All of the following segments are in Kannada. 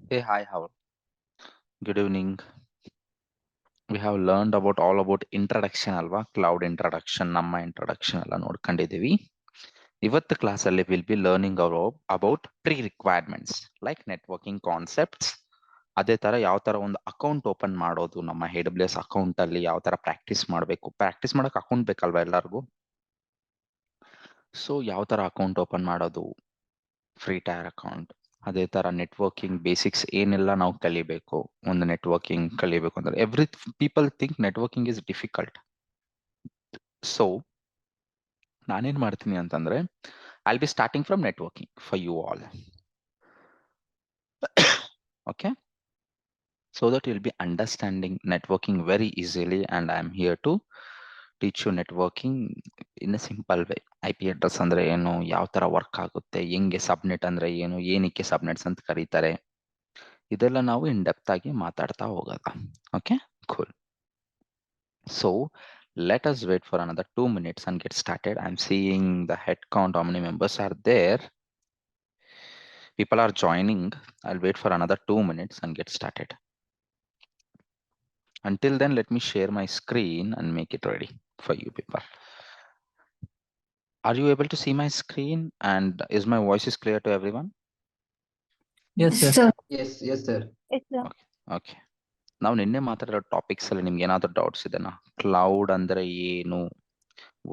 Hey, hi, how? Good evening. We have learned about all about introduction ಅಲ್ವಾ ಕ್ಲೌಡ್ ಇಂಟ್ರಡಕ್ಷನ್ ನಮ್ಮ ಇಂಟ್ರಡಕ್ಷನ್ ಎಲ್ಲ ನೋಡ್ಕೊಂಡಿದ್ದೀವಿ. ಇವತ್ತು ಕ್ಲಾಸಲ್ಲಿ will be learning about pre requirements like networking concepts. ಅದೇ ತರ ಯಾವ ತರ ಒಂದು ಅಕೌಂಟ್ ಓಪನ್ ಮಾಡೋದು, ನಮ್ಮ AWS ಅಕೌಂಟ್ ಅಲ್ಲಿ ಯಾವ ತರ ಪ್ರಾಕ್ಟೀಸ್ ಮಾಡಬೇಕು. ಪ್ರಾಕ್ಟೀಸ್ ಮಾಡಕ್ ಅಕೌಂಟ್ ಬೇಕಲ್ವಾ ಎಲ್ಲರಿಗೂ. ಸೊ ಯಾವ ತರ ಅಕೌಂಟ್ ಓಪನ್ ಮಾಡೋದು, ಫ್ರೀ ಟೈರ್ ಅಕೌಂಟ್, ಅದೇ ತರ ನೆಟ್ವರ್ಕಿಂಗ್ ಬೇಸಿಕ್ಸ್ ಏನೆಲ್ಲ ನಾವು ಕಲಿಬೇಕು. ಒಂದು ನೆಟ್ವರ್ಕಿಂಗ್ ಕಲಿಬೇಕು ಅಂದ್ರೆ every people think networking is difficult. So ನಾನೇನ್ ಮಾಡ್ತೀನಿ ಅಂತಂದ್ರೆ I'll be starting from networking for you all. Okay, so that you'll be understanding networking very easily, and I'm here to teach you networking in a simple way. IP address ಅಂದ್ರೆ ಏನು, ಯಾವ ತರ ವರ್ಕ್ ಆಗುತ್ತೆ, ಹೆಂಗೆ ಸಬ್ನೆಟ್ ಅಂದ್ರೆ ಏನು, ಏನಕ್ಕೆ ಸಬ್ನೆಟ್ಸ್ ಅಂತ ಕರೀತಾರೆ, ಇದೆಲ್ಲ ನಾವು ಇನ್ ಡೆಪ್ತ್ ಆಗಿ ಮಾತಾಡ್ತಾ ಹೋಗೋದ. Okay, cool. So let us wait for another 2 minutes and get started. I'm seeing the head count, how many members are there. People are joining. I'll wait for another 2 minutes and get started. Until then, let me share my screen and make it ready for you people. Are you able to see my screen, and is my voice is clear to everyone? Yes, sir. Yes, yes, sir. Okay. ನಾವು ನಿನ್ನೆ ಮಾತಾಡಿರೋ ಟಾಪಿಕ್ಸ್ ಅಲ್ಲಿ ನಿಮ್ಗೆ ಏನಾದ್ರು ಡೌಟ್ಸ್ ಇದೆನಾ? ಕ್ಲೌಡ್ ಅಂದ್ರೆ ಏನು,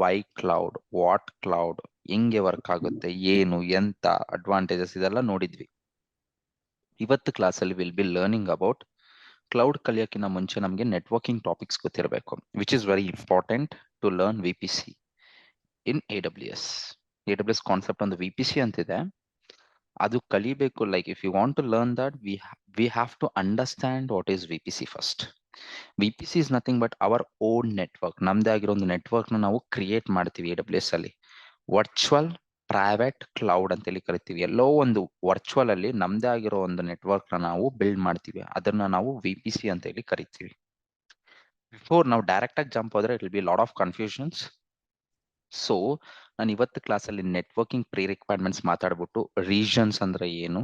ವೈ ಕ್ಲೌಡ್, ವಾಟ್ ಕ್ಲೌಡ್, ಹೆಂಗೆ ವರ್ಕ್ ಆಗುತ್ತೆ, ಏನು ಎಂತ ಅಡ್ವಾಂಟೇಜಸ್, ಇದೆಲ್ಲ ನೋಡಿದ್ವಿ. ಇವತ್ತು ಕ್ಲಾಸಲ್ಲಿ will be learning about cloud. ಕಲಿಯೋಕ್ಕಿಂತ ಮುಂಚೆ ನಮಗೆ ನೆಟ್ವರ್ಕಿಂಗ್ ಟಾಪಿಕ್ಸ್ ಗೊತ್ತಿರಬೇಕು, which is very important to learn VPC in AWS. AWS concept ಒಂದು VPC ಅಂತಿದೆ, ಅದು ಕಲಿಬೇಕು. Like if you want to learn that, we have to understand what is VPC first. VPC is nothing but our own network. ನಮ್ದೇ ಆಗಿರೋ ಒಂದು ನೆಟ್ವರ್ಕ್ ನ ನಾವು ಕ್ರಿಯೇಟ್ ಮಾಡ್ತೀವಿ AWS ಅಲ್ಲಿ. ವರ್ಚುವಲ್ ಪ್ರೈವೇಟ್ ಕ್ಲೌಡ್ ಅಂತೇಳಿ ಕರಿತೀವಿ. ಎಲ್ಲೋ ಒಂದು ವರ್ಚುವಲ್ ಅಲ್ಲಿ ನಮ್ದೇ ಆಗಿರೋ ಒಂದು ನೆಟ್ವರ್ಕ್ ನ ನಾವು ಬಿಲ್ಡ್ ಮಾಡ್ತೀವಿ, ಅದನ್ನ ನಾವು VPC ಅಂತ ಹೇಳಿ ಕರಿತೀವಿ. ಬಿಫೋರ್ ನಾವು ಡೈರೆಕ್ಟ್ ಆಗಿ ಜಂಪ್ ಹೋದ್ರೆ it will B lot of confusions. So ನಾನು ಇವತ್ತು ಕ್ಲಾಸಲ್ಲಿ ನೆಟ್ವರ್ಕಿಂಗ್ ಪ್ರೀ ರಿಕ್ವೈರ್ಮೆಂಟ್ಸ್ ಮಾತಾಡ್ಬಿಟ್ಟು, ರೀಜನ್ಸ್ ಅಂದ್ರೆ ಏನು,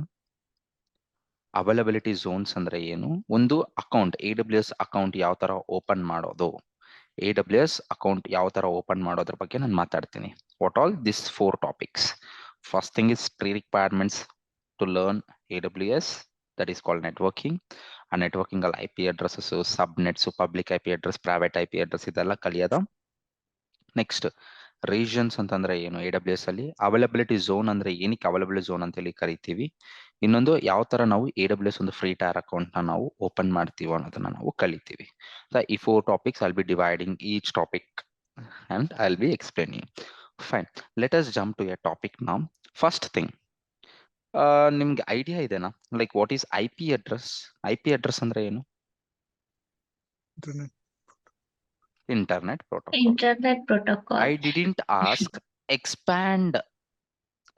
ಅವೈಲಬಿಲಿಟಿ ಝೋನ್ಸ್ ಅಂದ್ರೆ ಏನು, ಒಂದು ಅಕೌಂಟ್ AWS ಅಕೌಂಟ್ ಯಾವ ತರ ಓಪನ್ ಮಾಡೋದು, AWS ಅಕೌಂಟ್ ಯಾವ ತರ ಓಪನ್ ಮಾಡೋದ್ರ ಬಗ್ಗೆ ನಾನು ಮಾತಾಡ್ತೀನಿ. What all this 4 topics. First thing is pre requirements to learn AWS, that is called networking. ಆ ನೆಟ್ವರ್ಕಿಂಗ್ ಅಲ್ಲಿ IP addresses, subnets, public IP address, private IP address, ಇದೆಲ್ಲ ಕಲಿಯೋದ. ನೆಕ್ಸ್ಟ್ ರೀಜನ್ಸ್ ಅಂತಂದ್ರೆ ಏನು AWS ಅಲ್ಲಿ. ಅವೈಲಬಿಲಿಟಿ ಝೋನ್ ಅಂದ್ರೆ ಏನಕ್ಕೆ ಅವೈಲಬಿಲಿಟಿ ಝೋನ್ ಅಂತ ಹೇಳಿ ಕರಿತೀವಿ. ಇನ್ನೊಂದು ಯಾವ ತರ ನಾವು AWS ಒಂದು ಫ್ರೀ ಟೈರ್ ಅಕೌಂಟ್ ನ ನಾವು ಓಪನ್ ಮಾಡ್ತೀವಿ ಅನ್ನೋದನ್ನ ನಾವು ಕಲಿತೀವಿ. ಈ 4 topics I'll be dividing each topic and I'll be explaining. Fine, let us jump to a topic now. First thing, ನಿಮ್ಗೆ ಐಡಿಯಾ ಇದೆನಾ, like what is IP address? IP address ಅಂದ್ರೆ ಏನು? Internet protocol. Internet protocol. I didn't ask expand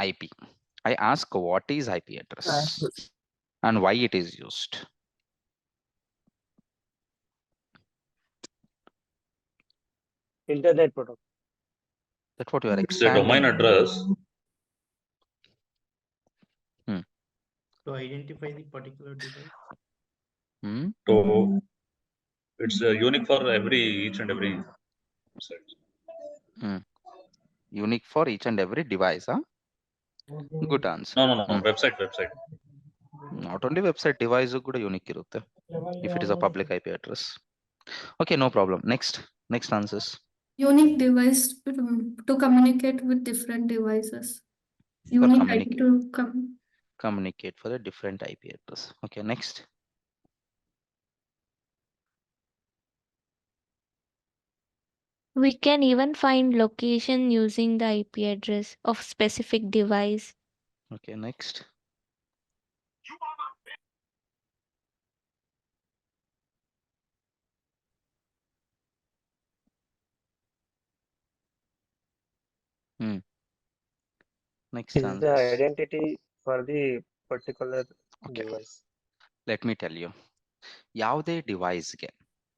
IP. I ask what is IP address and why it is used. Internet protocol. That's what you are It's a domain expanding. address. To identify the particular device. So it's unique for each and every site. Unique for each and every device, huh? Good answer. No. Website. Not only website, device ಕೂಡ unique ಇರುತ್ತೆ if it is a public IP address. Okay, no problem. Next answers. Unique device to communicate with different devices. For Unique IP communicate. to Communicate for a different IP address. Okay, next. We can even find location using the IP address of specific device. Okay, next. Next Is answers. the identity for the particular device. Let me tell you. ಯಾವುದೇ ಡಿವೈಸ್ಗೆ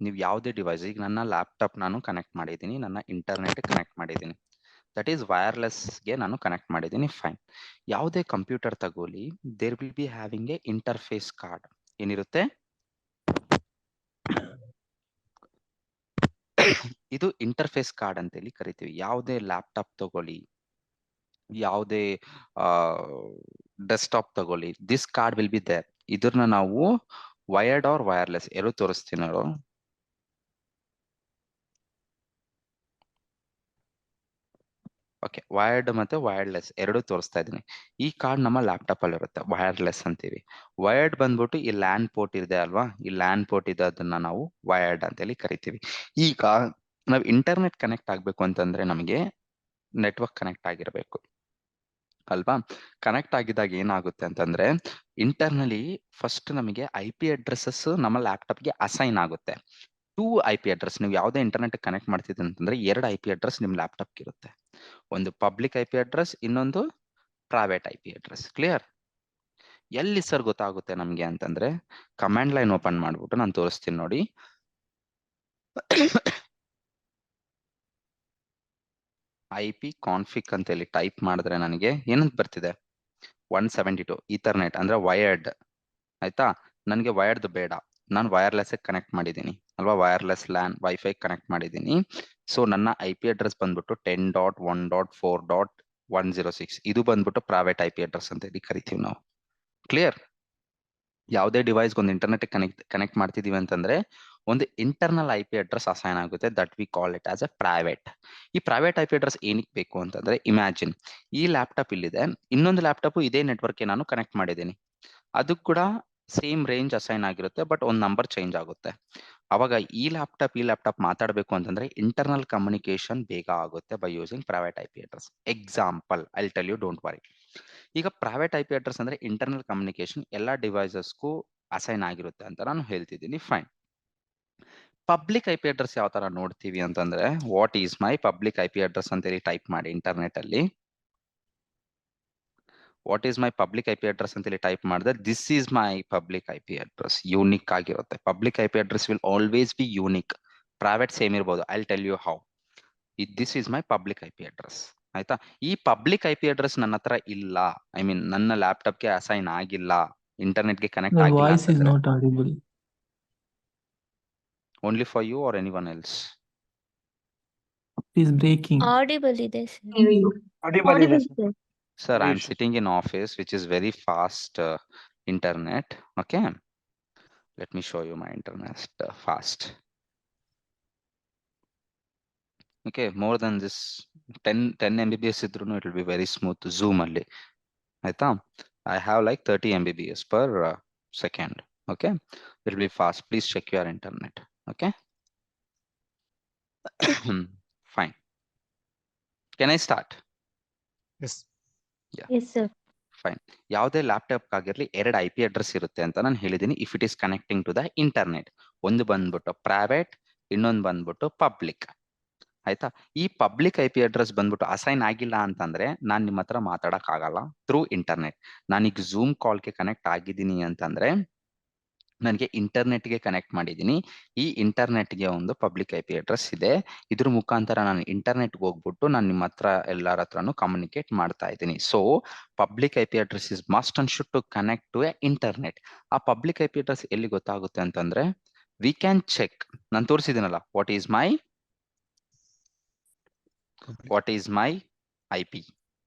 ನೀವು ಯಾವುದೇ ಡಿವೈಸ್, ಈಗ ನನ್ನ ಲ್ಯಾಪ್ಟಾಪ್ ನಾನು ಕನೆಕ್ಟ್ ಮಾಡಿದ್ದೀನಿ, ನನ್ನ ಇಂಟರ್ನೆಟ್ ಕನೆಕ್ಟ್ ಮಾಡಿದ್ದೀನಿ. ದಟ್ ಈಸ್ ವೈರ್ಲೆಸ್ಗೆ ನಾನು ಕನೆಕ್ಟ್ ಮಾಡಿದ್ದೀನಿ. ಫೈನ್. ಯಾವುದೇ ಕಂಪ್ಯೂಟರ್ ತಗೊಳ್ಳಿ, there will be having a interface card. ಏನಿರುತ್ತೆ? ಇದು ಇಂಟರ್ಫೇಸ್ ಕಾರ್ಡ್ ಅಂತೇಳಿ ಕರಿತೀವಿ. ಯಾವುದೇ ಲ್ಯಾಪ್ಟಾಪ್ ತಗೊಳ್ಳಿ, ಯಾವುದೇ ಡೆಸ್ಕ್ಟಾಪ್ ತಗೊಳ್ಳಿ, this card will be there. ಇದನ್ನ ನಾವು ವೈರ್ಡ್ ಆರ್ ವೈರ್ಲೆಸ್ ಎರಡು ತೋರಿಸ್ತೀನಿ. ಓಕೆ, ವೈರ್ಡ್ ಮತ್ತೆ ವೈರ್ಲೆಸ್ ಎರಡು ತೋರಿಸ್ತಾ ಇದ್ದೀನಿ. ಈ ಕಾರ್ಡ್ ನಮ್ಮ ಲ್ಯಾಪ್ಟಾಪ್ ಅಲ್ಲಿ ಇರುತ್ತೆ, ವೈರ್ಲೆಸ್ ಅಂತೀವಿ. ವೈರ್ಡ್ ಬಂದ್ಬಿಟ್ಟು ಈ ಲ್ಯಾನ್ ಪೋರ್ಟ್ ಇದೆ ಅಲ್ವಾ, ಈ ಲ್ಯಾನ್ ಪೋರ್ಟ್ ಇದೆ, ಅದನ್ನ ನಾವು ವೈರ್ಡ್ ಅಂತೇಳಿ ಕರಿತೀವಿ. ಈಗ ನಾವು ಇಂಟರ್ನೆಟ್ ಕನೆಕ್ಟ್ ಆಗ್ಬೇಕು ಅಂತಂದ್ರೆ ನಮಗೆ ನೆಟ್ವರ್ಕ್ ಕನೆಕ್ಟ್ ಆಗಿರಬೇಕು ಅಲ್ವಾ. ಕನೆಕ್ಟ್ ಆಗಿದಾಗ ಏನಾಗುತ್ತೆ ಅಂತಂದ್ರೆ ಇಂಟರ್ನಲಿ ಫಸ್ಟ್ ನಮಗೆ IP ಅಡ್ರೆಸಸ್ ನಮ್ಮ ಲ್ಯಾಪ್ಟಾಪ್ಗೆ ಅಸೈನ್ ಆಗುತ್ತೆ. 2 IP ಅಡ್ರೆಸ್. ನೀವು ಯಾವುದೇ ಇಂಟರ್ನೆಟ್ ಕನೆಕ್ಟ್ ಮಾಡ್ತಿದ್ದೀರಿ ಅಂತಂದ್ರೆ 2 IP ಅಡ್ರೆಸ್ ನಿಮ್ ಲ್ಯಾಪ್ಟಾಪ್ಗೆ ಇರುತ್ತೆ. ಒಂದು ಪಬ್ಲಿಕ್ IP ಅಡ್ರೆಸ್, ಇನ್ನೊಂದು ಪ್ರೈವೇಟ್ IP ಅಡ್ರೆಸ್. ಕ್ಲಿಯರ್? ಎಲ್ಲಿ ಸರ್ ಗೊತ್ತಾಗುತ್ತೆ ನಮ್ಗೆ ಅಂತಂದ್ರೆ ಕಮಾಂಡ್ ಲೈನ್ ಓಪನ್ ಮಾಡ್ಬಿಟ್ಟು ನಾನು ತೋರಿಸ್ತೀನಿ ನೋಡಿ. IP ಕಾನ್ಫಿಗ್ ಅಂತ ಹೇಳಿ ಟೈಪ್ ಮಾಡಿದ್ರೆ ನನಗೆ ಏನಂತ ಬರ್ತಿದೆ? 172 ಈಥರ್ನೆಟ್ ಅಂದ್ರೆ ವೈರ್ಡ್. ಆಯ್ತಾ? ನನಗೆ ವೈರ್ಡ್ ಬೇಡ, ನಾನು ವೈರ್ಲೆಸ್ ಕನೆಕ್ಟ್ ಮಾಡಿದ್ದೀನಿ ಅಲ್ವಾ, ವೈರ್ಲೆಸ್ ಲ್ಯಾನ್ ವೈಫೈ ಕನೆಕ್ಟ್ ಮಾಡಿದ್ದೀನಿ. ಸೊ ನನ್ನ IP ಅಡ್ರೆಸ್ ಬಂದ್ಬಿಟ್ಟು 10.1.4.106. ಇದು ಬಂದ್ಬಿಟ್ಟು ಪ್ರೈವೇಟ್ IP ಅಡ್ರೆಸ್ ಅಂತ ಹೇಳಿ ಕರಿತೀವಿ ನಾವು. ಕ್ಲಿಯರ್? ಯಾವುದೇ ಡಿವೈಸ್ಗೆ ಒಂದು ಇಂಟರ್ನೆಟ್ ಕನೆಕ್ಟ್ ಮಾಡ್ತಿದೀವಿ ಅಂತಂದ್ರೆ ಒಂದು ಇಂಟರ್ನಲ್ IP ಅಡ್ರೆಸ್ ಅಸೈನ್ ಆಗುತ್ತೆ, that we call it as A private. ಈ ಪ್ರೈವೇಟ್ IP ಅಡ್ರೆಸ್ ಏನಕ್ಕೆ ಬೇಕು ಅಂತಂದ್ರೆ, ಇಮ್ಯಾಜಿನ್ ಈ ಲ್ಯಾಪ್ಟಾಪ್ ಇಲ್ಲಿದೆ, ಇನ್ನೊಂದು ಲ್ಯಾಪ್ಟಾಪ್ ಇದೇ ನೆಟ್ವರ್ಕ್ಗೆ ನಾನು ಕನೆಕ್ಟ್ ಮಾಡಿದ್ದೀನಿ, ಅದು ಕೂಡ ಸೇಮ್ ರೇಂಜ್ ಅಸೈನ್ ಆಗಿರುತ್ತೆ, ಬಟ್ ಒಂದು ನಂಬರ್ ಚೇಂಜ್ ಆಗುತ್ತೆ. ಅವಾಗ ಈ ಲ್ಯಾಪ್ಟಾಪ್ ಮಾತಾಡಬೇಕು ಅಂತಂದ್ರೆ ಇಂಟರ್ನಲ್ ಕಮ್ಯುನಿಕೇಶನ್ ಬೇಗ ಆಗುತ್ತೆ by using private IP address. Example I tell you, don't worry. ಈಗ ಪ್ರೈವೇಟ್ IP ಅಡ್ರೆಸ್ ಅಂದ್ರೆ ಇಂಟರ್ನಲ್ ಕಮ್ಯುನಿಕೇಶನ್ ಎಲ್ಲಾ ಡಿವೈಸಸ್ಗೂ ಅಸೈನ್ ಆಗಿರುತ್ತೆ ಅಂತ ನಾನು ಹೇಳ್ತಿದ್ದೀನಿ. ಫೈನ್. ಪಬ್ಲಿಕ್ IP ಅಡ್ರೆಸ್ ಯಾವ ತರ ನೋಡ್ತೀವಿ ಅಂತಂದ್ರೆ, what is my public IP address ಅಂತೇಳಿ ಟೈಪ್ ಮಾಡಿ ಇಂಟರ್ನೆಟ್ ಅಲ್ಲಿ. What is my public IP address ಅಂತೇಳಿ ಟೈಪ್ ಮಾಡಿದ್ರೆ this is my public IP address. Unique ಆಗಿರುತ್ತೆ. Public IP address will always be unique. Private same ಇರ್ಬೋದು. I tell you how. This is my public IP address. ಆಯ್ತಾ? ಈ ಪಬ್ಲಿಕ್ IP ಅಡ್ರೆಸ್ ನನ್ನ ಹತ್ರ ಇಲ್ಲ, ಐ ಮೀನ್ ನನ್ನ ಲ್ಯಾಪ್ಟಾಪ್ಗೆ ಅಸೈನ್ ಆಗಿಲ್ಲ, ಇಂಟರ್ನೆಟ್ಗೆ ಕನೆಕ್ಟ್ The ಆಗಿಲ್ಲ voice is ಅಂತಂದ್ರೆ, not audible. Only for you are anyone else? It is breaking. Audible ಇದೆ sir. Audible ಇದೆ sir. Sir, No I'm issues. sitting in office, which is very fast internet. Okay. Let me show you my internet fast. Okay, more than this 10 Mbps idrunu it will be very smooth. Zoom alli. Aita? I have like 30 Mbps per second. Okay. It will be fast. Please check your internet. Okay. Fine. Can I start? Yes. Yes sir. Fine. ಯಾವುದೇ ಲ್ಯಾಪ್ಟಾಪ್ ಆಗಿರ್ಲಿ 2 IP ಅಡ್ರೆಸ್ ಇರುತ್ತೆ ಅಂತ ನಾನು ಹೇಳಿದ್ದೀನಿ. If it is connecting to the internet, ಒಂದು ಬಂದ್ಬಿಟ್ಟು ಪ್ರೈವೇಟ್, ಇನ್ನೊಂದು ಬಂದ್ಬಿಟ್ಟು ಪಬ್ಲಿಕ್. ಆಯ್ತಾ? ಈ ಪಬ್ಲಿಕ್ IP ಅಡ್ರೆಸ್ ಬಂದ್ಬಿಟ್ಟು ಅಸೈನ್ ಆಗಿಲ್ಲ ಅಂತಂದ್ರೆ ನಾನು ನಿಮ್ಮ ಹತ್ರ ಮಾತಾಡಕ್ ಆಗಲ್ಲ ಥ್ರೂ ಇಂಟರ್ನೆಟ್. ನಾನೀಗ ಝೂಮ್ ಕಾಲ್ಗೆ ಕನೆಕ್ಟ್ ಆಗಿದ್ದೀನಿ ಅಂತಂದ್ರೆ ನನಗೆ ಇಂಟರ್ನೆಟ್ಗೆ ಕನೆಕ್ಟ್ ಮಾಡಿದ್ದೀನಿ. ಈ ಇಂಟರ್ನೆಟ್ಗೆ ಒಂದು ಪಬ್ಲಿಕ್ IP ಅಡ್ರೆಸ್ ಇದೆ. ಇದ್ರ ಮುಖಾಂತರ ನಾನು ಇಂಟರ್ನೆಟ್ಗೆ ಹೋಗ್ಬಿಟ್ಟು ನಾನು ನಿಮ್ಮ ಹತ್ರ ಎಲ್ಲರ ಹತ್ರನೂ ಕಮ್ಯುನಿಕೇಟ್ ಮಾಡ್ತಾ ಇದ್ದೀನಿ. So public IP address is must and should to connect to a internet. ಆ ಪಬ್ಲಿಕ್ IP ಅಡ್ರೆಸ್ ಎಲ್ಲಿ ಗೊತ್ತಾಗುತ್ತೆ ಅಂತಂದ್ರೆ ವಿ ಕ್ಯಾನ್ ಚೆಕ್. ನಾನು ತೋರಿಸಿದ್ದೀನಲ್ಲ, what is my IP.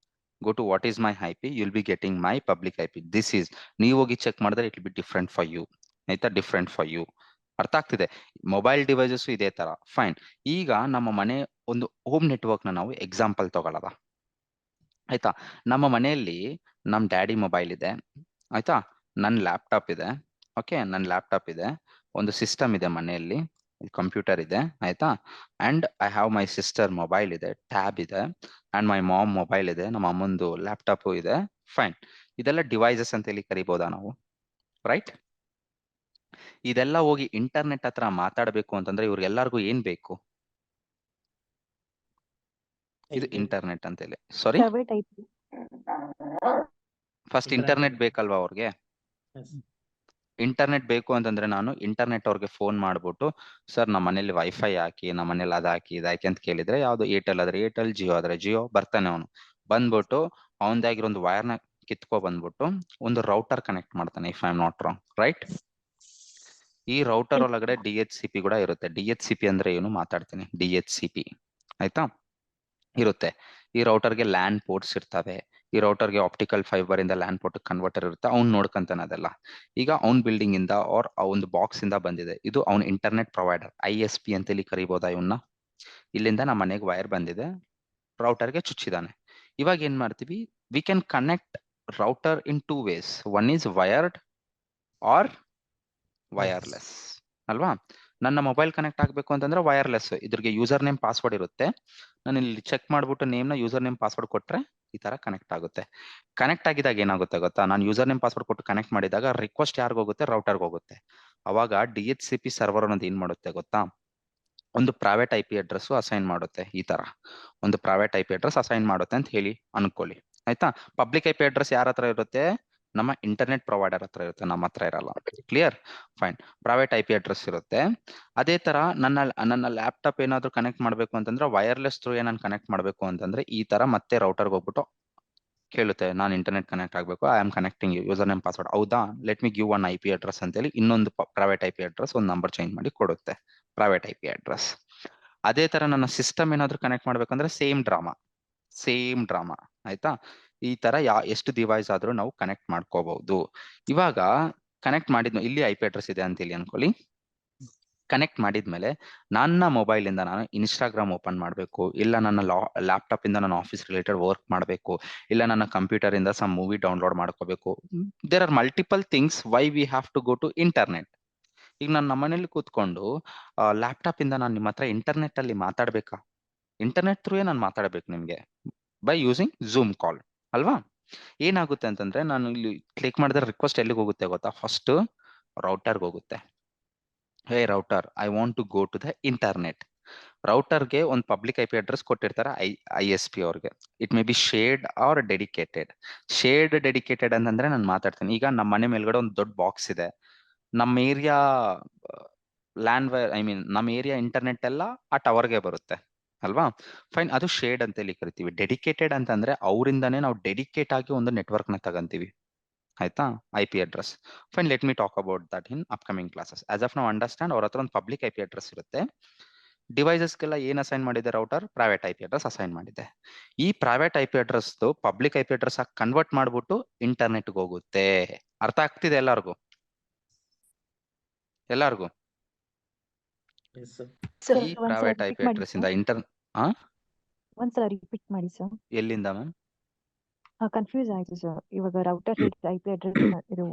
Go to what is my IP, you'll be getting my public IP. This is, ನೀವು ಹೋಗಿ ಚೆಕ್ ಮಾಡಿದ್ರೆ it will be different for you. ಆಯ್ತಾ? Different for you. ಅರ್ಥ ಆಗ್ತಿದೆ? ಮೊಬೈಲ್ ಡಿವೈಸಸ್ ಇದೇ ತರ. ಫೈನ್. ಈಗ ನಮ್ಮ ಮನೆ ಒಂದು ಹೋಮ್ ನೆಟ್ವರ್ಕ್ ನ ನಾವು ಎಕ್ಸಾಂಪಲ್ ತಗೊಳ್ಳೋದ. ಆಯ್ತಾ? ನಮ್ಮ ಮನೆಯಲ್ಲಿ ನಮ್ಮ ಡ್ಯಾಡಿ ಮೊಬೈಲ್ ಇದೆ. ಆಯ್ತಾ? ನನ್ನ ಲ್ಯಾಪ್ಟಾಪ್ ಇದೆ. ಓಕೆ, ನನ್ನ ಲ್ಯಾಪ್ಟಾಪ್ ಇದೆ, ಒಂದು ಸಿಸ್ಟಮ್ ಇದೆ ಮನೆಯಲ್ಲಿ, ಕಂಪ್ಯೂಟರ್ ಇದೆ. ಆಯ್ತಾ? And I have my sister mobile ಇದೆ, ಟ್ಯಾಬ್ ಇದೆ, ಅಂಡ್ ಮೈ ಮಾಮ್ ಮೊಬೈಲ್ ಇದೆ, ನಮ್ಮ ಅಮ್ಮಂದು ಲ್ಯಾಪ್ಟಾಪ್ ಇದೆ. ಫೈನ್. ಇದೆಲ್ಲ ಡಿವೈಸಸ್ ಅಂತ ಹೇಳಿ ಕರಿಬಹುದಾ ನಾವು? ರೈಟ್? ಇದೆಲ್ಲ ಹೋಗಿ ಇಂಟರ್ನೆಟ್ ಹತ್ರ ಮಾತಾಡಬೇಕು ಅಂತಂದ್ರೆ ಇವ್ರಿಗೆಲ್ಲರಿಗೂ ಏನ್ ಬೇಕು? ಇದು ಇಂಟರ್ನೆಟ್ ಅಂತ ಹೇಳಿ. ಸಾರಿ, ಫಸ್ಟ್ ಇಂಟರ್ನೆಟ್ ಬೇಕಲ್ವಾ ಅವ್ರಿಗೆ? ಇಂಟರ್ನೆಟ್ ಬೇಕು ಅಂತಂದ್ರೆ ನಾನು ಇಂಟರ್ನೆಟ್ ಅವ್ರಿಗೆ ಫೋನ್ ಮಾಡ್ಬಿಟ್ಟು ಸರ್ ನಮ್ಮ ಮನೇಲಿ ವೈಫೈ ಹಾಕಿ, ನಮ್ಮ ಮನೇಲಿ ಅದ್ ಹಾಕಿ ಇದಾಕಿ ಅಂತ ಕೇಳಿದ್ರೆ ಯಾವ್ದು ಏರ್ಟೆಲ್ ಆದ್ರೆ ಏರ್ಟೆಲ್, ಜಿಯೋ ಆದ್ರೆ ಜಿಯೋ ಬರ್ತಾನೆ ಅವನು. ಬಂದ್ಬಿಟ್ಟು ಅವನದಾಗಿರೋ ಒಂದು ವೈರ್ನ ಕಿತ್ಕೊ ಬಂದ್ಬಿಟ್ಟು ಒಂದು ರೌಟರ್ ಕನೆಕ್ಟ್ ಮಾಡ್ತಾನೆ, if I am not wrong, right? ಈ ರೌಟರ್ ಒಳಗಡೆ DHCP ಕೂಡ ಇರುತ್ತೆ. DHCP ಅಂದ್ರೆ ಏನು ಮಾತಾಡ್ತೀನಿ. DHCP ಆಯ್ತಾ ಇರುತ್ತೆ. ಈ ರೌಟರ್ಗೆ ಲ್ಯಾನ್ ಪೋರ್ಟ್ಸ್ ಇರ್ತವೆ. ಈ ರೌಟರ್ಗೆ ಆಪ್ಟಿಕಲ್ ಫೈಬರ್ ಇಂದ ಲ್ಯಾನ್ ಪೋರ್ಟ್ ಕನ್ವರ್ಟರ್ ಇರುತ್ತೆ. ಅವ್ನು ನೋಡ್ಕೊಂತಾನೆ ಅದೆಲ್ಲ. ಈಗ ಅವ್ನ್ ಬಿಲ್ಡಿಂಗ್ ಇಂದ ಆರ್ ಒಂದು ಬಾಕ್ಸ್ ಇಂದ ಬಂದಿದೆ, ಇದು ಅವ್ನ ಇಂಟರ್ನೆಟ್ ಪ್ರೊವೈಡರ್, ISP ಅಂತೇಳಿ ಕರಿಬೋದಾ ಇವನ್ನ. ಇಲ್ಲಿಂದ ನಮ್ಮ ಮನೆಗೆ ವೈರ್ ಬಂದಿದೆ, ರೌಟರ್ಗೆ ಚುಚ್ಚಿದಾನೆ. ಇವಾಗ ಏನ್ ಮಾಡ್ತೀವಿ, we can connect router in 2 ways. One is wired or wireless ಅಲ್ವಾ? ನನ್ನ ಮೊಬೈಲ್ ಕನೆಕ್ಟ್ ಆಗ್ಬೇಕು ಅಂತಂದ್ರೆ ವೈರ್ಲೆಸ್, ಇದ್ರಿಗೆ ಯೂಸರ್ ನೇಮ್ ಪಾಸ್ವರ್ಡ್ ಇರುತ್ತೆ. ನಾನು ಇಲ್ಲಿ ಚೆಕ್ ಮಾಡ್ಬಿಟ್ಟು ನೇಮ್ ನ ಯೂಸರ್ ನೇಮ್ ಪಾಸ್ವರ್ಡ್ ಕೊಟ್ರೆ ಈ ತರ ಕನೆಕ್ಟ್ ಆಗುತ್ತೆ. ಕನೆಕ್ಟ್ ಆಗಿದಾಗ ಏನಾಗುತ್ತೆ ಗೊತ್ತಾ, ನಾನು ಯೂಸರ್ ನೇಮ್ ಪಾಸ್ವರ್ಡ್ ಕೊಟ್ಟು ಕನೆಕ್ಟ್ ಮಾಡಿದಾಗ ರಿಕ್ವೆಸ್ಟ್ ಯಾರಿಗ ಹೋಗುತ್ತೆ, ರೌಟರ್ಗೆ ಹೋಗುತ್ತೆ. ಅವಾಗ DHCP ಸರ್ವರ್ ಅನ್ನೋದು ಏನ್ ಮಾಡುತ್ತೆ ಗೊತ್ತಾ, ಒಂದು ಪ್ರೈವೇಟ್ IP ಅಡ್ರೆಸ್ ಅಸೈನ್ ಮಾಡುತ್ತೆ. ಈ ತರ ಒಂದು ಪ್ರೈವೇಟ್ IP ಅಡ್ರೆಸ್ ಅಸೈನ್ ಮಾಡುತ್ತೆ ಅಂತ ಹೇಳಿ ಅನ್ಕೊಳ್ಳಿ, ಆಯ್ತಾ? ಪಬ್ಲಿಕ್ IP ಅಡ್ರೆಸ್ ಯಾರ ಹತ್ರ ಇರುತ್ತೆ, ನಮ್ಮ ಇಂಟರ್ನೆಟ್ ಪ್ರೊವೈಡರ್ ಹತ್ರ ಇರುತ್ತೆ, ನಮ್ಮ ಹತ್ರ ಇರಲ್ಲ. Clear? Fine. Private IP address ಇರುತ್ತೆ. ಅದೇ ತರ ನನ್ನ ಲ್ಯಾಪ್ಟಾಪ್ ಏನಾದ್ರು ಕನೆಕ್ಟ್ ಮಾಡ್ಬೇಕು ಅಂತಂದ್ರೆ ವೈರ್ಲೆಸ್ ಥ್ರೂ ನಾನು ಕನೆಕ್ಟ್ ಮಾಡ್ಬೇಕು ಅಂತಂದ್ರೆ ಈ ತರ ಮತ್ತೆ ರೌಟರ್ಗೆ ಹೋಗ್ಬಿಟ್ಟು ಕೇಳುತ್ತೆ, ನಾನು ಇಂಟರ್ನೆಟ್ ಕನೆಕ್ಟ್ ಆಗ್ಬೇಕು, I am connecting user name password. ಹೌದಾ, let me give one IP address ಅಂತೇಳಿ ಇನ್ನೊಂದು ಪ್ರೈವೇಟ್ IP ಅಡ್ರೆಸ್ ಒಂದು ನಂಬರ್ ಚೇಂಜ್ ಮಾಡಿ ಕೊಡುತ್ತೆ, ಪ್ರೈವೇಟ್ IP ಅಡ್ರೆಸ್. ಅದೇ ತರ ನನ್ನ ಸಿಸ್ಟಮ್ ಏನಾದ್ರು ಕನೆಕ್ಟ್ ಮಾಡ್ಬೇಕಂದ್ರೆ ಸೇಮ್ ಡ್ರಾಮಾ ಆಯ್ತಾ? ಈ ತರ ಎಷ್ಟು ಡಿವೈಸ್ ಆದ್ರೂ ನಾವು ಕನೆಕ್ಟ್ ಮಾಡ್ಕೋಬಹುದು. ಇವಾಗ ಕನೆಕ್ಟ್ ಮಾಡಿದ್ಮೇಲೆ ಇಲ್ಲಿ IP ಅಡ್ರೆಸ್ ಇದೆ ಅಂತ ಹೇಳಿ ಅನ್ಕೊಳ್ಳಿ. ಕನೆಕ್ಟ್ ಮಾಡಿದ್ಮೇಲೆ ನನ್ನ ಮೊಬೈಲ್ ಇಂದ ನಾನು ಇನ್ಸ್ಟಾಗ್ರಾಮ್ ಓಪನ್ ಮಾಡಬೇಕು, ಇಲ್ಲ ನನ್ನ ಲ್ಯಾಪ್ಟಾಪ್ ಇಂದ ನಾನು ಆಫೀಸ್ ರಿಲೇಟೆಡ್ ವರ್ಕ್ ಮಾಡಬೇಕು, ಇಲ್ಲ ನನ್ನ ಕಂಪ್ಯೂಟರ್ ಇಂದ ಸಮ್ ಮೂವಿ ಡೌನ್ಲೋಡ್ ಮಾಡ್ಕೋಬೇಕು. There are multiple things why we have to go to internet. ಈಗ ನಾನು ನಮ್ಮ ಮನೇಲಿ ಕೂತ್ಕೊಂಡು ಲ್ಯಾಪ್ಟಾಪ್ ಇಂದ ನಾನು ನಿಮ್ಮ ಹತ್ರ ಇಂಟರ್ನೆಟ್ ಅಲ್ಲಿ ಮಾತಾಡ್ಬೇಕಾ? ಇಂಟರ್ನೆಟ್ ಥ್ರೂ ನಾನು ಮಾತಾಡ್ಬೇಕು ನಿಮ್ಗೆ ಬೈ ಯೂಸಿಂಗ್ ಝೂಮ್ ಕಾಲ್ ಅಲ್ವಾ? ಏನಾಗುತ್ತೆ ಅಂತಂದ್ರೆ ನಾನು ಇಲ್ಲಿ ಕ್ಲಿಕ್ ಮಾಡಿದ್ರೆ ರಿಕ್ವೆಸ್ಟ್ ಎಲ್ಲಿಗೆ ಹೋಗುತ್ತೆ ಗೊತ್ತಾ, ಫಸ್ಟ್ ರೌಟರ್ಗೆ ಹೋಗುತ್ತೆ. Hey router, I want to go to the internet. ರೌಟರ್ಗೆ ಒಂದು ಪಬ್ಲಿಕ್ IP ಅಡ್ರೆಸ್ ಕೊಟ್ಟಿರ್ತಾರೆ ISP ಅವ್ರಿಗೆ. It may be shared or dedicated. Dedicated ಅಂತಂದ್ರೆ ನಾನು ಮಾತಾಡ್ತೀನಿ. ಈಗ ನಮ್ಮ ಮನೆ ಮೇಲ್ಗಡೆ ಒಂದು ದೊಡ್ಡ ಬಾಕ್ಸ್ ಇದೆ, ನಮ್ಮ ಏರಿಯಾ ನಮ್ಮ ಏರಿಯಾ ಇಂಟರ್ನೆಟ್ ಎಲ್ಲ ಆ ಟವರ್ಗೆ ಬರುತ್ತೆ ಅಲ್ವಾ? ಫೈನ್, ಅದು ಶೇರ್ಡ್ ಅಂತ ಹೇಳಿ ಕರಿತೀವಿ. ಡೆಡಿಕೇಟೆಡ್ ಅಂತಂದ್ರೆ ಅವರಿಂದಾನೇ ನಾವು ಡೆಡಿಕೇಟ್ ಆಗಿ ಒಂದು ನೆಟ್ವರ್ಕ್ ನ ತಗಂತೀವಿ, ಆಯ್ತಾ? IP address. Fine, let me talk about that in upcoming classes. As of ನಾವು ಅಂಡರ್ಸ್ಟ್ಯಾಂಡ್, ಅವ್ರ ಹತ್ರ ಒಂದು ಪಬ್ಲಿಕ್ IP ಅಡ್ರೆಸ್ ಇರುತ್ತೆ. ಡಿವೈಸಸ್ಗೆಲ್ಲ ಏನ್ ಅಸೈನ್ ಮಾಡಿದೆ router? Private IP address assign ಮಾಡಿದೆ. ಈ private IP address public IP address ಆಗಿ ಕನ್ವರ್ಟ್ ಮಾಡ್ಬಿಟ್ಟು ಇಂಟರ್ನೆಟ್ಗೆ ಹೋಗುತ್ತೆ. ಅರ್ಥ ಆಗ್ತಿದೆ ಎಲ್ಲಾರ್ಗು? ಈ ಪ್ರೈವೇಟ್ IP ಅಡ್ರೆಸ್ ಇಂದ ಒಂದ್ಸಲ ರಿಪೀಟ್ ಮಾಡಿ ಸರ್. ಎಲ್ಲಿಂದ ಮ್ಯಾಮ್? ಕನ್ಫ್ಯೂಸ್ ಆಯ್ತು ಸರ್. ಇವಾಗ ರೌಟರ್ IP ಅಡ್ರೆಸ್ ಇದು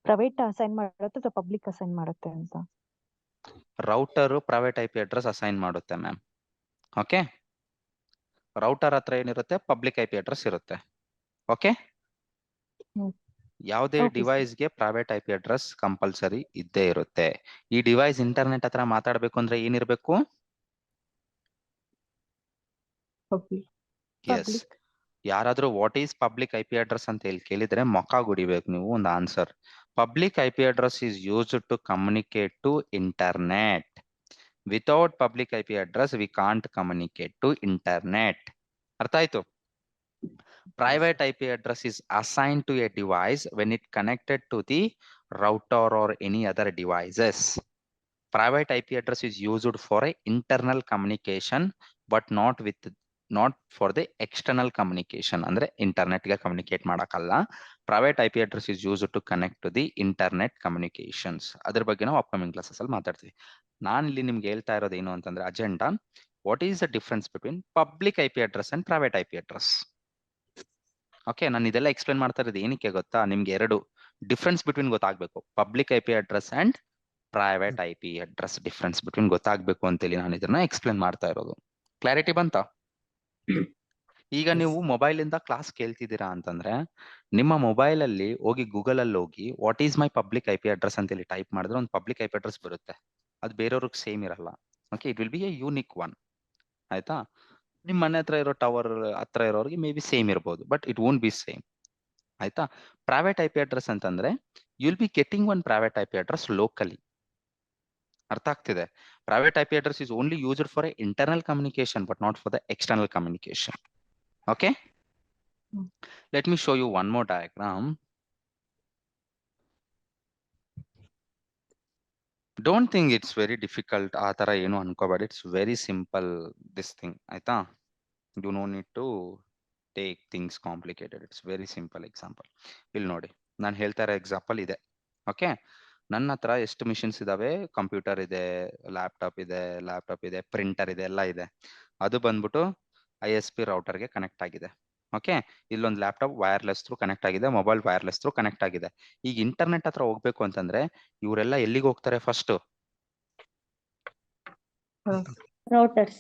ಪ್ರೈವೇಟ್ ಅಸೈನ್ ಮಾಡುತ್ತೆ ಅಥವಾ ಪಬ್ಲಿಕ್ ಅಸೈನ್ ಮಾಡುತ್ತೆ ಅಂತ? Router private IP address assign ಮಾಡುತ್ತೆ ಮ್ಯಾಮ್. ಓಕೆ, ರೌಟರ್ ಹತ್ರ ಏನಿರುತ್ತೆ, ಪಬ್ಲಿಕ್ IP ಅಡ್ರೆಸ್ ಇರುತ್ತೆ. ಓಕೆ, ಯಾವುದೇ ಡಿವೈಸ್ಗೆ ಪ್ರೈವೇಟ್ IP ಅಡ್ರೆಸ್ ಕಂಪಲ್ಸರಿ ಇದ್ದೇ ಇರುತ್ತೆ. ಈ ಡಿವೈಸ್ ಇಂಟರ್ನೆಟ್ ಹತ್ರ ಮಾತಾಡ್ಬೇಕು ಅಂದ್ರೆ ಏನಿರ್ಬೇಕು? ಎಸ್. ಯಾರಾದ್ರೂ what is public IP address ಅಂತ ಹೇಳಿ ಕೇಳಿದ್ರೆ ಮೊಕ್ಕ ಗುಡಿಬೇಕು ನೀವು ಒಂದು answer. Public IP address is used to communicate to internet. Without public IP address we can't communicate to internet. ಅರ್ಥ ಆಯ್ತು? Private IP address is assigned to a device when it connected to the router or any other devices. Private IP address is used for a internal communication, but not for the external communication. Andre internet ga communicate ಮಾಡಕಲ್ಲ. Private IP address is used to connect to the internet communications. ಅದರ ಬಗ್ಗೆ ನಾವು ಅಪ್ಕಮಿಂಗ್ ಕ್ಲಾಸಸ್ ಅಲ್ಲಿ ಮಾತಾಡ್ತೀವಿ. ನಾನು ಇಲ್ಲಿ ನಿಮ್ಗೆ ಹೇಳ್ತಾ ಇರೋದು ಏನು ಅಂತಂದ್ರೆ agenda, what is the difference between public IP address and private IP address? Okay, ನಾನು ಇದೆಲ್ಲ ಎಕ್ಸ್ಪ್ಲೇನ್ ಮಾಡ್ತಾ ಇರೋದು ಏನಕ್ಕೆ ಗೊತ್ತಾ, ನಿಮ್ಗೆ ಎರಡು ಡಿಫ್ರೆನ್ಸ್ ಬಿಟ್ವೀನ್ ಗೊತ್ತಾಗ್ಬೇಕು. Public IP address and private IP address difference between ಗೊತ್ತಾಗ್ಬೇಕು ಅಂತೇಳಿ ನಾನು ಇದನ್ನ ಎಕ್ಸ್ಪ್ಲೇನ್ ಮಾಡ್ತಾ ಇರೋದು. ಕ್ಲಾರಿಟಿ ಬಂತಾ? ಈಗ ನೀವು ಮೊಬೈಲ್ ಇಂದ ಕ್ಲಾಸ್ ಕೇಳ್ತಿದ್ದೀರಾ ಅಂತಂದ್ರೆ ನಿಮ್ಮ ಮೊಬೈಲ್ ಅಲ್ಲಿ ಹೋಗಿ ಗೂಗಲ್ ಅಲ್ಲಿ ಹೋಗಿ what is my public IP address ಅಂತೇಳಿ ಟೈಪ್ ಮಾಡಿದ್ರೆ ಒಂದು ಪಬ್ಲಿಕ್ IP ಅಡ್ರೆಸ್ ಬರುತ್ತೆ. ಅದು ಬೇರೆಯವ್ರಿಗೆ ಸೇಮ್ ಇರಲ್ಲ. Okay, it will be A unique one. ಆಯ್ತಾ? ನಿಮ್ ಮನೆ ಹತ್ರ ಇರೋ ಟವರ್ ಹತ್ರ ಇರೋರಿಗೆ ಮೇ ಬಿ ಸೇಮ್ ಇರ್ಬೋದು, but it won't be same. ಆಯ್ತಾ. ಪ್ರೈವೇಟ್ IP ಅಡ್ರೆಸ್ ಅಂತಂದ್ರೆ you'll be getting one private IP address locally. ಅರ್ಥ ಆಗ್ತಿದೆ. Private IP address is only used for internal communication but not for the external communication. Okay, let me show you one more diagram. Don't think it's very difficult. ಆ ತರ ಏನು ಅನ್ಕೋಬೇಡಿ. It's very simple this thing. ಆಯ್ತಾ. You no need to take things complicated. It's very simple example. ಇಲ್ಲಿ ನೋಡಿ, ನಾನು ಹೇಳ್ತಾ ಇರೋ ಎಕ್ಸಾಂಪಲ್ ಇದೆ. ಓಕೆ, ನನ್ನ ಹತ್ರ ಎಷ್ಟು ಮಿಷಿನ್ಸ್ ಇದಾವೆ? ಕಂಪ್ಯೂಟರ್ ಇದೆ, ಲ್ಯಾಪ್ಟಾಪ್ ಇದೆ, ಪ್ರಿಂಟರ್ ಇದೆ, ಎಲ್ಲ ಇದೆ. ಅದು ಬಂದ್ಬಿಟ್ಟು ISP ರೌಟರ್ಗೆ ಕನೆಕ್ಟ್ ಆಗಿದೆ. ಓಕೆ, ಇಲ್ಲೊಂದು ಲ್ಯಾಪ್ಟಾಪ್ ವೈರ್ಲೆಸ್ ಥ್ರೂ ಕನೆಕ್ಟ್ ಆಗಿದೆ, ಮೊಬೈಲ್ ವೈರ್ಲೆಸ್ ಥ್ರೂ ಕನೆಕ್ಟ್ ಆಗಿದೆ. ಈಗ ಇಂಟರ್ನೆಟ್ ಹತ್ರ ಹೋಗ್ಬೇಕು ಅಂತಂದ್ರೆ ಇವರೆಲ್ಲ ಎಲ್ಲಿಗೆ ಹೋಗ್ತಾರೆ? First routers.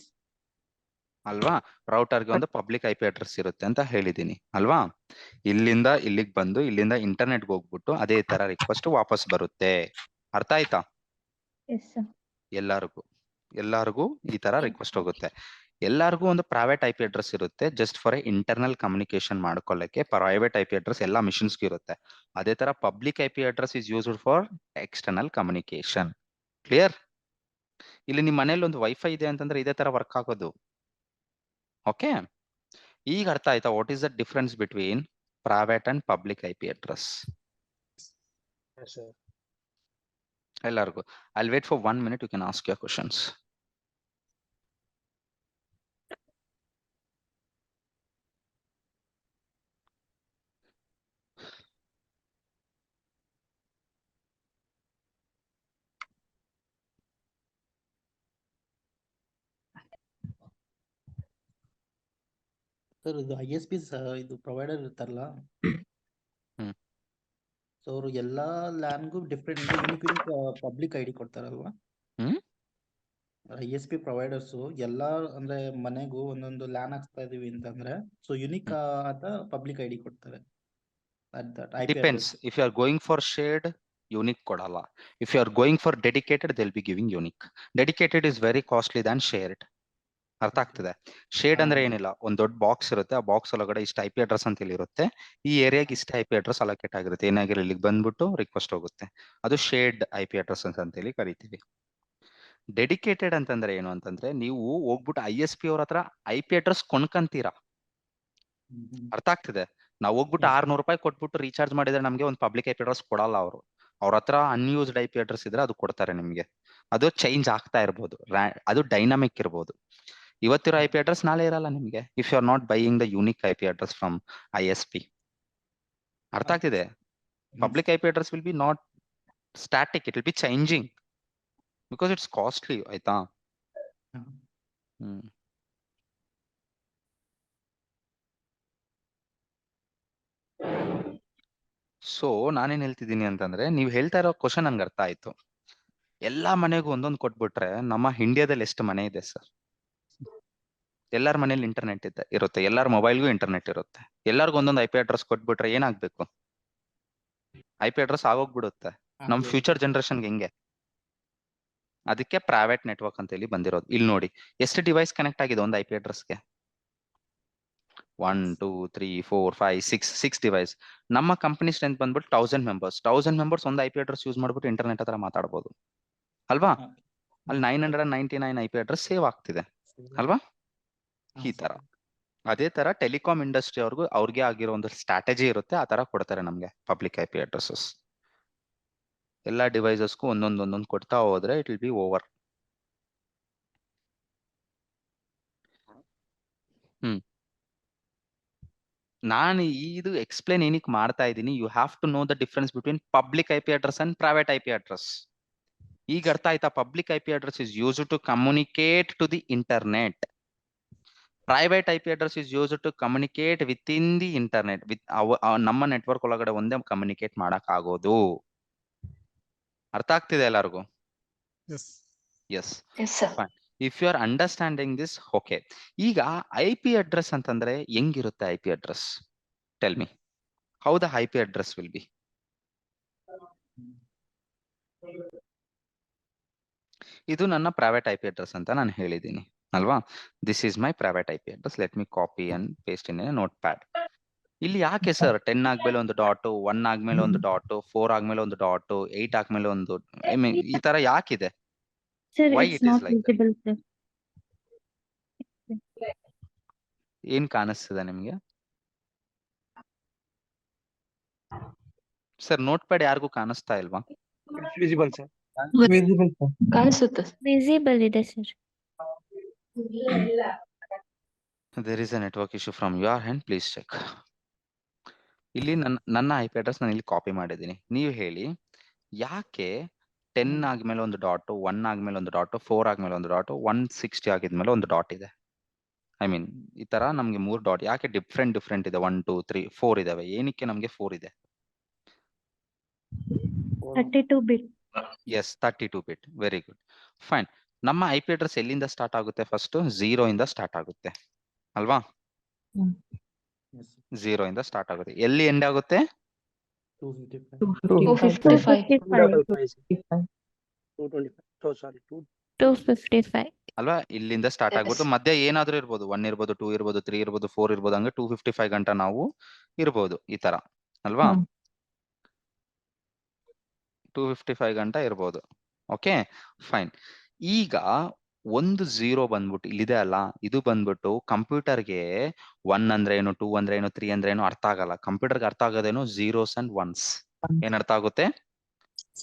ಅಲ್ವಾ? ರೌಟರ್ಗೆ ಒಂದು ಪಬ್ಲಿಕ್ IP ಅಡ್ರೆಸ್ ಇರುತ್ತೆ ಅಂತ ಹೇಳಿದೀನಿ ಅಲ್ವಾ? ಇಲ್ಲಿಂದ ಇಲ್ಲಿಗೆ ಬಂದು ಇಲ್ಲಿಂದ ಇಂಟರ್ನೆಟ್ಗೆ ಹೋಗ್ಬಿಟ್ಟು ಅದೇ ತರ ರಿಕ್ವೆಸ್ಟ್ ವಾಪಸ್ ಬರುತ್ತೆ. ಅರ್ಥ ಆಯ್ತಾ? Yes, sir. ಎಲ್ಲಾರ್ಗೂ ಈ ತರ ರಿಕ್ವೆಸ್ಟ್ ಹೋಗುತ್ತೆ. ಎಲ್ಲಾರ್ಗೂ ಒಂದು ಪ್ರೈವೇಟ್ IP ಅಡ್ರೆಸ್ ಇರುತ್ತೆ, ಜಸ್ಟ್ ಫಾರ್ ಇಂಟರ್ನಲ್ ಕಮ್ಯುನಿಕೇಶನ್ ಮಾಡ್ಕೊಳ್ಳಕ್ಕೆ ಪ್ರೈವೇಟ್ IP ಅಡ್ರೆಸ್ ಎಲ್ಲ ಮಿಷನ್ಸ್ಗೂ ಇರುತ್ತೆ. ಅದೇ ತರ public IP address is used for external communication. Clear? ಇಲ್ಲಿ ನಿಮ್ ಮನೇಲಿ ಒಂದು ವೈಫೈ ಇದೆ ಅಂತಂದ್ರೆ ಇದೇ ತರ ವರ್ಕ್ ಆಗೋದು. ಓಕೆ, ಈಗ ಅರ್ಥ ಆಯ್ತಾ what is the difference between private and public IP address? Yes, sir. ಎಲ್ಲರಿಗೂ. I'll wait for 1 minute. You can ask your questions. Sir ಇದು ISP ಇದು ಪ್ರೊವೈಡರ್ ಇರ್ತಾರಲ್ಲ, ಹ್ಮ್. ಸೊ ಅವರು ಎಲ್ಲಾ ಲ್ಯಾನ್ಗೂ ಡಿಫ್ರೆಂಟ್ ಯೂನಿಕ್ ಪಬ್ಲಿಕ್ ID ಕೊಡ್ತಾರಲ್ವಾ? ಹ್ಮ್. ISP ಪ್ರೊವೈಡರ್ಸ್ ಎಲ್ಲಾ ಅಂದ್ರೆ ಮನೆಗೂ ಒಂದೊಂದು ಲ್ಯಾನ್ ಹಾಕ್ಸ್ತಾ ಇದೀವಿ ಅಂತಂದ್ರೆ ಸೊ ಯುನಿಕ್ ಆದ ಪಬ್ಲಿಕ್ ID ಕೊಡ್ತಾರೆ. IP Depends. address. If you are going for shared, unique ಕೊಡಲ್ಲ. If you are going for dedicated, they'll be giving unique. Dedicated is very costly than shared. ಅರ್ಥ ಆಗ್ತದೆ? ಶೇಡ್ ಅಂದ್ರೆ ಏನಿಲ್ಲ, ಒಂದ್ ದೊಡ್ಡ ಬಾಕ್ಸ್ ಇರುತ್ತೆ, ಆ ಬಾಕ್ಸ್ ಒಳಗಡೆ ಇಷ್ಟ IP ಅಡ್ರೆಸ್ ಅಂತ ಹೇಳಿ ಇರುತ್ತೆ. ಈ ಏರಿಯಾಗೆ ಇಷ್ಟ IP ಅಡ್ರೆಸ್ ಅಲೋಕೇಟ್ ಆಗಿರುತ್ತೆ. ಏನಾಗಿರೋ ಇಲ್ಲಿಗೆ ಬಂದ್ಬಿಟ್ಟು ರಿಕ್ವೆಸ್ಟ್ ಹೋಗುತ್ತೆ. ಅದು ಶೇಡ್ IP ಅಡ್ರೆಸ್ ಅಂತ ಹೇಳಿ ಕರಿತೀವಿ. ಡೆಡಿಕೇಟೆಡ್ ಅಂತಂದ್ರೆ ಏನು ಅಂತಂದ್ರೆ ನೀವು ಹೋಗ್ಬಿಟ್ಟು ISP ಅವ್ರ ಹತ್ರ IP ಅಡ್ರೆಸ್ ಕೊಂಡ್ಕಂತೀರಾ. ಅರ್ಥ ಆಗ್ತಿದೆ? ನಾವು ಹೋಗ್ಬಿಟ್ಟು 600 ರೂಪಾಯಿ ಕೊಟ್ಬಿಟ್ಟು ರೀಚಾರ್ಜ್ ಮಾಡಿದ್ರೆ ನಮ್ಗೆ ಒಂದು ಪಬ್ಲಿಕ್ IP ಅಡ್ರೆಸ್ ಕೊಡಲ್ಲ ಅವರು. ಅವ್ರ ಹತ್ರ ಅನ್ಯೂಸ್ಡ್ IP ಅಡ್ರೆಸ್ ಇದ್ರೆ ಅದು ಕೊಡ್ತಾರೆ ನಿಮ್ಗೆ. ಅದು ಚೇಂಜ್ ಆಗ್ತಾ ಇರ್ಬೋದು, ಅದು ಡೈನಾಮಿಕ್ ಇರ್ಬೋದು. ಇವತ್ತಿರೋ IP ಅಡ್ರೆಸ್ ನಾಳೆ ಇರಲ್ಲ ನಿಮ್ಗೆ. If you are not buying the unique IP address from ISP. ಅರ್ಥ ಆಗ್ತಿದೆ? Public IP address will be not static, it will be changing because it's costly. ಆಯ್ತಾ? ಹ್ಮ್. ಸೊ ನಾನೇನ್ ಹೇಳ್ತಿದ್ದೀನಿ ಅಂತಂದ್ರೆ, ನೀವು ಹೇಳ್ತಾ ಇರೋ ಕ್ವಶನ್ ನನ್ಗೆ ಅರ್ಥ ಆಯ್ತು. ಎಲ್ಲಾ ಮನೆಗೂ ಒಂದೊಂದು ಕೊಟ್ಬಿಟ್ರೆ ನಮ್ಮ ಇಂಡಿಯಾದಲ್ಲಿ ಎಷ್ಟು ಮನೆ ಇದೆ ಸರ್? ಎಲ್ಲಾರ ಮನೇಲಿ ಇಂಟರ್ನೆಟ್ ಇರುತ್ತೆ, ಎಲ್ಲಾರ ಮೊಬೈಲ್ಗೂ ಇಂಟರ್ನೆಟ್ ಇರುತ್ತೆ. ಎಲ್ಲಾರ್ಗು ಒಂದೊಂದು IP ಅಡ್ರೆಸ್ ಕೊಟ್ಬಿಟ್ರೆ ಏನಾಗ್ಬೇಕು? IP ಅಡ್ರೆಸ್ ಆಗೋಗ್ಬಿಡುತ್ತೆ. ನಮ್ ಫ್ಯೂಚರ್ ಜನರೇಷನ್ಗೆ ಹೆಂಗೆ? ಅದಕ್ಕೆ ಪ್ರೈವೇಟ್ ನೆಟ್ವರ್ಕ್ ಅಂತ ಹೇಳಿ ಬಂದಿರೋದು. ಇಲ್ಲಿ ನೋಡಿ, ಎಷ್ಟು ಡಿವೈಸ್ ಕನೆಕ್ಟ್ ಆಗಿದೆ ಒಂದು IP ಅಡ್ರೆಸ್ಗೆ? 1 2 3 4 5 6 ಡಿವೈಸ್. ನಮ್ಮ ಕಂಪನಿ ಸ್ಟ್ರೆಂತ್ ಬಂದ್ಬಿಟ್ಟು 1000 ಮೆಂಬರ್ಸ್. 1000 ಮೆಂಬರ್ಸ್ ಒಂದು IP ಅಡ್ರೆಸ್ ಯೂಸ್ ಮಾಡ್ಬಿಟ್ಟು ಇಂಟರ್ನೆಟ್ ಹತ್ರ ಮಾತಾಡ್ಬೋದು ಅಲ್ವಾ? ಅಲ್ಲಿ 999 IP ಅಡ್ರೆಸ್ ಸೇವ್ ಆಗ್ತಿದೆ ಅಲ್ವಾ? ಈ ತರ. ಅದೇ ತರ ಟೆಲಿಕಾಂ ಇಂಡಸ್ಟ್ರಿ ಅವ್ರಿಗೆ ಆಗಿರೋ ಒಂದು ಸ್ಟ್ರಾಟಜಿ ಇರುತ್ತೆ, ಆ ತರ ಕೊಡ್ತಾರೆ ನಮ್ಗೆ ಪಬ್ಲಿಕ್ IP ಅಡ್ರೆಸಸ್. ಎಲ್ಲಾ ಡಿವೈಸಸ್ಗೂ ಒಂದೊಂದು ಕೊಡ್ತಾ ಹೋದ್ರೆ ಇಟ್ ವಿಲ್ ಬಿ ಓವರ್. ನಾನು ಇದು ಎಕ್ಸ್ಪ್ಲೇನ್ ಏನಕ್ಕೆ ಮಾಡ್ತಾ ಇದ್ದೀನಿ, you have to know the difference between public IP address and private IP address. ಈಗ ಅರ್ಥ ಆಯ್ತಾ? Public IP address is used to communicate to the internet. Private IP address is used to communicate within the internet. ನಮ್ಮ ನೆಟ್ವರ್ಕ್ ಒಳಗಡೆ ಒಂದೇ ಕಮ್ಯುನಿಕೇಟ್ ಮಾಡಕ್ ಆಗೋದು. ಅರ್ಥ ಆಗ್ತಿದೆ ಎಲ್ಲರಿಗೂ? Yes. If you are understanding this, okay. ಈಗ IP ಅಡ್ರೆಸ್ ಅಂತಂದ್ರೆ ಹೆಂಗಿರುತ್ತೆ? IP address, tell me how the IP address will be. ಇದು ನನ್ನ ಪ್ರೈವೇಟ್ IP ಅಡ್ರೆಸ್ ಅಂತ ನಾನು ಹೇಳಿದ್ದೀನಿ ಅಲ್ವಾ? This is my private IP address. Let me copy and paste in a notepad. ಇಲ್ಲಿ ಯಾಕೆ ಸರ್ 10 ಆದ್ಮೇಲೆ ಒಂದು ಡಾಟ್, 1 ಆದ್ಮೇಲೆ ಒಂದು ಡಾಟ್, 4 ಆದ್ಮೇಲೆ ಒಂದು ಡಾಟ್, 8 ಆದ್ಮೇಲೆ ಒಂದು ಈ ತರ ಯಾಕಿದೆ? Sir, Why it's it is not like that? visible, sir. ಏನ್ ಕಾಣಿಸ್ತಿದೆ ನಿಮ್ಗೆ ಸರ್? ನೋಟ್ ಪ್ಯಾಡ್ ಯಾರಿಗೂ ಕಾಣಿಸ್ತಾ ಇಲ್ವಾ? Visible sir. ಕಾಣಿಸುತ್ತೆ. Visible ಇದೆ, sir. There is a network issue from your end, please check. ಇಲ್ಲಿ ನನ್ನ IP ಅಡ್ರೆಸ್ ನಾನು ಇಲ್ಲಿ ಕಾಪಿ ಮಾಡಿದ್ದೀನಿ. ನೀವು ಹೇಳಿ ಯಾಕೆ 10 ಆದ್ಮೇಲೆ ಒಂದು ಡಾಟ್, 1 ಆದ್ಮೇಲೆ ಒಂದು ಡಾಟ್, 4 ಆದ್ಮೇಲೆ ಒಂದು ಡಾಟ್, 160 ಆಗಿದ್ಮೇಲೆ ಒಂದು ಡಾಟ್ ಇದೆ. ಐ ಮೀನ್ ಈ ತರ ನಮ್ಗೆ 3 ಡಾಟ್ ಯಾಕೆ ಡಿಫ್ರೆಂಟ್ ಇದೆ? 1 2 3 4 ಇದಾವೆ. ಏನಕ್ಕೆ ನಮ್ಗೆ 4 ಇದೆ? 32 bit. Yes, 32 bit. Very good, fine. ನಮ್ಮ IP ಅಡ್ರೆಸ್ ಎಲ್ಲಿಂದ ಸ್ಟಾರ್ಟ್ ಆಗುತ್ತೆ? ಫಸ್ಟ್ 0 ಇಂದ ಸ್ಟಾರ್ಟ್ ಆಗುತ್ತೆ ಅಲ್ವಾ? 0 ಇಂದ ಸ್ಟಾರ್ಟ್ ಆಗುತ್ತೆ. ಎಲ್ಲಿ ಎಂಡ್ ಆಗುತ್ತೆ? 255 ಅಲ್ವಾ? ಇಲ್ಲಿಂದ ಸ್ಟಾರ್ಟ್ ಆಗ್ಬಿಟ್ಟು ಮಧ್ಯ ಏನಾದ್ರೂ ಇರ್ಬೋದು, 1 ಇರ್ಬೋದು, 2 ಇರ್ಬೋದು, 3 ಇರ್ಬೋದು, 4 ಇರ್ಬೋದು, ಹಂಗೆ 255 ಗಂಟ ನಾವು ಇರ್ಬೋದು ಈ ತರ ಅಲ್ವಾ? 255 ಗಂಟ ಇರ್ಬೋದು. Okay, fine. ಈಗ ಒಂದು 0 ಬಂದ್ಬಿಟ್ಟು ಇಲ್ಲಿದೆ ಅಲ್ಲ, ಇದು ಬಂದ್ಬಿಟ್ಟು ಕಂಪ್ಯೂಟರ್ಗೆ 1 ಅಂದ್ರೆ ಏನು, 2 ಅಂದ್ರೆ ಏನು, 3 ಅಂದ್ರೆ ಏನು ಅರ್ಥ ಆಗಲ್ಲ. ಕಂಪ್ಯೂಟರ್ಗೆ ಅರ್ಥ ಆಗೋದೇನು? 0s and 1s. ಏನ್ ಅರ್ಥ ಆಗುತ್ತೆ?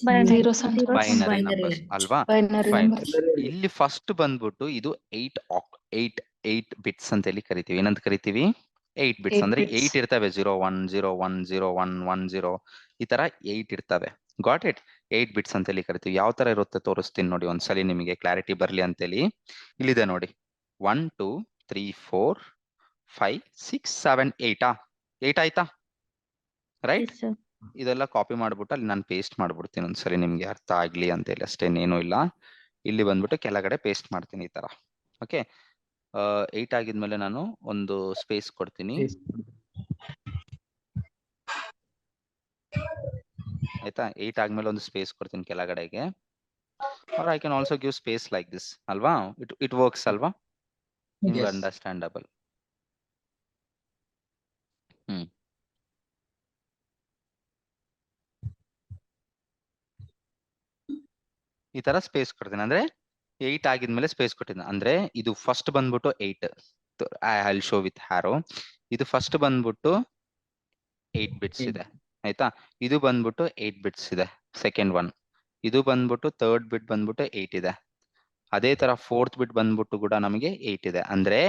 ಬೈನರಿ ನಂಬರ್ಸ್ ಅಲ್ವಾ? ಫೈನ್. ಇಲ್ಲಿ ಫಸ್ಟ್ ಬಂದ್ಬಿಟ್ಟು ಇದು 8 ಬಿಟ್ಸ್ ಅಂತ ಹೇಳಿ ಕರಿತೀವಿ. ಏನಂತ ಕರಿತೀವಿ? 8 ಬಿಟ್ಸ್. ಅಂದ್ರೆ 8 ಇರ್ತವೆ. 0 1 0 1 0 1 1 0 ಈ ತರ 8 ಇರ್ತವೆ. Got it? 8 ಬಿಟ್ಸ್ ಅಂತ ಹೇಳಿ ಕರಿತೀವಿ. ಯಾವ ತರ ಇರುತ್ತೆ ತೋರಿಸ್ತೀನಿ ನೋಡಿ ಒಂದ್ಸಲಿ, ನಿಮಗೆ ಕ್ಲಾರಿಟಿ ಬರ್ಲಿ ಅಂತೇಳಿ. ಇಲ್ಲಿದೆ ನೋಡಿ, 1 2 3 4 5 6 7 8 8 ಆಯ್ತಾ? ರೈಟ್? Yes, sir. ಇದೆಲ್ಲ ಕಾಪಿ ಮಾಡ್ಬಿಟ್ಟು ಅಲ್ಲಿ ನಾನು ಪೇಸ್ಟ್ ಮಾಡ್ಬಿಡ್ತೀನಿ ಒಂದ್ಸರಿ, ನಿಮ್ಗೆ ಅರ್ಥ ಆಗ್ಲಿ ಅಂತ ಹೇಳಿ ಅಷ್ಟೇನೇನು ಇಲ್ಲ. ಇಲ್ಲಿ ಬಂದ್ಬಿಟ್ಟು ಕೆಳಗಡೆ ಪೇಸ್ಟ್ ಮಾಡ್ತೀನಿ ಈ ತರ. ಓಕೆ, 8 ಆಗಿದ್ಮೇಲೆ ನಾನು ಒಂದು ಸ್ಪೇಸ್ ಕೊಡ್ತೀನಿ. ಆಯ್ತಾ? 8 ಆದ್ಮೇಲೆ ಒಂದು ಸ್ಪೇಸ್ ಕೊಡ್ತೀನಿ ಕೆಳಗಡೆಗೆ. Or I can also give space like this ಅಲ್ವಾ? ಇಟ್ ವರ್ಕ್ಸ್ ಅಲ್ವಾ? ನಿಮ್ಗೆ ಅಂಡರ್ಸ್ಟ್ಯಾಂಡಬಲ್. ಈ ತರ ಸ್ಪೇಸ್ ಕೊಡ್ತೀನಿ. ಅಂದ್ರೆ 8 ಆಗಿದ್ಮೇಲೆ ಸ್ಪೇಸ್ ಕೊಟ್ಟಿದ್ದೀನಿ. ಅಂದ್ರೆ ಇದು ಫಸ್ಟ್ ಬಂದ್ಬಿಟ್ಟು 8. I will show with arrow. ಇದು ಫಸ್ಟ್ ಬಂದ್ಬಿಟ್ಟು 8 ಬಿಟ್ಸ್ ಇದೆ ಆಯ್ತಾ? ಇದು ಬಂದ್ಬಿಟ್ಟು 8 ಬಿಟ್ಸ್ ಇದೆ ಸೆಕೆಂಡ್ ಒನ್. ಇದು ಬಂದ್ಬಿಟ್ಟು ಥರ್ಡ್ ಬಿಟ್ ಬಂದ್ಬಿಟ್ಟು 8 ಇದೆ. ಅದೇ ತರ ಫೋರ್ತ್ ಬಿಟ್ ಬಂದ್ಬಿಟ್ಟು ಕೂಡ ನಮಗೆ 8 ಇದೆ. ಅಂದ್ರೆ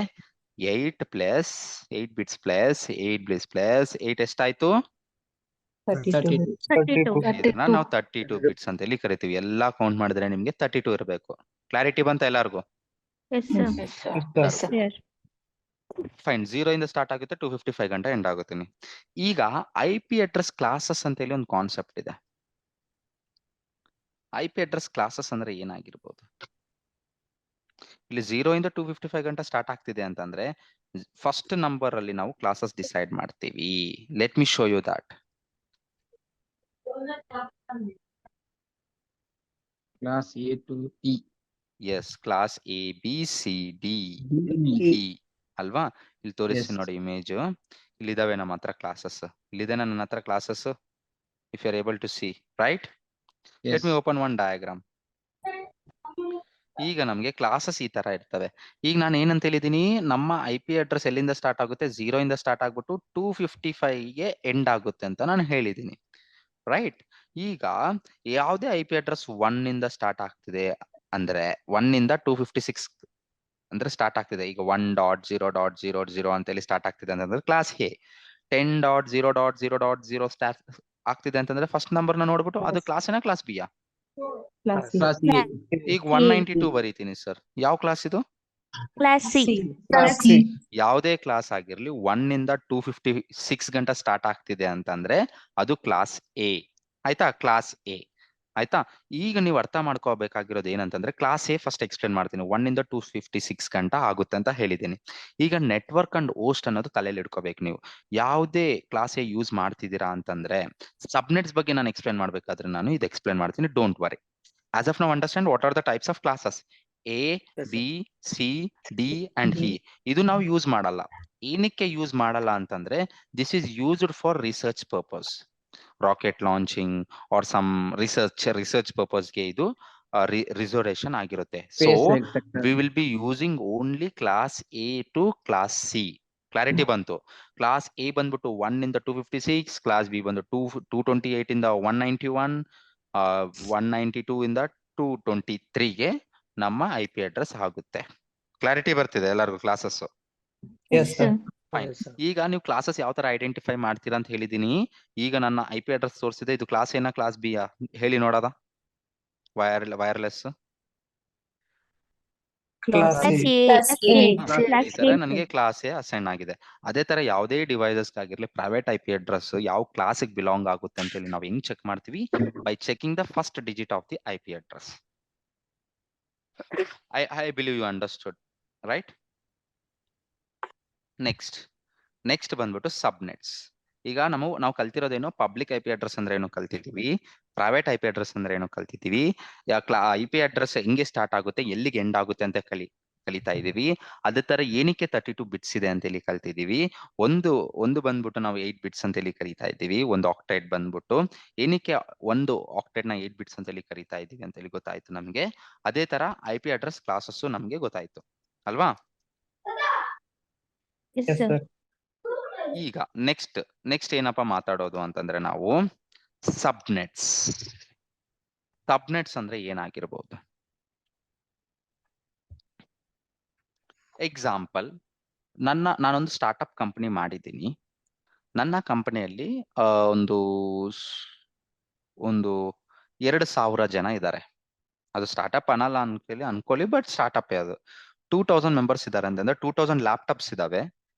8 plus 8 bits plus 8 bits plus 8 ಎಷ್ಟಾಯ್ತು? 32. ನಾವು 32 ಬಿಟ್ಸ್ ಅಂತ ಹೇಳಿ ಕರಿತೀವಿ. ಎಲ್ಲಾ ಕೌಂಟ್ ಮಾಡಿದ್ರೆ ನಿಮ್ಗೆ 32 ಇರಬೇಕು. ಕ್ಲಾರಿಟಿ ಬಂತ ಎಲ್ಲಾರ್ಗು? Yes, sir. Clear. ಫೈನ್. 0 ಇಂದ ಸ್ಟಾರ್ಟ್ ಆಗುತ್ತೆ, 255 ಗಂಟೆ ಎಂಡ್ ಆಗುತ್ತೀನಿ. ಈಗ IP ಅಡ್ರೆಸ್ ಕ್ಲಾಸಸ್ ಅಂತ ಹೇಳಿ ಒಂದು ಕಾನ್ಸೆಪ್ಟ್ ಇದೆ. IP ಅಡ್ರೆಸ್ ಕ್ಲಾಸಸ್ ಅಂದ್ರೆ ಏನಾಗಿರ್ಬೋದು? ಇಲ್ಲಿ 0 ಇಂದ 255 ಗಂಟೆ ಸ್ಟಾರ್ಟ್ ಆಗ್ತಿದೆ ಅಂತಂದ್ರೆ ಫಸ್ಟ್ ನಂಬರ್ ಅಲ್ಲಿ ನಾವು ಕ್ಲಾಸಸ್ ಡಿಸೈಡ್ ಮಾಡ್ತೀವಿ. Let me show you that. Class A to E. Yes, class A B C D E ಅಲ್ವಾ? ಇಲ್ಲಿ ತೋರಿಸ್ತೀನಿ ನೋಡಿ ಇಮೇಜ್. ಇಲ್ಲಿದಾವೆ ನಮ್ಮ ಹತ್ರ ಕ್ಲಾಸಸ್. ಇಲ್ಲಿದೆ ನನ್ನ ಹತ್ರ classes. If you are able to see, right? Let me open one diagram. ಈಗ ನಮ್ಗೆ ಕ್ಲಾಸಸ್ ಈ ತರ ಇರ್ತವೆ. ಈಗ ನಾನು ಏನಂತ ಹೇಳಿದೀನಿ, ನಮ್ಮ IP ಅಡ್ರೆಸ್ ಎಲ್ಲಿಂದ ಸ್ಟಾರ್ಟ್ ಆಗುತ್ತೆ? 0 ಇಂದ ಸ್ಟಾರ್ಟ್ ಆಗ್ಬಿಟ್ಟು 255ಗೆ ಎಂಡ್ ಆಗುತ್ತೆ ಅಂತ ನಾನು ಹೇಳಿದೀನಿ, ರೈಟ್? ಈಗ ಯಾವುದೇ IP ಅಡ್ರೆಸ್ 1 ಇಂದ ಸ್ಟಾರ್ಟ್ ಆಗ್ತಿದೆ ಅಂದ್ರೆ 1 ಇಂದ 256 ಅಂದ್ರೆ ಸ್ಟಾರ್ಟ್ ಆಗ್ತಿದೆ. ಈಗ 1.0.0.0 ಅಂತ ಹೇಳಿ ಸ್ಟಾರ್ಟ್ ಆಗ್ತಿದೆ ಅಂತಂದ್ರೆ ಕ್ಲಾಸ್ A. 10.0.0.0 ಸ್ಟಾರ್ಟ್ ಆಗ್ತಿದೆ ಅಂತಂದ್ರೆ ಫಸ್ಟ್ ನಂಬರ್ ನ ನೋಡ್ಬಿಟ್ಟು ಅದು ಕ್ಲಾಸ್ ಏನಾ class B yeah? Class A. ಈಗ 192 ಬರೀತೀನಿ ಸರ್. ಯಾವ ಕ್ಲಾಸ್ ಇದು? Class C. ಯಾವುದೇ ಕ್ಲಾಸ್ ಆಗಿರ್ಲಿ 1 ಇಂದ 256 ಗಂಟ ಸ್ಟಾರ್ಟ್ ಆಗ್ತಿದೆ ಅಂತಂದ್ರೆ ಅದು ಕ್ಲಾಸ್ A. ಆಯ್ತಾ? Class A. ಆಯ್ತಾ? ಈಗ ನೀವು ಅರ್ಥ ಮಾಡ್ಕೋಬೇಕಾಗಿರೋದು ಏನಂತಂದ್ರೆ ಕ್ಲಾಸ್ A ಫಸ್ಟ್ ಎಕ್ಸ್ಪ್ಲೇನ್ ಮಾಡ್ತೀನಿ. 1 ಇಂದ 256 ಗಂಟ ಆಗುತ್ತೆ ಅಂತ ಹೇಳಿದ್ದೀನಿ. ಈಗ ನೆಟ್ವರ್ಕ್ ಅಂಡ್ ಹೋಸ್ಟ್ ಅನ್ನೋದು ತಲೆಯಲ್ಲಿ ಇಟ್ಕೋಬೇಕು ನೀವು. ಯಾವುದೇ ಕ್ಲಾಸ್ A ಯೂಸ್ ಮಾಡ್ತಿದ್ದೀರಾ ಅಂತಂದ್ರೆ ಸಬ್ನೆಟ್ಸ್ ಬಗ್ಗೆ ನಾನು ಎಕ್ಸ್ಪ್ಲೇನ್ ಮಾಡ್ಬೇಕಾದ್ರೆ ನಾನು ಇದು ಎಕ್ಸ್ಪ್ಲೇನ್ ಮಾಡ್ತೀನಿ. Don't worry. As of now understand what are the types of classes? A, B, C, D and E. ಇದು ನಾವು ಯೂಸ್ ಮಾಡಲ್ಲ. ಏನಕ್ಕೆ ಯೂಸ್ ಮಾಡಲ್ಲ ಅಂತಂದ್ರೆ this is used for research purpose, rocket launching or some research ಪರ್ಪಸ್ಗೆ ಇದು ರಿಸರ್ವೇಶನ್ ಆಗಿರುತ್ತೆ. So SpaceX sector. We will be using only class A to class C. Clarity ಬಂತು? ಕ್ಲಾಸ್ ಎ ಬಂದ್ಬಿಟ್ಟು 1 ಇಂದ 256, ಕ್ಲಾಸ್ ಬಿ ಬಂದು 228 ಇಂದ 191, 192 ಇಂದ 223ಗೆ ನಮ್ಮ IP ಅಡ್ರೆಸ್ ಆಗುತ್ತೆ. ಕ್ಲಾರಿಟಿ ಬರ್ತಿದೆ ಎಲ್ಲರಿಗೂ classes? Yes, sir. Fine. Yes, sir. ಈಗ ನೀವು ಕ್ಲಾಸಸ್ ಯಾವ ತರ ಐಡೆಂಟಿಫೈ ಮಾಡ್ತೀರಾ ಅಂತ ಹೇಳಿದೀನಿ. ಈಗ ನನ್ನ IP ಅಡ್ರೆಸ್ ತೋರಿಸಿದೆ, ಇದು ಕ್ಲಾಸ್ ಎನ ಕ್ಲಾಸ್ ಬಿ ಹೇಳಿ ನೋಡೋದ? Wireless Class Class A. A. Class A. Class ಈ ತರ A. ನನಗೆ ಕ್ಲಾಸ್ ಎ ಅಸೈನ್ ಆಗಿದೆ. ಅದೇ ತರ ಯಾವುದೇ ಡಿವೈಸಸ್ ಆಗಿರ್ಲಿ ಪ್ರೈವೇಟ್ IP ಅಡ್ರೆಸ್ ಯಾವ ಕ್ಲಾಸಿಗೆ ಬಿಲಾಂಗ್ ಆಗುತ್ತೆ ಅಂತ ಹೇಳಿ ನಾವು ಹೆಂಗ್ ಚೆಕ್ ಮಾಡ್ತೀವಿ? By checking the first digit of the IP address. I believe you understood, right? Next ಬಂದ್ಬಿಟ್ಟು ಸಬ್ನೆಟ್ಸ್. ಈಗ ನಾವು ಕಲ್ತಿರೋದೇನು? ಪಬ್ಲಿಕ್ IP ಅಡ್ರೆಸ್ ಅಂದ್ರೆ ಏನು ಕಲ್ತಿದೀವಿ, ಪ್ರೈವೇಟ್ IP ಅಡ್ರೆಸ್ ಅಂದ್ರೆ ಏನು ಕಲ್ತಿದೀವಿ, IP ಅಡ್ರೆಸ್ ಹೆಂಗೆ ಸ್ಟಾರ್ಟ್ ಆಗುತ್ತೆ, ಎಲ್ಲಿಗೆ ಎಂಡ್ ಆಗುತ್ತೆ ಅಂತ ಕಲಿತಾ ಇದೀವಿ. ಅದೇ ತರ ಏನಕ್ಕೆ 32 ಬಿಟ್ಸ್ ಇದೆ ಅಂತ ಹೇಳಿ ಕಲ್ತಿದೀವಿ. ಒಂದು ಬಂದ್ಬಿಟ್ಟು ನಾವು 8 ಬಿಟ್ಸ್ ಅಂತ ಹೇಳಿ ಕರಿತಾ ಇದ್ದೀವಿ. ಒಂದು ಆಕ್ಟೈಡ್ ಬಂದ್ಬಿಟ್ಟು ಏನಕ್ಕೆ ಒಂದು ಆಕ್ಟೈಡ್ ನ 8 ಬಿಟ್ಸ್ ಅಂತ ಹೇಳಿ ಕರಿತಾ ಇದೀವಿ ಅಂತ ಹೇಳಿ ಗೊತ್ತಾಯ್ತು ನಮ್ಗೆ. ಅದೇ ತರ IP ಅಡ್ರೆಸ್ ಕ್ಲಾಸಸ್ ನಮ್ಗೆ ಗೊತ್ತಾಯ್ತು ಅಲ್ವಾ? Yes, Yes, sir. sir. ಈಗ ನೆಕ್ಸ್ಟ್ ಏನಪ್ಪಾ ಮಾತಾಡೋದು ಅಂತಂದ್ರೆ ನಾವು ಸಬ್ನೆಟ್ಸ್ ಅಂದ್ರೆ ಏನಾಗಿರ್ಬೋದು? ಎಕ್ಸಾಂಪಲ್, ನಾನೊಂದು ಸ್ಟಾರ್ಟ್ಅಪ್ ಕಂಪನಿ ಮಾಡಿದ್ದೀನಿ. ನನ್ನ ಕಂಪನಿಯಲ್ಲಿ ಒಂದು 2,000 ಜನ ಇದ್ದಾರೆ. ಅದು ಸ್ಟಾರ್ಟ್ಅಪ್ ಅನ್ನಲ್ಲ ಅನ್ಕೊಳ್ಳಿ, ಬಟ್ ಸ್ಟಾರ್ಟ್ಅಪ್ ಅದು. 2000 ಮೆಂಬರ್ಸ್ ಇದ್ದಾರೆ ಅಂತಂದ್ರೆ 2000 ಲ್ಯಾಪ್ಟಾಪ್ಸ್ ಇದಾವೆ.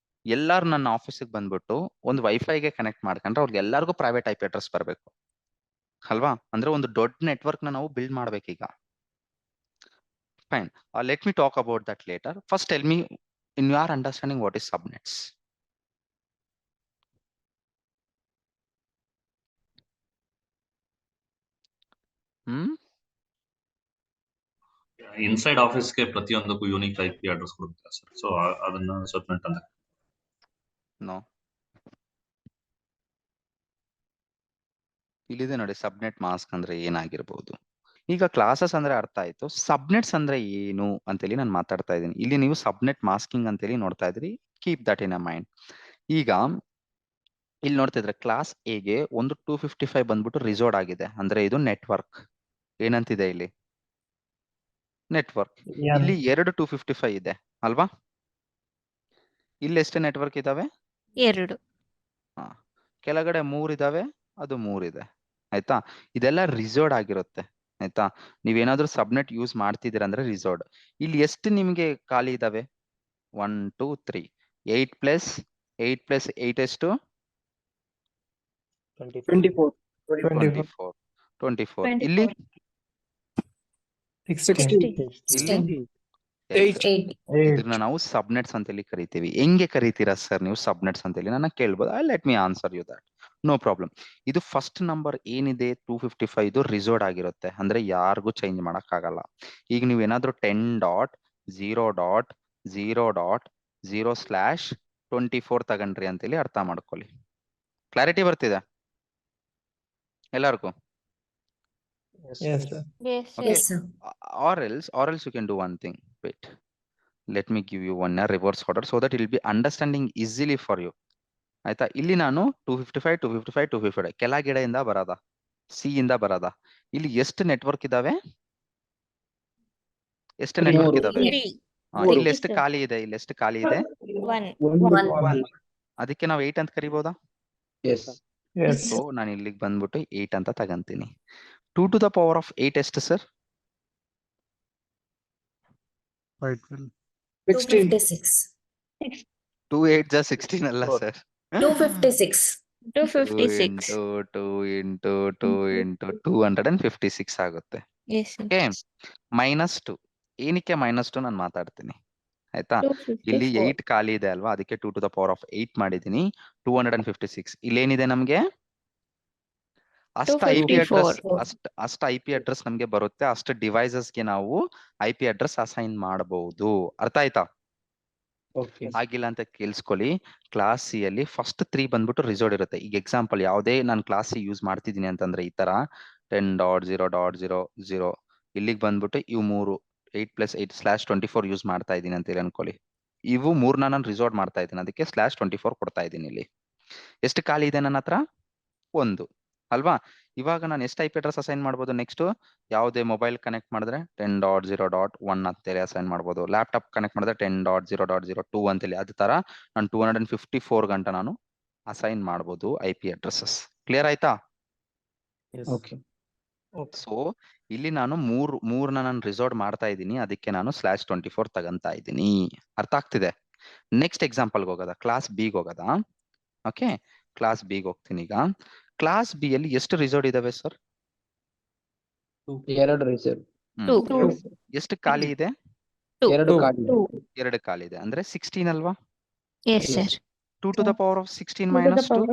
ಎಲ್ಲಾರು ನನ್ನ ಆಫೀಸಿಗೆ ಬಂದ್ಬಿಟ್ಟು ಒಂದು ವೈಫೈಗೆ ಕನೆಕ್ಟ್ ಮಾಡ್ಕೊಂಡ್ರೆ ಅವ್ರಿಗೆ ಎಲ್ಲರಿಗೂ ಪ್ರೈವೇಟ್ IP ಅಡ್ರೆಸ್ ಬರಬೇಕು ಅಲ್ವಾ? ಅಂದ್ರೆ ಒಂದು ದೊಡ್ಡ ನೆಟ್ವರ್ಕ್ ನ ನಾವು ಬಿಲ್ಡ್ ಮಾಡ್ಬೇಕೀಗ. Fine, let me talk about that later. First tell me in you are understanding what is subnets. Inside ಆಫೀಸ್ಗೆ ಪ್ರತಿಯೊಂದಕ್ಕೂ ಯೂನಿಕ್ IP ಅಡ್ರೆಸ್ ಕೊಡುತ್ತೆ ಸರ್. ಸೊ ಅದನ್ನ ಸಬ್ನೆಟ್ ಅಂತ. ನೋ, ಇಲ್ಲಿದೆ ನೋಡಿ, ಸಬ್ನೆಟ್ ಮಾಸ್ಕ್ ಅಂದ್ರೆ ಏನಾಗಿರ್ಬೋದು. ಈಗ ಕ್ಲಾಸಸ್ ಅಂದ್ರೆ ಅರ್ಥ ಆಯ್ತು. ಸಬ್ನೆಟ್ಸ್ ಅಂದ್ರೆ ಏನು ಅಂತೇಳಿ ನಾನು ಮಾತಾಡ್ತಾ ಇದ್ದೀನಿ. ಇಲ್ಲಿ ನೀವು ಸಬ್ನೆಟ್ ಮಾಸ್ಕಿಂಗ್ ಅಂತೇಳಿ ನೋಡ್ತಾ ಇದ್ರಿ. Keep that in a mind. ಈಗ ಇಲ್ಲಿ ನೋಡ್ತಾ ಇದ್ರೆ ಕ್ಲಾಸ್ ಎಗೆ ಒಂದು 255 ಬಂದ್ಬಿಟ್ಟು ರಿಸೋರ್ಡ್ ಆಗಿದೆ. ಅಂದ್ರೆ ಇದು ನೆಟ್ವರ್ಕ್. ಏನಂತಿದೆ ಇಲ್ಲಿ? ನೆಟ್ವರ್ಕ್. Yeah. ಇಲ್ಲಿ 2 255 ಇದೆ ಅಲ್ವಾ? ಇಲ್ಲಿ ಎಷ್ಟು ನೆಟ್ವರ್ಕ್ ಇದಾವೆ? 2. ಕೆಳಗಡೆ 3 ಇದಾವೆ, ಅದು 3 ಇದೆ. ಆಯ್ತಾ? ಇದೆಲ್ಲ ರಿಸರ್ವ್ಡ್ ಆಗಿರುತ್ತೆ. ಆಯ್ತಾ? ನೀವೇನಾದ್ರೂ ಸಬ್ನೆಟ್ ಯೂಸ್ ಮಾಡ್ತಿದ್ದೀರಾ ಅಂದ್ರೆ ರಿಸರ್ವ್ಡ್. ಇಲ್ಲಿ ಎಷ್ಟು ನಿಮ್ಗೆ ಖಾಲಿ ಇದಾವೆ? 1 2 3 8 ಪ್ಲಸ್ 8 ಎಷ್ಟು? 24. 24. ಇಲ್ಲಿ 60. ಇಲ್ಲಿ 8. ಇದನ್ನ ನಾವು ಸಬ್ನೆಟ್ಸ್ ಅಂತೇಳಿ ಕರಿತೀವಿ. ಹೆಂಗೆ ಕರಿತೀರಾ ಸರ್ ನೀವು ಸಬ್ನೆಟ್ಸ್ ಅಂತೇಳಿ ನನ್ನ ಕೇಳ್ಬೋದು. Let me answer you that, no problem. ಇದು ಫಸ್ಟ್ ನಂಬರ್ ಏನಿದೆ 255 ಇದು ರಿಸರ್ವ್ಡ್ ಆಗಿರುತ್ತೆ. ಅಂದ್ರೆ ಯಾರಿಗೂ ಚೇಂಜ್ ಮಾಡಕ್ ಆಗಲ್ಲ. ಈಗ ನೀವು ಏನಾದ್ರೂ 10.0.0.0/24 ತಗೊಂಡ್ರಿ ಅಂತೇಳಿ ಅರ್ಥ ಮಾಡ್ಕೊಳ್ಳಿ. ಕ್ಲಾರಿಟಿ ಬರ್ತಿದೆ ಎಲ್ಲರಿಗೂ? Yes, sir. Yes, Okay. Yes, sir. Or else you can do one thing. Wait, let me give you one reverse order so that it will be understanding easily for you. ಆಯ್ತಾ? ಇಲ್ಲಿ ನಾನು 255 ಕೆಳಗಡೆಯಿಂದ ಬರದ, ಸಿ ಇಂದ ಬರದ. ಇಲ್ಲಿ ಎಷ್ಟು ನೆಟ್ವರ್ಕ್ ಇದಾವೆ? ಎಷ್ಟು ನೆಟ್ವರ್ಕ್ ಇದಾವೆ? ಇಲ್ಲಿ ಎಷ್ಟು ಖಾಲಿ ಇದೆ? ಇಲ್ಲಿ ಎಷ್ಟು ಖಾಲಿ ಇದೆ? 1. ಅದಕ್ಕೆ ನಾವು 8 ಅಂತ ಕರಿಬಹುದಾ? Yes. Yes. ಸೊ ನಾನು ಇಲ್ಲಿಗೆ ಬಂದ್ಬಿಟ್ಟು 8 ಅಂತ ತಗಂತೀನಿ. 2 to the power of 8 ಎಷ್ಟು ಸರ್? 256. 2 8 16 ಅಲ್ಲ ಸರ್. 256. 256. 2 into 256 ಆಗುತ್ತೆ. Yes, sir. ಓಕೆ, -2. ಏನಕ್ಕೆ -2 ನಾನು ಮಾತಾಡ್ತೀನಿ. ಆಯ್ತಾ? ಇಲ್ಲಿ 254. 8 ಖಾಲಿ ಇದೆ ಅಲ್ವಾ? ಅದಕ್ಕೆ 2 to the power of 8 ಮಾಡಿದೀನಿ. 256. ಇಲ್ಲೇನಿದೆ ನಮ್ಗೆ? ಅಷ್ಟು IP ಅಡ್ರೆಸ್ 254. ಅಷ್ಟು IP ಅಡ್ರೆಸ್ ನಮ್ಗೆ ಬರುತ್ತೆ. ಅಷ್ಟು ಡಿವೈಸಸ್ಗೆ ನಾವು IP ಅಡ್ರೆಸ್ ಅಸೈನ್ ಮಾಡಬಹುದು. ಅರ್ಥ ಆಯ್ತಾ? ಓಕೆ ಆಗಿಲ್ಲ ಅಂತ ಕೇಳಿಸ್ಕೊಳ್ಳಿ. ಕ್ಲಾಸ್ ಸಿ ಅಲ್ಲಿ ಫಸ್ಟ್ 3 ಬಂದ್ಬಿಟ್ಟು ರಿಸರ್ವ್ಡ್ ಇರುತ್ತೆ. ಈಗ ಎಕ್ಸಾಂಪಲ್ ಯಾವುದೇ ನಾನು ಕ್ಲಾಸ್ ಸಿ ಯೂಸ್ ಮಾಡ್ತಿದ್ದೀನಿ ಅಂತಂದ್ರೆ ಈ ತರ 10.0.00 ಇಲ್ಲಿಗೆ ಬಂದ್ಬಿಟ್ಟು ಇವು 3 8+8/24 ಯೂಸ್ ಮಾಡ್ತಾ ಇದ್ದೀನಿ ಅಂತ ಹೇಳಿ ಅನ್ಕೊಳ್ಳಿ. ಇವು 3ನ ನಾನು ರಿಸರ್ವ್ ಮಾಡ್ತಾ ಇದ್ದೀನಿ, ಅದಕ್ಕೆ /24 ಕೊಡ್ತಾ ಇದ್ದೀನಿ. ಇಲ್ಲಿ ಎಷ್ಟು ಖಾಲಿ ಇದೆ ನನ್ನ ಹತ್ರ? 1 ಅಲ್ವಾ? ಇವಾಗ ನಾನು ಎಷ್ಟು IP ಅಡ್ರೆಸ್ ಅಸೈನ್ ಮಾಡ್ಬೋದು? ನೆಕ್ಸ್ಟ್ ಯಾವುದೇ ಮೊಬೈಲ್ ಕನೆಕ್ಟ್ ಮಾಡಿದ್ರೆ 10.0.1 ಅಂತೇಳಿ ಅಸೈನ್ ಮಾಡ್ಬೋದು. ಲ್ಯಾಪ್ಟಾಪ್ ಕನೆಕ್ಟ್ ಮಾಡಿದ್ರೆ 10.0.02 ಅಂತೇಳಿ. ಅದೇ ತರ ನಾನು 254 ಗಂಟ ನಾನು ಅಸೈನ್ ಮಾಡ್ಬೋದು IP ಅಡ್ರೆಸಸ್. ಕ್ಲಿಯರ್ ಆಯ್ತಾ? ಓಕೆ ಸೊ ಇಲ್ಲಿ ನಾನು ಮೂರ್ನ ನಾನು ರಿಸರ್ವ್ ಮಾಡ್ತಾ ಇದ್ದೀನಿ, ಅದಕ್ಕೆ ನಾನು /24 ತಗಂತಾ ಇದ್ದೀನಿ. ಅರ್ಥ ಆಗ್ತಿದೆ? ನೆಕ್ಸ್ಟ್ ಎಕ್ಸಾಂಪಲ್ಗೆ ಹೋಗೋದಾ? ಕ್ಲಾಸ್ ಬಿಗೆ ಹೋಗೋದಾ? ಓಕೆ, ಕ್ಲಾಸ್ ಬಿಗೆ ಹೋಗ್ತೀನಿ. ಈಗ ಕ್ಲಾಸ್ ಬಿ ಅಲ್ಲಿ ಎಷ್ಟು ರಿಸರ್ವ್ ಇದಾವೆ ಸರ್? 2 ರಿಸರ್ವ್ 2. ಎಷ್ಟು ಖಾಲಿ ಇದೆ? 2 ಖಾಲಿ 2 ಖಾಲಿ ಇದೆ, ಅಂದ್ರೆ 16 ಅಲ್ವಾ? Yes, sir. 2 to the power of 16 minus 2.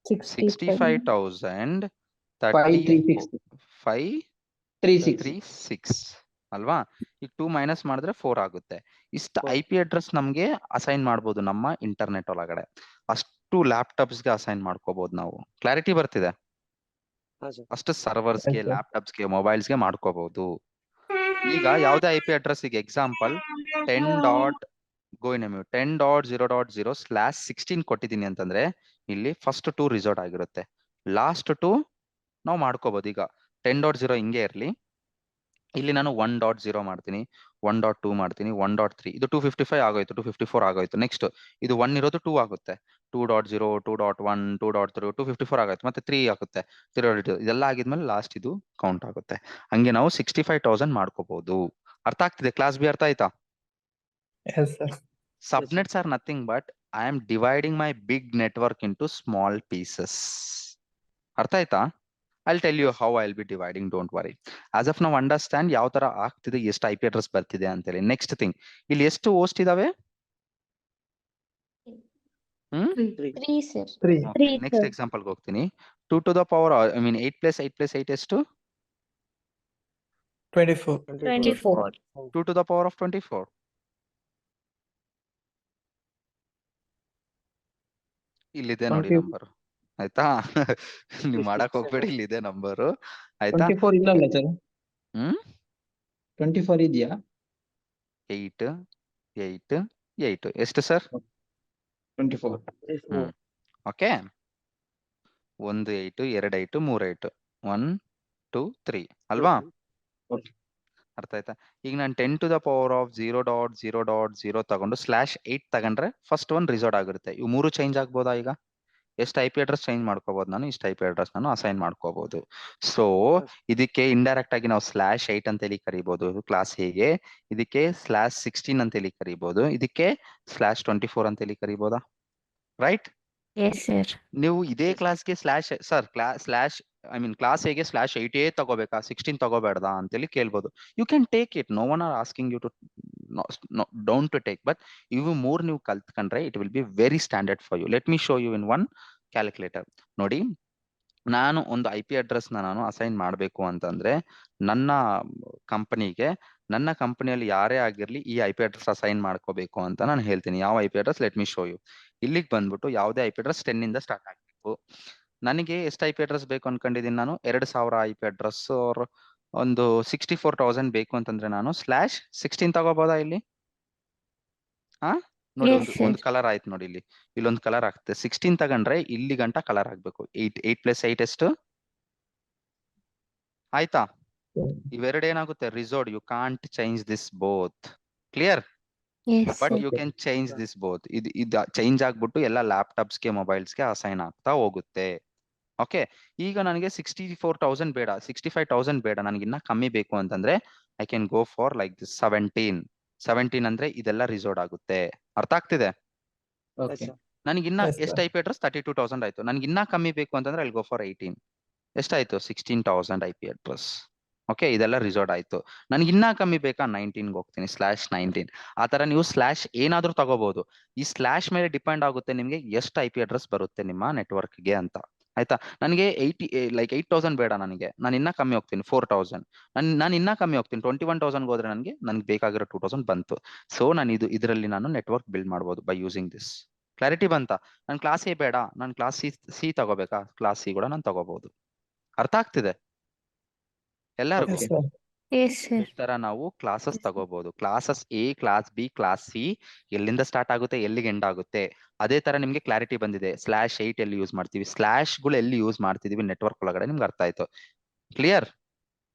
65,536 ಅಲ್ವಾ? ಈಗ 2 ಮೈನಸ್ ಮಾಡಿದ್ರೆ 4 ಆಗುತ್ತೆ. ಇಷ್ಟು IP ಅಡ್ರೆಸ್ ನಮ್ಗೆ ಅಸೈನ್ ಮಾಡ್ಬೋದು ನಮ್ಮ ಇಂಟರ್ನೆಟ್ ಒಳಗಡೆ. ಅಷ್ಟು ಲ್ಯಾಪ್ಟಾಪ್ಸ್ಗೆ ಅಸೈನ್ ಮಾಡ್ಕೋಬಹುದು ನಾವು. ಕ್ಲಾರಿಟಿ ಬರ್ತಿದೆ? ಅಷ್ಟು ಸರ್ವರ್ಸ್ಗೆ, ಲ್ಯಾಪ್ಟಾಪ್ಸ್ಗೆ, ಮೊಬೈಲ್ಸ್ಗೆ ಮಾಡ್ಕೋಬಹುದು. ಈಗ ಯಾವುದೇ IP ಅಡ್ರೆಸ್, ಈಗ ಎಕ್ಸಾಂಪಲ್ 10.0.0/16 ಕೊಟ್ಟಿದ್ದೀನಿ ಅಂತಂದ್ರೆ ಇಲ್ಲಿ ಫಸ್ಟ್ 2 ರಿಸರ್ವ್ ಆಗಿರುತ್ತೆ, ಲಾಸ್ಟ್ 2 ನಾವು ಮಾಡ್ಕೋಬಹುದು. ಈಗ 10.0 ಹಿಂಗೆ ಇರ್ಲಿ, ಇಲ್ಲಿ ನಾನು 1.0 ಮಾಡ್ತೀನಿ, 1.2 ಮಾಡ್ತೀನಿ, 1.3. ಇದು 255 ಆಗೋಯ್ತು, 254 ಆಗೋಯ್ತು. ನೆಕ್ಸ್ಟ್ ಇದು 1 ಇರೋದು 2 ಆಗುತ್ತೆ, 2.0, 2.1, 2.3, 254 ಆಗೋಯ್ತು. ಮತ್ತೆ 3 ಆಗುತ್ತೆ, 3.2. ಇದೆಲ್ಲ ಆಗಿದ್ಮೇಲೆ ಲಾಸ್ಟ್ ಇದು ಕೌಂಟ್ ಆಗುತ್ತೆ. ಹಂಗೆ ನಾವು 65,000 ಮಾಡ್ಕೋಬಹುದು. ಅರ್ಥ ಆಗ್ತಿದೆ? ಕ್ಲಾಸ್ ಬಿ ಅರ್ಥ ಆಯ್ತಾ? Subnets are nothing but I am dividing my big network into small pieces. ಅರ್ಥ ಆಯ್ತಾ? I'll tell you how I'll be dividing, don't worry. As of now understand ಯಾವ ತರ ಆಗ್ತಿದೆ, ಎಷ್ಟು IP ಅಡ್ರೆಸ್ ಬರ್ತಿದೆ ಅಂತೇಳಿ. ನೆಕ್ಸ್ಟ್ ಥಿಂಗ್, ಇಲ್ಲಿ ಎಷ್ಟು ಹೋಸ್ಟ್ ಇದಾವೆ? 3, sir. ನೆಕ್ಸ್ಟ್ ಎಕ್ಸಾಂಪಲ್ ಹೋಗ್ತೀನಿ. 2 to the power, I mean 8+8+8 ಎಷ್ಟು? 24. 2 to the power of 24. ಇಲ್ಲಿದೆ ನೋಡಿ ನಂಬರ್, ಆಯ್ತಾ? ನೀವ್ ಮಾಡಕ್ ಹೋಗ್ಬೇಡಿ, ಇಲ್ಲಿದೆ ನಂಬರು, ಆಯ್ತಾ? 24 ಇಲ್ಲ ಅಲ್ಲ ಸರ್? 24 ಇದೆಯಾ? 8, 8, 8 ಎಷ್ಟು ಸರ್? 24. ಓಕೆ, 1 8 2 8 3 8 1 2 3 ಅಲ್ವಾ? ಅರ್ಥ ಆಯ್ತಾ? ಈಗ ನಾನು 10 to the power of 0.0.0 ತಗೊಂಡು /8 ತಗೊಂಡ್ರೆ ಫಸ್ಟ್ 1 ರಿಸರ್ವ್ ಆಗಿರುತ್ತೆ. ಇವು 3 ಚೇಂಜ್ ಆಗ್ಬೋದಾ? ಈಗ ಎಷ್ಟು IP ಅಡ್ರೆಸ್ ಚೇಂಜ್ ಮಾಡ್ಕೋಬಹುದು ನಾನು? ಇಷ್ಟು IP ಅಡ್ರೆಸ್ ನಾನು ಅಸೈನ್ ಮಾಡ್ಕೋಬಹುದು. ಸೊ ಇದಕ್ಕೆ ಇಂಡೈರೆಕ್ಟ್ ಆಗಿ ನಾವು /8 ಅಂತ ಹೇಳಿ ಕರಿಬಹುದು ಕ್ಲಾಸ್ ಹೇಗೆ, ಇದಕ್ಕೆ /16 ಅಂತ ಹೇಳಿ ಕರಿಬಹುದು, ಇದಕ್ಕೆ /24 ಅಂತ ಹೇಳಿ ಕರಿಬಹುದಾ? ರೈಟ್? Yes, sir. ನೀವು ಇದೇ ಕ್ಲಾಸ್ಗೆ ಕ್ಲಾಸ್ ಹೇಗೆ /8 ತಗೋಬೇಕಾ, 16 ತಗೋಬೇಡದಾ ಅಂತೇಳಿ ಕೇಳ್ಬೋದು. You can take it, no one are asking you to don't to take, but ಇವು 3 ನೀವು ಕಲ್ತ್ಕೊಂಡ್ರೆ it will be very standard for you. Let me show you in one calculator. ನೋಡಿ, ನಾನು ಒಂದು IP ಅಡ್ರೆಸ್ ನಾನು ಅಸೈನ್ ಮಾಡಬೇಕು ಅಂತಂದ್ರೆ ನನ್ನ ಕಂಪನಿಗೆ, ನನ್ನ ಕಂಪನಿಯಲ್ಲಿ ಯಾರೇ ಆಗಿರ್ಲಿ ಈ IP ಅಡ್ರೆಸ್ ಅಸೈನ್ ಮಾಡ್ಕೋಬೇಕು ಅಂತ ನಾನು ಹೇಳ್ತೀನಿ. ಯಾವ IP address? Let me show you. ಇಲ್ಲಿಗೆ ಬಂದ್ಬಿಟ್ಟು ಯಾವುದೇ IP ಅಡ್ರೆಸ್ 10 ಇಂದ ಸ್ಟಾರ್ಟ್ ಆಗ್ಬೇಕು. ನನಗೆ ಎಷ್ಟು IP ಅಡ್ರೆಸ್ ಬೇಕು ಅನ್ಕೊಂಡಿದ್ದೀನಿ ನಾನು? 2000 IP ಅಡ್ರೆಸ್ ಅವ್ರ ಒಂದು 64,000 ಬೇಕು ಅಂತಂದ್ರೆ ನಾನು /16 ತಗೋಬಹುದಾ? ಇಲ್ಲಿ ನೋಡಿ, ಒಂದು ಕಲರ್ ಆಯ್ತು ನೋಡಿ, ಇಲ್ಲೊಂದು ಕಲರ್ ಆಗ್ತದೆ. 16 ತಗೊಂಡ್ರೆ ಇಲ್ಲಿ ಗಂಟ ಕಲರ್ ಆಗ್ಬೇಕು. 8+8 ಎಷ್ಟು ಆಯ್ತಾ? ಇವೆರಡು ಏನಾಗುತ್ತೆ? Reserved. You can't change this both. Clear? Yes, but sir. You can change this both. ಇದು ಚೇಂಜ್ ಆಗ್ಬಿಟ್ಟು ಎಲ್ಲ ಲ್ಯಾಪ್ಟಾಪ್ಸ್ಗೆ, ಮೊಬೈಲ್ಸ್ಗೆ ಅಸೈನ್ ಆಗ್ತಾ ಹೋಗುತ್ತೆ. ಓಕೆ, ಈಗ ನನಗೆ 64,000 ಬೇಡ, 65,000 ಬೇಡ, ನನಗೆ ಇನ್ನ ಕಮ್ಮಿ ಬೇಕು ಅಂತಂದ್ರೆ I can go for like this 17 ಅಂದ್ರೆ ಇದೆಲ್ಲ ರಿಸರ್ವ್ಡ್ ಆಗುತ್ತೆ. ಅರ್ಥ ಆಗ್ತಿದೆ? ನನಗಿನ್ನ ಎಷ್ಟು IP ಅಡ್ರೆಸ್? 32,000 ಆಯ್ತು. ನನಗೆ ಇನ್ನ ಕಮ್ಮಿ ಬೇಕು ಅಂತಂದ್ರೆ ಐ ಗೋ ಫಾರ್ 18. ಎಷ್ಟಾಯ್ತು? 16,000 IP ಅಡ್ರೆಸ್. ಓಕೆ, ಇದೆಲ್ಲ ರಿಸರ್ವ್ಡ್ ಆಯ್ತು. ನನಗೆ ಇನ್ನ ಕಮ್ಮಿ ಬೇಕಾ? 19ಗೆ ಹೋಗ್ತೀನಿ, /19. ಆ ತರ ನೀವು ಏನಾದ್ರೂ ತಗೋಬಹುದು. ಈ ಸ್ಲಾಶ್ ಮೇಲೆ ಡಿಪೆಂಡ್ ಆಗುತ್ತೆ ನಿಮ್ಗೆ ಎಷ್ಟು IP ಅಡ್ರೆಸ್ ಬರುತ್ತೆ ನಿಮ್ಮ ನೆಟ್ವರ್ಕ್ಗೆ ಅಂತ. ಆಯ್ತಾ. ನನಗೆ 8,000 ಬೇಡ, ನನಗೆ ನಾನು ಇನ್ನ ಕಮ್ಮಿ ಹೋಗ್ತೀನಿ 4,000. ನಾನು ಇನ್ನ ಕಮ್ಮಿ ಹೋಗ್ತೀನಿ 21,000 ಹೋದ್ರೆ ನನಗೆ ಬೇಕಾಗಿರೋ 2,000 ಬಂತು. ಸೊ ನಾನು ಇದರಲ್ಲಿ ನಾನು ನೆಟ್ವರ್ಕ್ ಬಿಲ್ಡ್ ಮಾಡ್ಬೋದು ಬೈ ಯೂಸಿಂಗ್ ದಿಸ್. ಕ್ಲಾರಿಟಿ ಬಂತಾ? ನಾನು ಕ್ಲಾಸ್ ಎ ಬೇಡ, ನಾನು ಕ್ಲಾಸ್ ಸಿ ತಗೋಬೇಕಾ, ಕ್ಲಾಸ್ ಸಿ ಕೂಡ ನಾನು ತಗೋಬಹುದು. ಅರ್ಥ ಆಗ್ತಿದೆ ಎಲ್ಲರಿಗೂ? Yes, sir. Yes, sir. ಈ ತರ ನಾವು ಕ್ಲಾಸಸ್ ತಗೋಬಹುದು. Classes A, class B, class C ಎಲ್ಲಿಂದ ಸ್ಟಾರ್ಟ್ ಆಗುತ್ತೆ, ಎಲ್ಲಿಗೆ ಎಂಡ್ ಆಗುತ್ತೆ. ಅದೇ ತರ ನಿಮ್ಗೆ ಕ್ಲಾರಿಟಿ ಬಂದಿದೆ. /8 ಎಲ್ಲಿ ಯೂಸ್ ಮಾಡ್ತೀವಿ, ಸ್ಲಾಶ್ಗಳು ಎಲ್ಲಿ ಯೂಸ್ ಮಾಡ್ತಿದೀವಿ ನೆಟ್ವರ್ಕ್ ಒಳಗಡೆ ನಿಮ್ಗೆ ಅರ್ಥ ಆಯ್ತು. Clear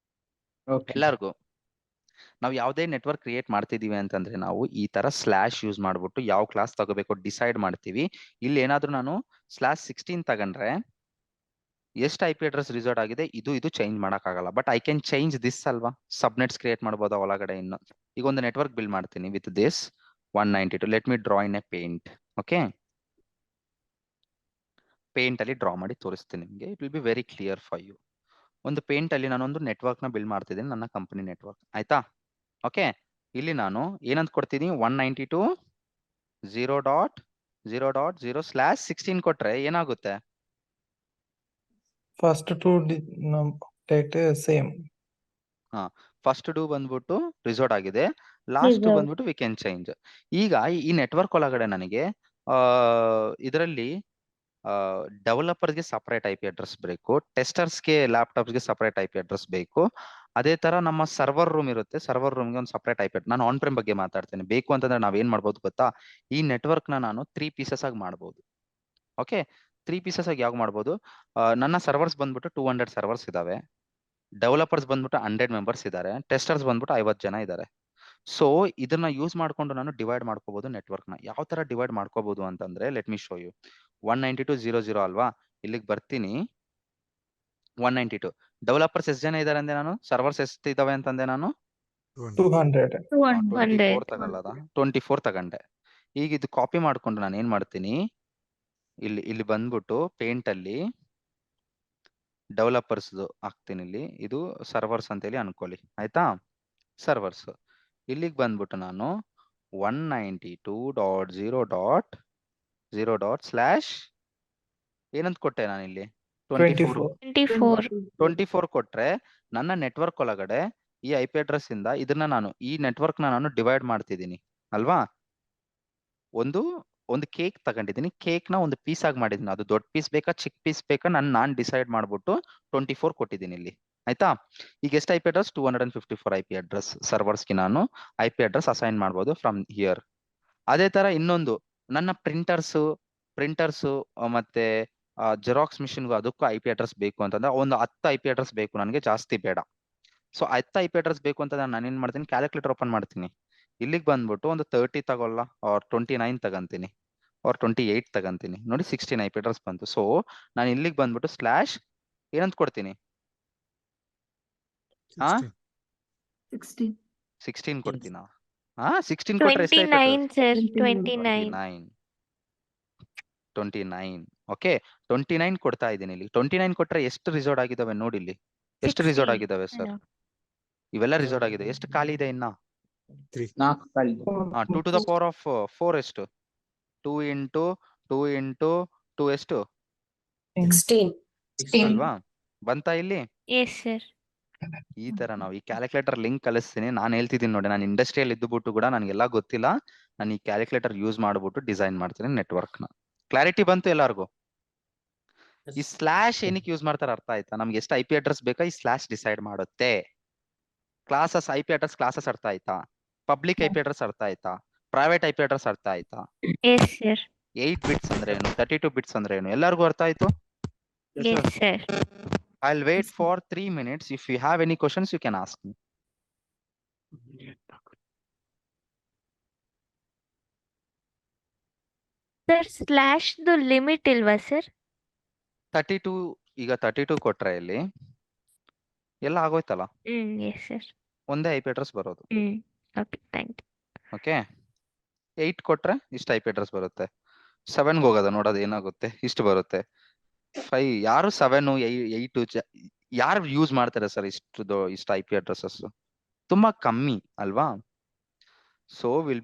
Okay. ಎಲ್ಲರಿಗೂ? ನಾವು ಯಾವುದೇ ನೆಟ್ವರ್ಕ್ ಕ್ರಿಯೇಟ್ ಮಾಡ್ತಿದೀವಿ ಅಂತಂದ್ರೆ ನಾವು ಈ ತರ ಸ್ಲಾಶ್ ಯೂಸ್ ಮಾಡ್ಬಿಟ್ಟು ಯಾವ ಕ್ಲಾಸ್ ತಗೋಬೇಕು ಡಿಸೈಡ್ ಮಾಡ್ತೀವಿ. ಇಲ್ಲಿ ಏನಾದ್ರೂ ನಾನು /16 ತಗೊಂಡ್ರೆ ಎಷ್ಟು IP ಅಡ್ರೆಸ್ ರಿಸರ್ವ್ ಆಗಿದೆ ಇದು ಚೇಂಜ್ ಮಾಡಕ್ಕಾಗಲ್ಲ. But I can change this ಅಲ್ವಾ, ಸಬ್ನೆಟ್ಸ್ ಕ್ರಿಯೇಟ್ ಮಾಡ್ಬೋದಾ ಒಳಗಡೆ ಇನ್ನು. ಈಗ ಒಂದು ನೆಟ್ವರ್ಕ್ ಬಿಲ್ಡ್ ಮಾಡ್ತೀನಿ with this 192. Let me draw in a paint. Okay, paint ಅಲ್ಲಿ ಡ್ರಾ ಮಾಡಿ ತೋರಿಸ್ತೀನಿ ನಿಮಗೆ. It will be very clear for you. ಒಂದು ಪೇಂಟ್ ಅಲ್ಲಿ ನಾನೊಂದು ನೆಟ್ವರ್ಕ್ ನ ಬಿಲ್ಡ್ ಮಾಡ್ತಿದ್ದೀನಿ, ನನ್ನ ಕಂಪನಿ ನೆಟ್ವರ್ಕ್. ಆಯ್ತಾ? ಓಕೆ, ಇಲ್ಲಿ ನಾನು ಏನಂತ ಕೊಡ್ತೀನಿ, 192.0.0.0/16 ಕೊಟ್ರೆ ಏನಾಗುತ್ತೆ? First two data same. First do ಬಂದ್ಬಿಟ್ಟು ರಿಸೋರ್ಟ್ ಆಗಿದೆ, ಲಾಸ್ಟ್ ಡೂ Resort. ಬಂದ್ಬಿಟ್ಟು ವಿ ಕ್ಯಾನ್ ಚೇಂಜ್. ಈಗ ಈ ನೆಟ್ವರ್ಕ್ ಒಳಗಡೆ ನನಗೆ ಇದರಲ್ಲಿ ಡೆವಲಪರ್ಸ್ಗೆ ಸಪರೇಟ್ IP ಅಡ್ರೆಸ್ ಬೇಕು, ಟೆಸ್ಟರ್ಸ್ಗೆ ಲ್ಯಾಪ್ಟಾಪ್ಸ್ಗೆ ಸಪರೇಟ್ IP ಅಡ್ರೆಸ್ ಬೇಕು. ಅದೇ ತರ ನಮ್ಮ ಸರ್ವರ್ ರೂಮ್ ಇರುತ್ತೆ, ಸರ್ವರ್ ರೂಮ್ಗೆ ಒಂದು ಸಪರೇಟ್ IP. ನಾನು ಆನ್ ಪ್ರೆಮ್ ಬಗ್ಗೆ ಮಾತಾಡ್ತೇನೆ. ಬೇಕು ಅಂತಂದ್ರೆ ನಾವೇನ್ ಮಾಡ್ಬೋದು ಗೊತ್ತಾ, ಈ ನೆಟ್ವರ್ಕ್ ನಾನು 3 ಪೀಸಸ್ ಆಗಿ ಮಾಡ್ಬೋದು. ಓಕೆ, 3 ಪೀಸಸ್ ಆಗಿ ಯಾವ ಮಾಡ್ಬೋದು? ನನ್ನ ಸರ್ವರ್ಸ್ ಬಂದ್ಬಿಟ್ಟು 200 ಸರ್ವರ್ಸ್ ಇದಾವೆ, ಡೆವಲಪರ್ಸ್ ಬಂದ್ಬಿಟ್ಟು 100 ಮೆಂಬರ್ಸ್ ಇದ್ದಾರೆ, ಟೆಸ್ಟರ್ಸ್ ಬಂದ್ಬಿಟ್ಟು 50 ಜನ ಇದ್ದಾರೆ. ಸೊ ಇದನ್ನ ಯೂಸ್ ಮಾಡ್ಕೊಂಡು ನಾನು ಡಿವೈಡ್ ಮಾಡ್ಕೋಬಹುದು ನೆಟ್ವರ್ಕ್ ನ. ಯಾವ ತರ ಡಿವೈಡ್ ಮಾಡ್ಕೋಬಹುದು ಅಂತಂದ್ರೆ ಲೆಟ್ ಮಿ ಶೋ ಯು. 192.0.0 ಅಲ್ವಾ, ಇಲ್ಲಿಗೆ ಬರ್ತೀನಿ. 192 ಡೆವಲಪರ್ಸ್ ಎಷ್ಟು ಜನ ಇದಾರೆ ಅಂದೆ ನಾನು, ಸರ್ವರ್ಸ್ ಎಷ್ಟು ಇದಾವೆ ಅಂತಂದೆ ನಾನು? 200. 24 ತಗೊಳ್ಳೋದ? 24 ತಗೊಂಡೆ. ಈಗ ಇದು ಕಾಪಿ ಮಾಡ್ಕೊಂಡು ನಾನು ಏನ್ ಮಾಡ್ತೀನಿ, ಇಲ್ಲಿ ಬಂದ್ಬಿಟ್ಟು ಪೇಂಟ್ ಅಲ್ಲಿ ಡೆವಲಪರ್ಸ್ ಹಾಕ್ತೀನಿ. ಇಲ್ಲಿ ಇದು ಸರ್ವರ್ಸ್ ಅಂತ ಹೇಳಿ ಅನ್ಕೊಳ್ಳಿ. ಆಯ್ತಾ? ಸರ್ವರ್ಸ್ ಇಲ್ಲಿಗೆ ಬಂದ್ಬಿಟ್ಟು ನಾನು 192.0.0. ಏನಂತ ಕೊಟ್ಟೆ ನಾನು ಇಲ್ಲಿ? 24. 24 ಕೊಟ್ರೆ ನನ್ನ ನೆಟ್ವರ್ಕ್ ಒಳಗಡೆ ಈ IP ಅಡ್ರೆಸ್ ಇಂದ ಇದನ್ನ ನಾನು ಈ ನೆಟ್ವರ್ಕ್ ನಾನು ಡಿವೈಡ್ ಮಾಡ್ತಿದ್ದೀನಿ ಅಲ್ವಾ. ಒಂದು ಕೇಕ್ ತಗೊಂಡಿದ್ದೀನಿ, ಕೇಕ್ ನ ಒಂದು ಪೀಸ್ ಆಗಿ ಮಾಡಿದ್ದೀನಿ. ಅದು ದೊಡ್ಡ ಪೀಸ್ ಬೇಕಾ ಚಿಕ್ಕ ಪೀಸ್ ಬೇಕಾ ನಾನು ಡಿಸೈಡ್ ಮಾಡ್ಬಿಟ್ಟು 24 ಕೊಟ್ಟಿದ್ದೀನಿ ಇಲ್ಲಿ. ಆಯ್ತಾ? ಈಗ ಎಷ್ಟು IP ಅಡ್ರೆಸ್? 254 IP ಅಡ್ರೆಸ್ ಸರ್ವರ್ಸ್ಗೆ ನಾನು IP ಅಡ್ರೆಸ್ ಅಸೈನ್ ಮಾಡ್ಬೋದು ಫ್ರಮ್ ಹಿಯರ್. ಅದೇ ತರ ಇನ್ನೊಂದು ನನ್ನ ಪ್ರಿಂಟರ್ಸ್ ಮತ್ತೆ ಜೆರಾಕ್ಸ್ ಮಿಷಿನ್ಗೂ ಅದಕ್ಕೂ IP ಅಡ್ರೆಸ್ ಬೇಕು ಅಂತಂದ್ರೆ ಒಂದು 10 IP ಅಡ್ರೆಸ್ ಬೇಕು ನನಗೆ, ಜಾಸ್ತಿ ಬೇಡ. ಸೊ 10 IP ಅಡ್ರೆಸ್ ಬೇಕು ಅಂತಂದ್ರೆ ನಾನು ಏನ್ ಮಾಡ್ತೀನಿ, ಕ್ಯಾಲ್ಕುಲೇಟರ್ ಓಪನ್ ಮಾಡ್ತೀನಿ. ಇಲ್ಲಿಗೆ ಬಂದ್ಬಿಟ್ಟು ಒಂದು 30 ತಗೊಳ್ಳ, ಆರ್ 29 ತಗಂತೀನಿ, ಆರ್ 28 ತಗಂತೀನಿ. ನೋಡಿ 16 IP ಅಡ್ರೆಸ್ ಬಂತು. ಸೊ ನಾನು ಇಲ್ಲಿಗೆ ಬಂದ್ಬಿಟ್ಟು ಸ್ಲಾಶ್ ಏನಂತ ಕೊಡ್ತೀನಿ? 16 ಕೊಡ್ತೀನಾ? 16 ಕೊಟ್ರೆ ಎಷ್ಟು IP ಅಡ್ರೆಸ್? 29. 29. ಓಕೆ, 29 ಕೊಡ್ತಾ ಇದ್ದೀನಿ. ಇಲ್ಲಿ 29 ಕೊಟ್ರೆ ಎಷ್ಟು ರಿಸರ್ವ್ ಆಗಿದಾವೆ ನೋಡಿ, ಇಲ್ಲಿ ಎಷ್ಟು ರಿಸರ್ವ್ 16. ಆಗಿದಾವೆ ಸರ್? ಇವೆಲ್ಲ ರಿಸರ್ವ್ ಆಗಿದೆ. ಎಷ್ಟು ಖಾಲಿ ಇದೆ ಇನ್ನ? 4 ಖಾಲಿ. 2 to the power of 4 ಎಷ್ಟು? 2 into 2 ಎಷ್ಟು? 16. ಅಲ್ವಾ? ಬಂತಾ ಇಲ್ಲಿ? Yes, sir. ಈ ತರ ನಾವು ಈ ಕ್ಯಾಲ್ಕುಲೇಟರ್ ಲಿಂಕ್ ಕಳಿಸ್ತೀನಿ. ನಾನು ಹೇಳ್ತಿದ್ದೀನಿ ನೋಡಿ, ನಾನು ಇಂಡಸ್ಟ್ರಿಯಲ್ ಇದ್ದುಬಿಟ್ಟು ಕೂಡ ನನಗೆಲ್ಲ ಗೊತ್ತಿಲ್ಲ. ನಾನು ಈ ಕ್ಯಾಲ್ಕುಲೇಟರ್ ಯೂಸ್ ಮಾಡ್ಬಿಟ್ಟು ಡಿಸೈನ್ ಮಾಡ್ತೀನಿ ನೆಟ್ವರ್ಕ್ ನ. ಕ್ಲಾರಿಟಿ ಬಂತು ಎಲ್ಲರಿಗೂ? ಈ ಸ್ಲಾಶ್ ಏನಕ್ಕೆ ಯೂಸ್ ಮಾಡ್ತಾರೆ ಅರ್ಥ ಆಯ್ತಾ? ನಮ್ಗೆ ಎಷ್ಟು IP ಅಡ್ರೆಸ್ ಬೇಕಾ ಈ ಸ್ಲಾಶ್ ಡಿಸೈಡ್ ಮಾಡುತ್ತೆ. ಕ್ಲಾಸಸ್ IP ಅಡ್ರೆಸ್ ಕ್ಲಾಸಸ್ ಅರ್ಥ ಆಯ್ತಾ? ಪಬ್ಲಿಕ್ IP ಅಡ್ರೆಸ್ ಅರ್ಥ ಆಯ್ತಾ? ಪ್ರೈವೇಟ್ IP ಅಡ್ರೆಸ್ ಅರ್ಥ ಆಯ್ತಾ? Yes, sir. 8 ಬಿಟ್ಸ್ ಅಂದ್ರೆ ಏನು, 32 ಬಿಟ್ಸ್ ಅಂದ್ರೆ ಏನು, ಎಲ್ಲರಿಗೂ ಅರ್ಥ ಆಯ್ತು? Yes, sir. I'll wait for 3 minutes. If you have any questions, you can ask me. Sir, slash the limit ಇಲ್ವಾ sir? 32 ಈಗ 32 ಕೊಟ್ರೆ ಇಲ್ಲಿ ಎಲ್ಲ ಆಗೋಯ್ತಲ್ಲ, Yes, sir. ಒಂದೇ IP ಅಡ್ರೆಸ್ ಬರೋದು. Okay, thank you. ಓಕೆ, 8 ಕೊಟ್ರೆ ಇಷ್ಟು IP ಅಡ್ರೆಸ್ ಬರುತ್ತೆ. 7ಗೆ ಹೋಗೋದ ನೋಡೋದು ಏನಾಗುತ್ತೆ, ಇಷ್ಟು ಬರುತ್ತೆ. 5 ಯಾರು 7 8 ಯಾರು ಯೂಸ್ ಮಾಡ್ತಾರೆ ಸರ್ ಇಷ್ಟು IP ಅಡ್ರೆಸಸ್? ತುಂಬಾ ಕಮ್ಮಿ ಅಲ್ವಾ? So will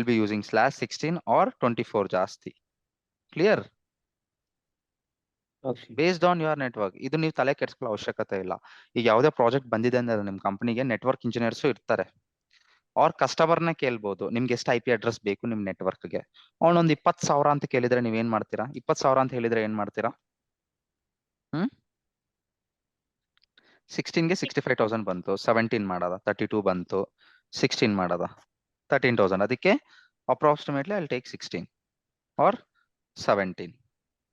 be using /16 or 24 ಜಾಸ್ತಿ. Clear? Okay. Based on your network. ಇದು ನೀವು ತಲೆ ಕೆಡ್ಸ್ಕೊಳ್ಳೋ ಅವಶ್ಯಕತೆ ಇಲ್ಲ. ಈಗ ಯಾವುದೇ ಪ್ರಾಜೆಕ್ಟ್ ಬಂದಿದೆ ಅಂದ್ರೆ ನಿಮ್ ಕಂಪನಿಗೆ ನೆಟ್ವರ್ಕ್ ಇಂಜಿನಿಯರ್ಸ್ ಇರ್ತಾರೆ. ಅವ್ರ ಕಸ್ಟಮರ್ನ ಕೇಳ್ಬೋದು ನಿಮ್ಗೆ ಎಷ್ಟು IP ಅಡ್ರೆಸ್ ಬೇಕು ನಿಮ್ ನೆಟ್ವರ್ಕ್ಗೆ. ಅವನೊಂದು 20,000 ಅಂತ ಕೇಳಿದ್ರೆ ನೀವ್ ಏನ್ ಮಾಡ್ತೀರಾ? 20,000 ಅಂತ ಹೇಳಿದ್ರೆ ಏನ್ ಮಾಡ್ತೀರಾ? 16ಗೆ 65,000 ಬಂತು, 17 ಮಾಡದ, 32 ಬಂತು, 16 ಮಾಡದ, 13,000. ಅದಕ್ಕೆ approximately I take 16 or 17.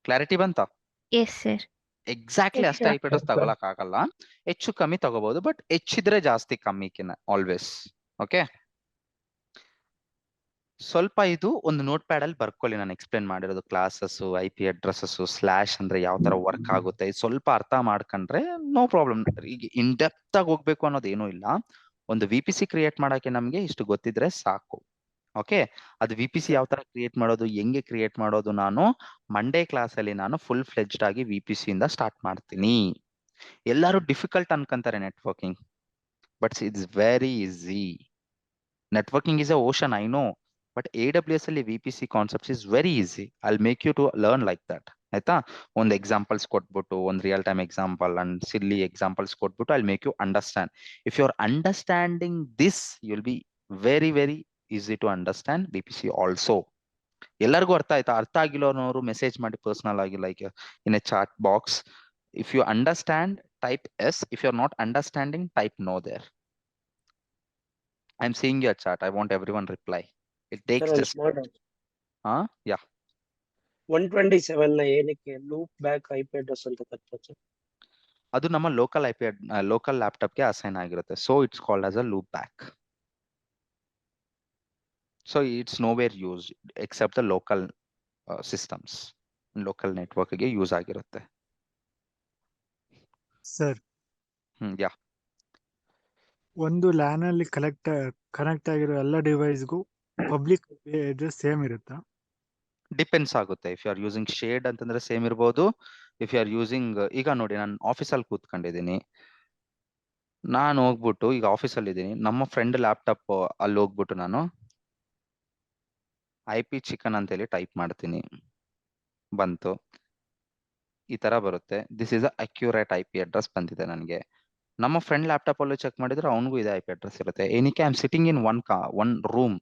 Clarity ಬಂತಾ? Yes, sir. ಎಕ್ಸಾಕ್ಟ್ಲಿ Yes, ಅಷ್ಟೇ sir. IP ಅಡ್ರೆಸ್ ತಗೊಳಕ್ ಆಗಲ್ಲ. ಹೆಚ್ಚು ಕಮ್ಮಿ ತಗೋಬಹುದು, ಬಟ್ ಹೆಚ್ಚಿದ್ರೆ ಜಾಸ್ತಿ ಕಮ್ಮಿಕಿನ ಆಲ್ವೇಸ್. ಓಕೆ, ಸ್ವಲ್ಪ ಇದು ಒಂದು ನೋಟ್ ಪ್ಯಾಡ್ ಅಲ್ಲಿ ಬರ್ಕೊಳ್ಳಿ. ನಾನು ಎಕ್ಸ್ಪ್ಲೇನ್ ಮಾಡಿರೋದು ಕ್ಲಾಸಸ್, IP ಅಡ್ರೆಸಸ್, ಸ್ಲಾಶ್ ಅಂದ್ರೆ ಯಾವ ತರ ವರ್ಕ್ ಆಗುತ್ತೆ, ಸ್ವಲ್ಪ ಅರ್ಥ ಮಾಡ್ಕೊಂಡ್ರೆ ನೋ ಪ್ರಾಬ್ಲಮ್. ಈಗ ಇನ್ ಡೆಪ್ತ್ ಆಗಿ ಹೋಗ್ಬೇಕು ಅನ್ನೋದು ಏನೂ ಇಲ್ಲ. ಒಂದು VPC ಕ್ರಿಯೇಟ್ ಮಾಡಕ್ಕೆ ನಮ್ಗೆ ಇಷ್ಟು ಗೊತ್ತಿದ್ರೆ ಸಾಕು. ಓಕೆ, ಅದು VPC ಯಾವ ತರ ಕ್ರಿಯೇಟ್ ಮಾಡೋದು, ಹೆಂಗೆ ಕ್ರಿಯೇಟ್ ಮಾಡೋದು, ನಾನು ಮಂಡೇ ಕ್ಲಾಸ್ ಅಲ್ಲಿ ನಾನು ಫುಲ್ ಫ್ಲೆಜ್ಡ್ ಆಗಿ VPC ಇಂದ ಸ್ಟಾರ್ಟ್ ಮಾಡ್ತೀನಿ. ಎಲ್ಲರೂ ಡಿಫಿಕಲ್ಟ್ ಅನ್ಕೊಂತಾರೆ networking, but it's very easy. Networking is a ocean, I know, but AWS ಅಲ್ಲಿ VPC concepts is very easy. I make you to learn like that. ಆಯ್ತಾ? ಒಂದು ಎಕ್ಸಾಂಪಲ್ಸ್ ಕೊಟ್ಬಿಟ್ಟು, ಒಂದು real time example and silly examples ಕೊಟ್ಬಿಟ್ಟು I make you understand. If you are understanding this, you will be very very easy to understand VPC also. ಎಲ್ಲರಿಗೂ ಅರ್ಥ ಆಯ್ತಾ? ಅರ್ಥ ಆಗಿಲ್ಲೋನವರು ಮೆಸೇಜ್ ಮಾಡಿ ಪರ್ಸನಲ್ ಆಗಿ, like in a chat box. If you understand, type S. If you're not understanding, type no there. I'm seeing your chat. I want everyone reply. It takes Sir, one just small doubt. yeah. 127 ನ ಏನಕ್ಕೆ ಲೂಪ್ ಬ್ಯಾಕ್ IP ಅಡ್ರೆಸ್ ಅಂತ ಕರ್ತಾರೆ? ಅದು ನಮ್ಮ ಲೋಕಲ್ ಲೋಕಲ್ ಲ್ಯಾಪ್ಟಾಪ್ಗೆ ಅಸೈನ್ ಆಗಿರುತ್ತೆ. So it's called as a loop back. So it's nowhere use except the local systems. Local ನೆಟ್ವರ್ಕ್ಗೆ ಯೂಸ್ ಆಗಿರುತ್ತೆ. Sir, yeah. ಒಂದು LAN ಅಲ್ಲಿ ಕನೆಕ್ಟ್ ಆಗಿರೋ ಎಲ್ಲ ಡಿವೈಸ್ಗೂ ಪಬ್ಲಿಕ್ ಅಡ್ರೆಸ್ ಸೇಮ್ ಇರುತ್ತಾ? ಡಿಪೆಂಡ್ಸ್ ಆಗುತ್ತೆ. If you are using shade ಅಂತಂದ್ರೆ ಸೇಮ್ ಇರ್ಬೋದು. ಇಫ್ ಯು ಆರ್ ಯೂಸಿಂಗ್, ಈಗ ನೋಡಿ ನಾನು ಆಫೀಸಲ್ಲಿ ಕೂತ್ಕೊಂಡಿದ್ದೀನಿ, ನಾನು ಹೋಗ್ಬಿಟ್ಟು ಈಗ ಆಫೀಸಲ್ಲಿ ಇದ್ದೀನಿ, ನಮ್ಮ ಫ್ರೆಂಡ್ ಲ್ಯಾಪ್ಟಾಪ್ ಅಲ್ಲಿ ಹೋಗ್ಬಿಟ್ಟು ನಾನು IP ಚಿಕನ್ ಅಂತ ಹೇಳಿ ಟೈಪ್ ಮಾಡ್ತೀನಿ, ಬಂತು, ಈ ತರ ಬರುತ್ತೆ. This is accurate IP address ಬಂದಿದೆ ನನಗೆ. ನಮ್ಮ ಫ್ರೆಂಡ್ ಲ್ಯಾಪ್ಟಾಪ್ ಅಲ್ಲೂ ಚೆಕ್ ಮಾಡಿದ್ರೆ ಅವನಿಗೂ ಇದೆ IP ಅಡ್ರೆಸ್ ಇರುತ್ತೆ. ಏನಕ್ಕೆ? I am sitting in one room.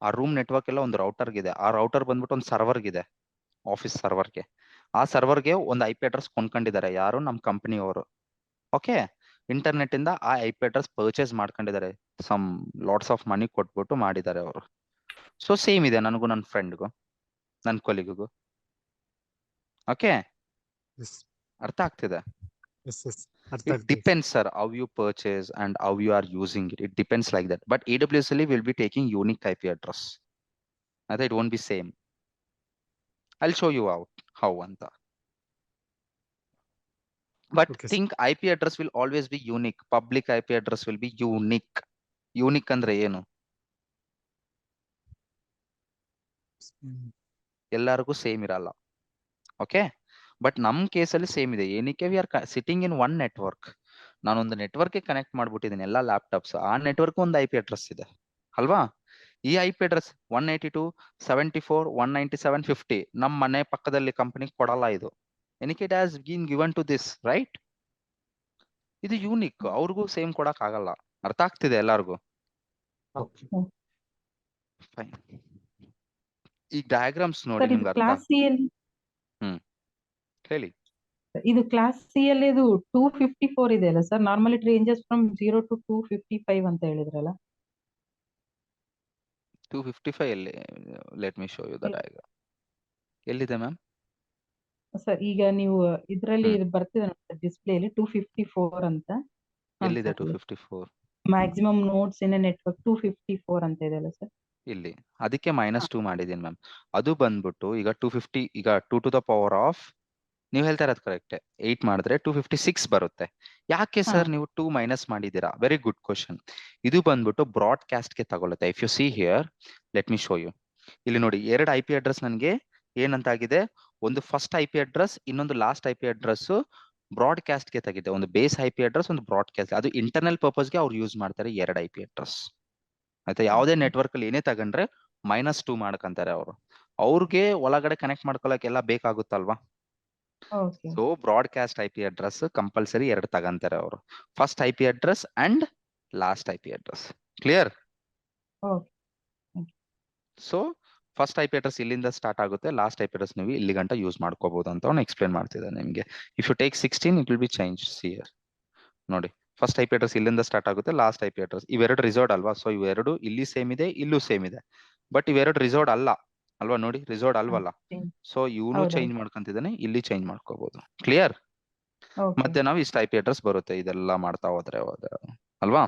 ಆ ರೂಮ್ ನೆಟ್ವರ್ಕ್ ಎಲ್ಲ ಒಂದು ರೌಟರ್ಗಿದೆ. ಆ ರೌಟರ್ ಬಂದ್ಬಿಟ್ಟು ಒಂದು ಸರ್ವರ್ಗಿದೆ, ಆಫೀಸ್ ಸರ್ವರ್ಗೆ. ಆ ಸರ್ವರ್ಗೆ ಒಂದು IP ಅಡ್ರೆಸ್ ಕೊಂಡ್ಕೊಂಡಿದ್ದಾರೆ. ಯಾರು? ನಮ್ಮ ಕಂಪನಿಯವರು. ಓಕೆ, ಇಂಟರ್ನೆಟ್ ಇಂದ ಆ IP ಅಡ್ರೆಸ್ ಪರ್ಚೇಸ್ ಮಾಡ್ಕೊಂಡಿದ್ದಾರೆ. ಸಮ್ ಲಾಟ್ಸ್ ಆಫ್ ಮನಿ ಕೊಟ್ಬಿಟ್ಟು ಮಾಡಿದ್ದಾರೆ ಅವರು. ಸೊ ಸೇಮ್ ಇದೆ ನನಗೂ, ನನ್ನ ಫ್ರೆಂಡ್ಗೂ, ನನ್ನ ಕೊಲಿಗೂ. ಓಕೆ, ಅರ್ಥ ಆಗ್ತಿದೆ? ಅರ್ಥ It ಆಗ್ತದೆ. depends, sir, how you purchase and how you are using it. It depends like that. But AWS will be taking unique IP address. It won't be same. I'll show you out how anta. But Okay, think IP address will always be unique. Public IP address will be unique. Unique ಅಂದ್ರೆ ಏನು? ಎಲ್ಲರಿಗೂ ಸೇಮ್ ಇರಲ್ಲ. ಓಕೆ, ಬಟ್ ನಮ್ ಕೇಸಲ್ಲಿ ಸೇಮ್ ಇದೆ. ಏನಕ್ಕೆ? We are sitting in one network. ನಾನೊಂದು ನೆಟ್ವರ್ಕ್ಗೆ ಕನೆಕ್ಟ್ ಮಾಡ್ಬಿಟ್ಟಿದ್ದೀನಿ ಎಲ್ಲ ಲ್ಯಾಪ್ಟಾಪ್ಸ್. ಆ ನೆಟ್ವರ್ಕ್ ಒಂದು IP ಅಡ್ರೆಸ್ ಇದೆ ಅಲ್ವಾ? ಈ IP ಅಡ್ರೆಸ್ 192.74.197.50 ನಮ್ಮ ಮನೆ ಪಕ್ಕದಲ್ಲಿ ಕಂಪನಿ ಕೊಡಲ್ಲ ಇದು. ಏನಕ್ಕೆ? It has been given to this, right? ಇದು ಯೂನಿಕ್, ಅವ್ರಿಗೂ ಸೇಮ್ ಕೊಡಕ್ ಆಗಲ್ಲ. ಅರ್ಥ ಆಗ್ತಿದೆ ಎಲ್ಲರಿಗೂ? ಫೈನ್. ಈ ಡಯಾಗ್ರಾಮ್ಸ್ ನೋಡಿ ನಿಮ್ಗೆ ಅರ್ಥ. ಕ್ಲಾಸ್ ಸಿ ಅಲ್ಲಿ ಹೇಳಿ. ಇದು ಕ್ಲಾಸ್ ಸಿ ಅಲ್ಲಿ ಇದು 254 ಇದೆ ಅಲ್ಲ sir? Normally it ranges from 0 to 255 ಅಂತ ಹೇಳಿದ್ರಲ್ಲ. 255 ಎಲ್ಲಿ? Let me show you the diagram. ಎಲ್ಲಿದೆ ಮ್ಯಾಮ್? ಸರ್ ಈಗ ನೀವು ಇದರಲ್ಲಿ ಬರ್ತಿದೆ ಡಿಸ್ಪ್ಲೇಲಿ 254 ಅಂತ. ಎಲ್ಲಿದೆ 254? ಮ್ಯಾಕ್ಸಿಮಮ್ ನೋಡ್ಸ್ ಇನ್ ನೆಟ್ವರ್ಕ್ 254 ಅಂತ ಇದೆ ಅಲ್ಲ ಸರ್? ಇಲ್ಲಿ ಅದಕ್ಕೆ -2 ಮಾಡಿದೀನಿ ಮ್ಯಾಮ್. ಅದು ಬಂದ್ಬಿಟ್ಟು ಈಗ 250, ಈಗ 2 to the power of, ನೀವು ಹೇಳ್ತಾ ಇರೋದು ಕರೆಕ್ಟ್, 8 ಮಾಡಿದ್ರೆ 256 ಬರುತ್ತೆ. ಯಾಕೆ ಸರ್ ನೀವು 2 ಮೈನಸ್ ಮಾಡಿದ್ದೀರಾ? Very good question. ಇದು ಬಂದ್ಬಿಟ್ಟು ಬ್ರಾಡ್ಕಾಸ್ಟ್ಗೆ ತಗೊಳುತ್ತೆ. If you see here, let me show you. ಇಲ್ಲಿ ನೋಡಿ, 2 IP ಅಡ್ರೆಸ್ ನನಗೆ ಏನಂತಾಗಿದೆ, ಒಂದು ಫಸ್ಟ್ IP ಅಡ್ರೆಸ್, ಇನ್ನೊಂದು ಲಾಸ್ಟ್ IP ಅಡ್ರೆಸ್ ಬ್ರಾಡ್ಕಾಸ್ಟ್ಗೆ ತೆಗಿದೆ. ಒಂದು ಬೇಸ್ IP ಅಡ್ರೆಸ್, ಒಂದು ಬ್ರಾಡ್ಕಾಸ್ಟ್. ಅದು ಇಂಟರ್ನಲ್ ಪರ್ಪಸ್ಗೆ ಅವ್ರು ಯೂಸ್ ಮಾಡ್ತಾರೆ 2 IP ಅಡ್ರೆಸ್. ಆಯ್ತಾ? ಯಾವುದೇ ನೆಟ್ವರ್ಕ್ ಅಲ್ಲಿ ಏನೇ ತಗೊಂಡ್ರೆ -2 ಮಾಡ್ಕೊಂತಾರೆ ಅವರು. ಅವ್ರಿಗೆ ಒಳಗಡೆ ಕನೆಕ್ಟ್ ಮಾಡ್ಕೊಳಕ್ ಎಲ್ಲ ಬೇಕಾಗುತ್ತಲ್ವಾ? Okay so broadcast IP address compulsory 2 ತಗಂತಾರೆ ಅವರು, first IP address and last IP address. Clear? Okay so first IP address ಇಲ್ಲಿಂದ ಸ್ಟಾರ್ಟ್ ಆಗುತ್ತೆ, ಲಾಸ್ಟ್ IP ಅಡ್ರೆಸ್ ನೀವು ಇಲ್ಲಿ ಗಂಟ ಯೂಸ್ ಮಾಡ್ಕೋಬಹುದು ಅಂತ ಅವ್ನು ಎಕ್ಸ್ಪ್ಲೇನ್ ಮಾಡ್ತಿದ್ದಾನೆ ನಿಮಗೆ. If you take 16 it will be change here. ನೋಡಿ ಫಸ್ಟ್ IP ಅಡ್ರೆಸ್ ಇಲ್ಲಿಂದ ಸ್ಟಾರ್ಟ್ ಆಗುತ್ತೆ, ಲಾಸ್ಟ್ IP ಅಡ್ರೆಸ್ ಇವೆರಡು ರಿಸರ್ವ್ಡ್ ಅಲ್ವಾ, ಸೊ ಇವೆರಡು ಇಲ್ಲಿ ಸೇಮ್ ಇದೆ, ಇಲ್ಲೂ ಸೇಮ್ ಇದೆ. ಬಟ್ ಇವೆರಡು ರಿಸರ್ವ್ಡ್ ಅಲ್ಲ ಅಲ್ವಾ, ನೋಡಿ ರಿಸರ್ವ್ಡ್ ಅಲ್ವಲ್ಲ. ಸೊ ಇವನು ಹೌದೌದು. ಚೇಂಜ್ ಮಾಡ್ಕೊಂತಿದ್ದಾನೆ, ಇಲ್ಲಿ ಚೇಂಜ್ ಮಾಡ್ಕೋಬಹುದು. ಕ್ಲಿಯರ್? ಓಕೆ ಮತ್ತೆ ನಾವು ಇಷ್ಟು IP ಅಡ್ರೆಸ್ ಬರುತ್ತೆ ಇದೆಲ್ಲ ಮಾಡ್ತಾ ಹೋದ್ರೆ ಅಲ್ವಾ.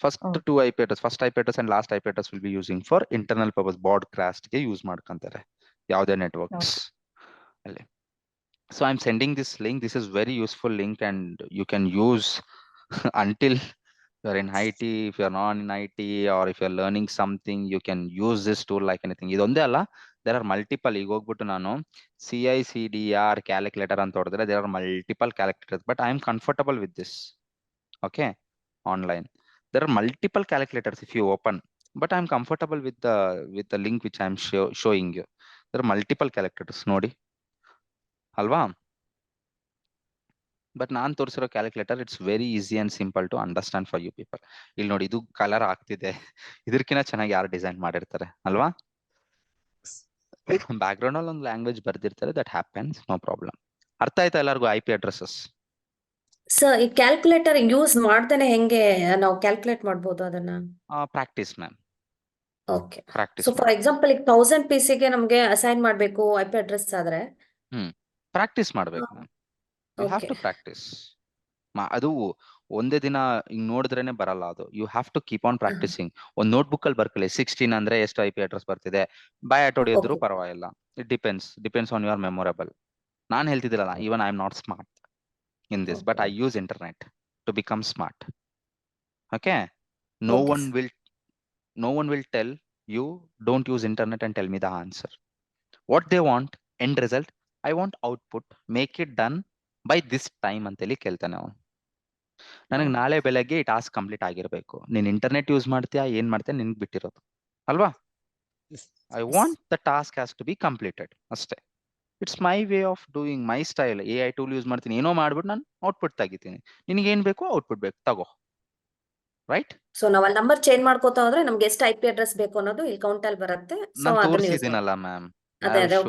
First Okay. 2 IP address, first IP address and last IP address will be using for internal purpose, broadcast ಗೆ ಯೂಸ್ ಮಾಡ್ಕೊಂತಾರೆ ಯಾವುದೇ ನೆಟ್ವರ್ಕ್ಸ್ ಅಲ್ಲಿ. So I'm sending this link. This is very useful link and you can use until you're in IT. If you're not in IT or if you're learning something, you can use this tool like anything. ಇದೊಂದೇ ಅಲ್ಲ, there are multiple. ಈಗ ಹೋಗ್ಬಿಟ್ಟು ನಾನು CICDR calculator ಅಂತ ಹೊಡೆದ್ರೆ there are multiple calculators, but I am comfortable with this. Okay, online there are multiple calculators if you open, but I am comfortable with the link which I am showing you. There are multiple calculators ನೋಡಿ ಅಲ್ವಾ. ಬಟ್ ನಾನ್ ತೋರಿಸಿರೋ calculator it's very easy and simple to understand for you people. ಇಲ್ಲಿ ನೋಡಿ ಇದು ಕಲರ್ ಆಗ್ತಿದೆ, ಇದಕ್ಕಿಂತ ಚೆನ್ನಾಗಿ ಯಾರು ಡಿಸೈನ್ ಮಾಡಿರ್ತಾರೆ ಅಲ್ವಾ. ಬ್ಯಾಕ್ ಗ್ರೌಂಡ್ ಅಲ್ಲಿ ಒಂದು ಲ್ಯಾಂಗ್ವೇಜ್ ಬರ್ದಿರ್ತಾರೆ, ದಟ್ ಹ್ಯಾಪನ್ಸ್, ನೋ ಪ್ರಾಬ್ಲಮ್. ಅರ್ಥ ಆಯ್ತಾ ಎಲ್ಲರಿಗೂ IP ಅಡ್ರೆಸಸ್? ಸರ್ ಈ ಕ್ಯಾಲ್ಕುಲೇಟರ್ ಯೂಸ್ ಮಾಡ್ದೇನೆ ಹೆಂಗೆ ನಾವು ಕ್ಯಾಲ್ಕುಲೇಟ್ ಮಾಡ್ಬೋದು ಅದನ್ನ? Practice ma'am, okay. Practice. So for example ಈಗ 1000 PC ಗೆ ನಮ್ಗೆ ಅಸೈನ್ ಮಾಡ್ಬೇಕು IP ಅಡ್ರೆಸ್ ಆದ್ರೆ ಪ್ರಾಕ್ಟೀಸ್ ಮಾಡ್ಬೇಕು ma'am. You have to practice. ಅದು ಒಂದೇ ದಿನ ಹಿಂಗ್ ನೋಡಿದ್ರೇನೆ ಬರಲ್ಲ ಅದು. You have to keep on practicing. ಒಂದ್ ನೋಟ್ಬುಕ್ ಅಲ್ಲಿ ಬರ್ಕೊಳ್ಳಿ 16 ಅಂದ್ರೆ ಎಷ್ಟು IP ಅಡ್ರೆಸ್ ಬರ್ತಿದೆ, ಬೈ ಆಟ್ ಹೊಡಿಯೋದ್ರು ಪರವಾಗಿಲ್ಲ. It depends on your memorable. ನಾನ್ ಹೇಳ್ತಿದ್ದಿರಲ್ಲ, even I am not smart in this, but I use internet to become smart. Okay, no one will tell you don't use internet and tell me the answer. What they want, end result, I want output, make it done by this time ಅಂತೇಳಿ ಕೇಳ್ತಾನೆ ಅವನು. ನನಗೆ ನಾಳೆ ಬೆಳಗ್ಗೆ ಈ ಟಾಸ್ಕ್ ಕಂಪ್ಲೀಟ್ ಆಗಿರ್ಬೇಕು. ನೀನ್ ಇಂಟರ್ನೆಟ್ ಯೂಸ್ ಮಾಡ್ತೀಯಾ ಏನ್ ಮಾಡ್ತೀಯ ನಿನ್ಗೆ ಬಿಟ್ಟಿರೋದು ಅಲ್ವಾ. I want the task has to be completed ಅಷ್ಟೇ. It's my way of doing, my style. AI tool use ಮಾಡ್ತೀನಿ, ಏನೋ ಮಾಡ್ಬಿಟ್ಟು ನಾನು ಔಟ್ಪುಟ್ ತೆಗಿತೀನಿ. ನಿನಗೆ ಏನ್ ಬೇಕು ಔಟ್ಪುಟ್ ಬೇಕು ತಗೋ, ರೈಟ್? ಸೊ ನಾವ್ ಅಲ್ಲಿ ನಂಬರ್ ಚೇಂಜ್ ಮಾಡ್ಕೋತಾ ಹೋದ್ರೆ ನಮ್ಗೆ ಎಷ್ಟು IP ಅಡ್ರೆಸ್ ಬೇಕು ಅನ್ನೋದು ಇಲ್ಲಿ ಕೌಂಟ್ ಅಲ್ಲಿ ಬರುತ್ತೆ. ಸೊ ನಾನು ಅದನ್ನ ಯೂಸ್ ತೋರಿಸಿದ್ದೀನಲ್ಲ ಮ್ಯಾಮ್, ಅದೇ ಅದೇ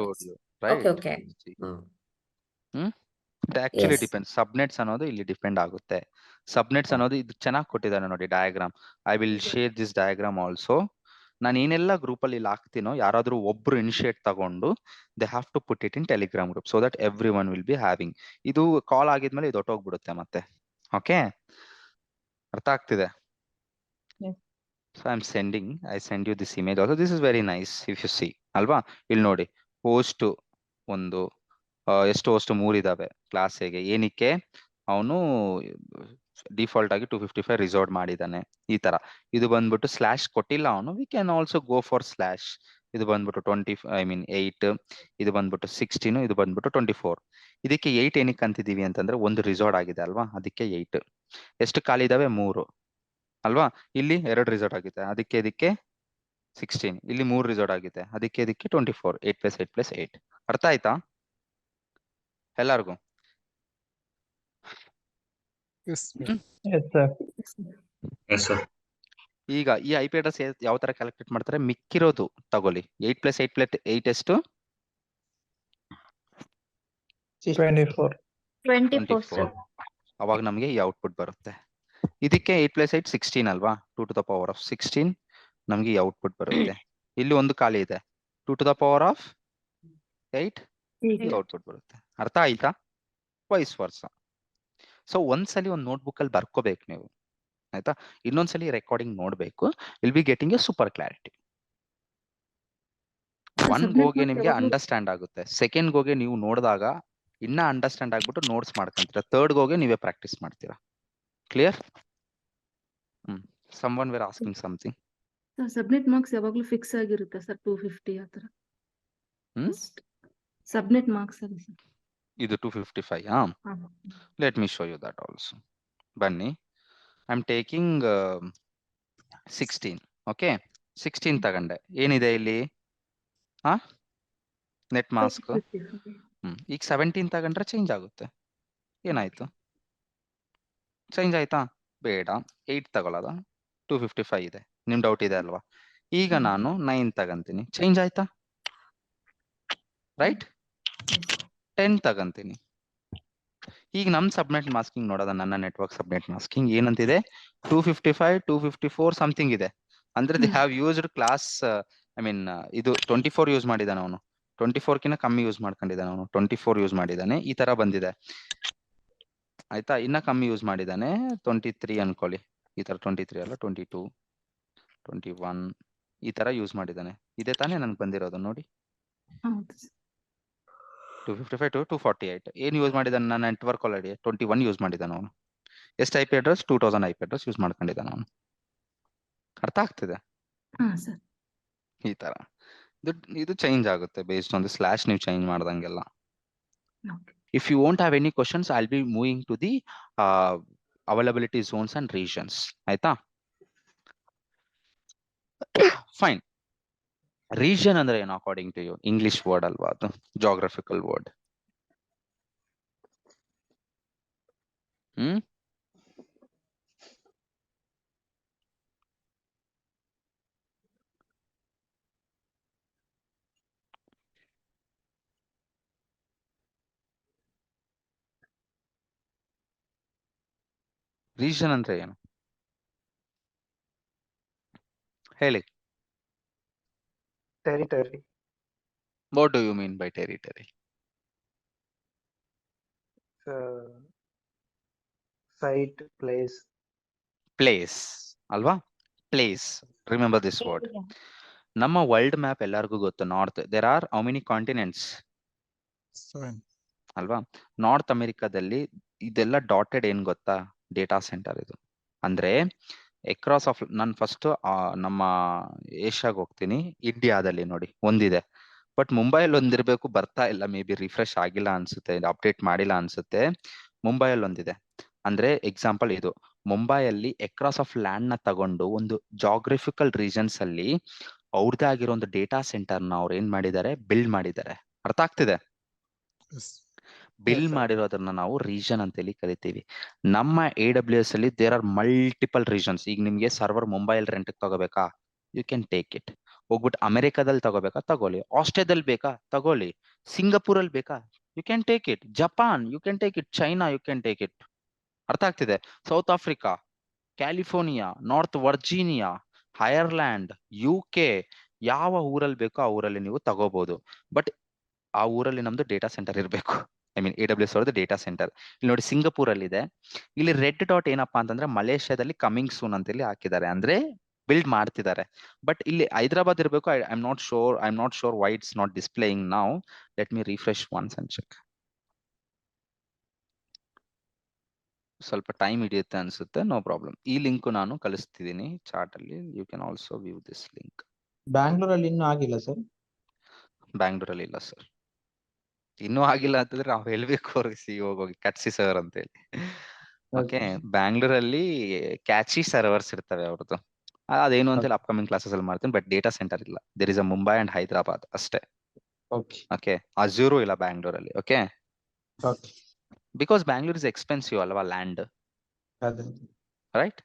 right? Okay. It actually Yes. Depends. Subnets ಅನ್ನೋದು ಇಲ್ಲಿ ಡಿಪೆಂಡ್ ಆಗುತ್ತೆ. ಸಬ್ನೆಟ್ಸ್ ಅನ್ನೋದು ಇದು ಚೆನ್ನಾಗಿ ಕೊಟ್ಟಿದ್ದಾನೆ ನೋಡಿ diagram. I will share this diagram also. ನಾನು ಏನೆಲ್ಲ ಗ್ರೂಪ್ ಅಲ್ಲಿ ಇಲ್ಲಿ ಹಾಕ್ತೀನೋ, ಯಾರಾದ್ರೂ ಒಬ್ರು ಇನಿಷಿಯೇಟ್ ತಗೊಂಡು they have to put it in Telegram group so that everyone will be having. ಇದು ಕಾಲ್ ಆಗಿದ್ಮೇಲೆ ಇದು ಹೊಟ್ಟೋಗ್ಬಿಡುತ್ತೆ ಮತ್ತೆ. ಓಕೆ, ಅರ್ಥ ಆಗ್ತಿದೆ? Yes. So I send you this image also. This is very nice if you see ಅಲ್ವಾ. ಇಲ್ಲಿ ನೋಡಿ ಹೋಸ್ಟ್ ಒಂದು ಎಷ್ಟು ಹೋಸ್ಟ್ 3 ಇದಾವೆ ಕ್ಲಾಸಿಗೆ. ಏನಕ್ಕೆ ಅವನು ಡಿಫಾಲ್ಟ್ ಆಗಿ 255 ರಿಸರ್ವ್ ಮಾಡಿದ್ದಾನೆ ಈ ತರ. ಇದು ಬಂದ್ಬಿಟ್ಟು ಸ್ಲಾಶ್ ಕೊಟ್ಟಿಲ್ಲ ಅವನು. We can also go for slash. ಇದು ಬಂದ್ಬಿಟ್ಟು 8, ಇದು ಬಂದ್ಬಿಟ್ಟು 16, ಇದು ಬಂದ್ಬಿಟ್ಟು 24. ಇದಕ್ಕೆ 8 ಏನಕ್ಕೆ ಅಂತಿದೀವಿ ಅಂತಂದ್ರೆ ಒಂದು ರಿಸರ್ವ್ ಆಗಿದೆ ಅಲ್ವಾ, ಅದಕ್ಕೆ 8. ಎಷ್ಟು ಖಾಲಿ ಇದಾವೆ 3 ಅಲ್ವಾ. ಇಲ್ಲಿ 2 ರಿಸರ್ವ್ ಆಗಿದೆ, ಅದಕ್ಕೆ ಇದಕ್ಕೆ 16. ಇಲ್ಲಿ 3 ರಿಸರ್ವ್ ಆಗಿದೆ, ಅದಕ್ಕೆ ಇದಕ್ಕೆ 24. 8 + 8 + 8. ಅರ್ಥ ಆಯ್ತಾ ಎಲ್ಲರಿಗೂ? Yes, Yes, sir. Yes, sir. ಈಗ ಈ IP ಅಡ್ರೆಸ್ ಯಾವ ತರ ಕ್ಯಾಲ್ಕುಲೇಟ್ ಮಾಡ್ತಾರೆ, ಮಿಕ್ಕಿರೋದು ತಗೊಳ್ಳಿ. 8 + 8 + 8 ಎಷ್ಟು? 24. 24. ಅವಾಗ ನಮಗೆ ಈ ಔಟ್ಪುಟ್ ಬರುತ್ತೆ. ಇದಕ್ಕೆ 8 + 8 16 ಅಲ್ವಾ, 2 to the power of 16 ನಮ್ಗೆ ಈ ಔಟ್ಪುಟ್ ಬರುತ್ತೆ. ಇಲ್ಲಿ ಒಂದು ಖಾಲಿ ಇದೆ, 2 to the power of 8 ಈ ಔಟ್ಪುಟ್ ಬರುತ್ತೆ. ಅರ್ಥ ಆಯ್ತಾ? ವೈಸ್ ವರ್ಸ. ಸೊ ಒಂದ್ಸಲಿ ಒಂದು ನೋಟ್ಬುಕ್ ಅಲ್ಲಿ ಬರ್ಕೋಬೇಕು ನೀವು, ಆಯ್ತಾ? ಇನ್ನೊಂದ್ಸಲಿ ರೆಕಾರ್ಡಿಂಗ್ ನೋಡ್ಬೇಕು. Will be getting a super clarity. One ಗೋಗೆ ನಿಮ್ಗೆ ಅಂಡರ್ಸ್ಟ್ಯಾಂಡ್ ಆಗುತ್ತೆ, ಸೆಕೆಂಡ್ ಗೋಗೆ ನೀವು ನೋಡಿದಾಗ ಇನ್ನ ಅಂಡರ್ಸ್ಟ್ಯಾಂಡ್ ಆಗ್ಬಿಟ್ಟು ನೋಟ್ಸ್ ಮಾಡ್ಕೊಂತೀರಾ, ಥರ್ಡ್ ಗೋಗೆ ನೀವೇ ಪ್ರಾಕ್ಟೀಸ್ ಮಾಡ್ತೀರಾ. Clear? someone were asking something. Sir subnet marks ಯಾವಾಗ್ಲೂ ಫಿಕ್ಸ್ ಆಗಿರುತ್ತೆ ಸರ್, 250 ಆ ತರ. ಸಬ್ನೆಟ್ ಮಾರ್ಕ್ಸ್ ಅಲ್ಲಿ ಸರ್ ಇದು 255. Let me show you that also. ಬನ್ನಿ, ಐ ಆಮ್ ಟೇಕಿಂಗ್ 16. ಓಕೆ, 16 ತಗೊಂಡೆ. ಏನಿದೆ ಇಲ್ಲಿ? ನೆಟ್ ಮಾಸ್ಕ್ ಈಗ 17 ತಗೊಂಡ್ರೆ ಚೇಂಜ್ ಆಗುತ್ತೆ. ಏನಾಯ್ತು? ಚೇಂಜ್ ಆಯ್ತಾ? ಬೇಡ, 8 ತಗೊಳ್ಳೋದ? 255 ಇದೆ. ನಿಮ್ ಡೌಟ್ ಇದೆ ಅಲ್ವಾ? ಈಗ ನಾನು 9 ತಗಂತೀನಿ, ಚೇಂಜ್ ಆಯ್ತಾ? ರೈಟ್? 10 ತಗಂತೀನಿ. ಈಗ ನಮ್ ಸಬ್ನೆಟ್ ಮಾಸ್ಕಿಂಗ್ ನೋಡೋದ, ನನ್ನ ನೆಟ್ವರ್ಕ್ ಸಬ್ನೆಟ್ ಮಾಸ್ಕಿಂಗ್ ಏನಂತಿದೆ? 255, 254 ಸಮಥಿಂಗ್ ಇದೆ. ಅಂದ್ರೆ they have used class, I mean ಇದು 24 ಯೂಸ್ ಮಾಡಿದಾನೆ ಅವನು. 24 ಕಿಂತ ಕಮ್ಮಿ ಯೂಸ್ ಮಾಡ್ಕೊಂಡಿದ್ದಾನೆ ಅವನು. 24 ಯೂಸ್ ಮಾಡಿದಾನೆ, ಈ ತರ ಬಂದಿದೆ. ಆಯ್ತಾ? ಇನ್ನ ಕಮ್ಮಿ ಯೂಸ್ ಮಾಡಿದಾನೆ, 23 ಅನ್ಕೊಳ್ಳಿ. ಈ ತರ 23 ಅಲ್ಲ, 22, 21 ಈ ತರ ಯೂಸ್ ಮಾಡಿದಾನೆ. ಇದೇ ತಾನೇ ನನ್ಗೆ ಬಂದಿರೋದು ನೋಡಿ. 255 to 248 ಏನ್ ಯೂಸ್ ಮಾಡಿದಾನೆ? ನನ್ನ ನೆಟ್ವರ್ಕ್ ಆಲ್ರೆಡಿ 21 ಯೂಸ್ ಮಾಡಿದಾನೆ ಅವನು. ಎಷ್ಟು IP address? 2000 IP address use ಮಾಡ್ಕೊಂಡಿದ್ದಾನೆ ಅವನು. ಅರ್ಥ ಆಗ್ತಿದೆ? ಈ ತರ ಇದು ಚೇಂಜ್ ಆಗುತ್ತೆ ಬೇಸ್ಡ್ ಆನ್ ದಿ ಸ್ಲಾಶ್ ನೀವು ಚೇಂಜ್ ಮಾಡ್ದಂಗೆಲ್ಲ. If you won't have any questions, I'll be moving to the availability zones and regions. ಆಯ್ತಾ? ಫೈನ್. ರೀಜನ್ ಅಂದ್ರೆ ಏನು according to you? English word ಅಲ್ವಾ ಅದು? Geographical word. ರೀಜನ್ ಅಂದ್ರೆ ಏನು ಹೇಳಿ? Territory. What do you mean by territory? Site, place. Place ಅಲ್ವಾ? ಪ್ಲೇಸ್. Remember this word. ನಮ್ಮ ವರ್ಲ್ಡ್ ಮ್ಯಾಪ್ ಎಲ್ಲರಿಗೂ ಗೊತ್ತು. North there are how many continents ಅಲ್ವಾ? ನಾರ್ತ್ ಅಮೆರಿಕಾದಲ್ಲಿ ಇದೆಲ್ಲ ಡಾಟೆಡ್ ಏನ್ ಗೊತ್ತಾ? ಡೇಟಾ ಸೆಂಟರ್ ಇದು. ಅಂದ್ರೆ ಅಕ್ರಾಸ್ ಆಫ್, ನಾನು ಫಸ್ಟ್ ನಮ್ಮ ಏಷ್ಯಾಗೆ ಹೋಗ್ತೀನಿ. ಇಂಡಿಯಾದಲ್ಲಿ ನೋಡಿ ಒಂದಿದೆ, ಬಟ್ ಮುಂಬೈಯಲ್ಲಿ ಒಂದಿರ್ಬೇಕು, ಬರ್ತಾ ಇಲ್ಲ. ಮೇ ಬಿ ರಿಫ್ರೆಶ್ ಆಗಿಲ್ಲ ಅನ್ಸುತ್ತೆ, ಅಪ್ಡೇಟ್ ಮಾಡಿಲ್ಲ ಅನ್ಸುತ್ತೆ. ಮುಂಬೈಯಲ್ಲಿ ಒಂದಿದೆ. ಅಂದ್ರೆ ಎಕ್ಸಾಂಪಲ್ ಇದು, ಮುಂಬೈಯಲ್ಲಿ ಅಕ್ರಾಸ್ ಆಫ್ ಲ್ಯಾಂಡ್ ನ ತಗೊಂಡು ಒಂದು ಜಾಗ್ರಫಿಕಲ್ ರೀಜನ್ಸ್ ಅಲ್ಲಿ ಅವ್ರದ್ದೇ ಆಗಿರೋ ಒಂದು ಡೇಟಾ ಸೆಂಟರ್ ನ ಅವ್ರು ಏನ್ ಮಾಡಿದ್ದಾರೆ? ಬಿಲ್ಡ್ ಮಾಡಿದ್ದಾರೆ. ಅರ್ಥ ಆಗ್ತಿದೆ? ಬಿಲ್ಡ್ ಮಾಡಿರೋದನ್ನ ನಾವು ರೀಜನ್ ಅಂತೇಳಿ ಕರಿತೀವಿ. ನಮ್ಮ AWS ಅಲ್ಲಿ ದೇರ್ ಆರ್ ಮಲ್ಟಿಪಲ್ ರೀಜನ್ಸ್. ಈಗ ನಿಮ್ಗೆ ಸರ್ವರ್ ಮುಂಬೈಯಲ್ಲಿ ರೆಂಟ್ ತಗೋಬೇಕಾ? You can take it. ಹೋಗ್ಬಿಟ್ಟು ಅಮೆರಿಕಾದಲ್ಲಿ ತಗೋಬೇಕಾ? ತಗೊಳ್ಳಿ. ಆಸ್ಟ್ರೇಲಿಯಾದಲ್ಲಿ ಬೇಕಾ? ತಗೊಳ್ಳಿ. ಸಿಂಗಾಪುರ್ ಅಲ್ಲಿ ಬೇಕಾ? You can take it. Japan you can take it. China you can take it. ಅರ್ಥ ಆಗ್ತಿದೆ? South Africa, California, North Virginia, Ireland, UK, ಯಾವ ಊರಲ್ಲಿ ಬೇಕೋ ಆ ಊರಲ್ಲಿ ನೀವು ತಗೋಬಹುದು. ಬಟ್ ಆ ಊರಲ್ಲಿ ನಮ್ದು ಡೇಟಾ ಸೆಂಟರ್ ಇರಬೇಕು. ಐ ಮೀನ್ AWS ಅವ್ರದ್ದು ಡೇಟಾ ಸೆಂಟರ್. ಇಲ್ಲಿ ನೋಡಿ ಸಿಂಗಾಪುರ್ ಅಲ್ಲಿ ಇದೆ. ಇಲ್ಲಿ ರೆಡ್ ಡಾಟ್ ಏನಪ್ಪಾ ಅಂತಂದ್ರೆ ಮಲೇಷ್ಯಾದಲ್ಲಿ ಕಮಿಂಗ್ ಸೂನ್ ಅಂತೇಳಿ ಹಾಕಿದ್ದಾರೆ, ಅಂದ್ರೆ ಬಿಲ್ಡ್ ಮಾಡ್ತಿದ್ದಾರೆ. ಬಟ್ ಇಲ್ಲಿ ಹೈದರಾಬಾದ್ ಇರಬೇಕು. I am not sure why it's not displaying now. Let me refresh once and check. ಸ್ವಲ್ಪ ಟೈಮ್ ಹಿಡಿಯುತ್ತೆ ಅನ್ಸುತ್ತೆ, ನೋ ಪ್ರಾಬ್ಲಮ್. ಈ ಲಿಂಕ್ ನಾನು ಕಳಿಸ್ತಿದ್ದೀನಿ ಚಾರ್ಟ್ ಅಲ್ಲಿ. You can also view this link. ಬ್ಯಾಂಗ್ಳೂರಲ್ಲಿ ಇನ್ನೂ ಆಗಿಲ್ಲ ಸರ್? ಬ್ಯಾಂಗ್ಳೂರಲ್ಲಿ ಇಲ್ಲ ಸರ್. ಇನ್ನೂ ಆಗಿಲ್ಲ ಅಂತಂದ್ರೆ ನಾವು ಹೇಳ್ಬೇಕು ಅವ್ರಿಗೆ, CEO ಹೋಗಿ ಕಟ್ಸಿ ಸರ್ ಅಂತ ಹೇಳಿ. ಓಕೆ, ಬ್ಯಾಂಗ್ಳೂರಲ್ಲಿ ಕ್ಯಾಚಿ ಸರ್ವರ್ಸ್ ಇರ್ತವೆ ಅವ್ರದ್ದು. ಅದೇನು ಅಂತ ಹೇಳಿ ಅಪ್ಕಮಿಂಗ್ ಕ್ಲಾಸಸ್ ಅಲ್ಲಿ ಮಾಡ್ತೀನಿ. ಬಟ್ ಡೇಟಾ ಸೆಂಟರ್ ಇಲ್ಲ. There is a Mumbai and Hyderabad ಅಷ್ಟೇ. ಓಕೆ, ಅಜೂರು ಇಲ್ಲ ಬ್ಯಾಂಗ್ಳೂರಲ್ಲಿ. Okay, because Bangalore is expensive ಅಲ್ವಾ ಲ್ಯಾಂಡ್, ರೈಟ್?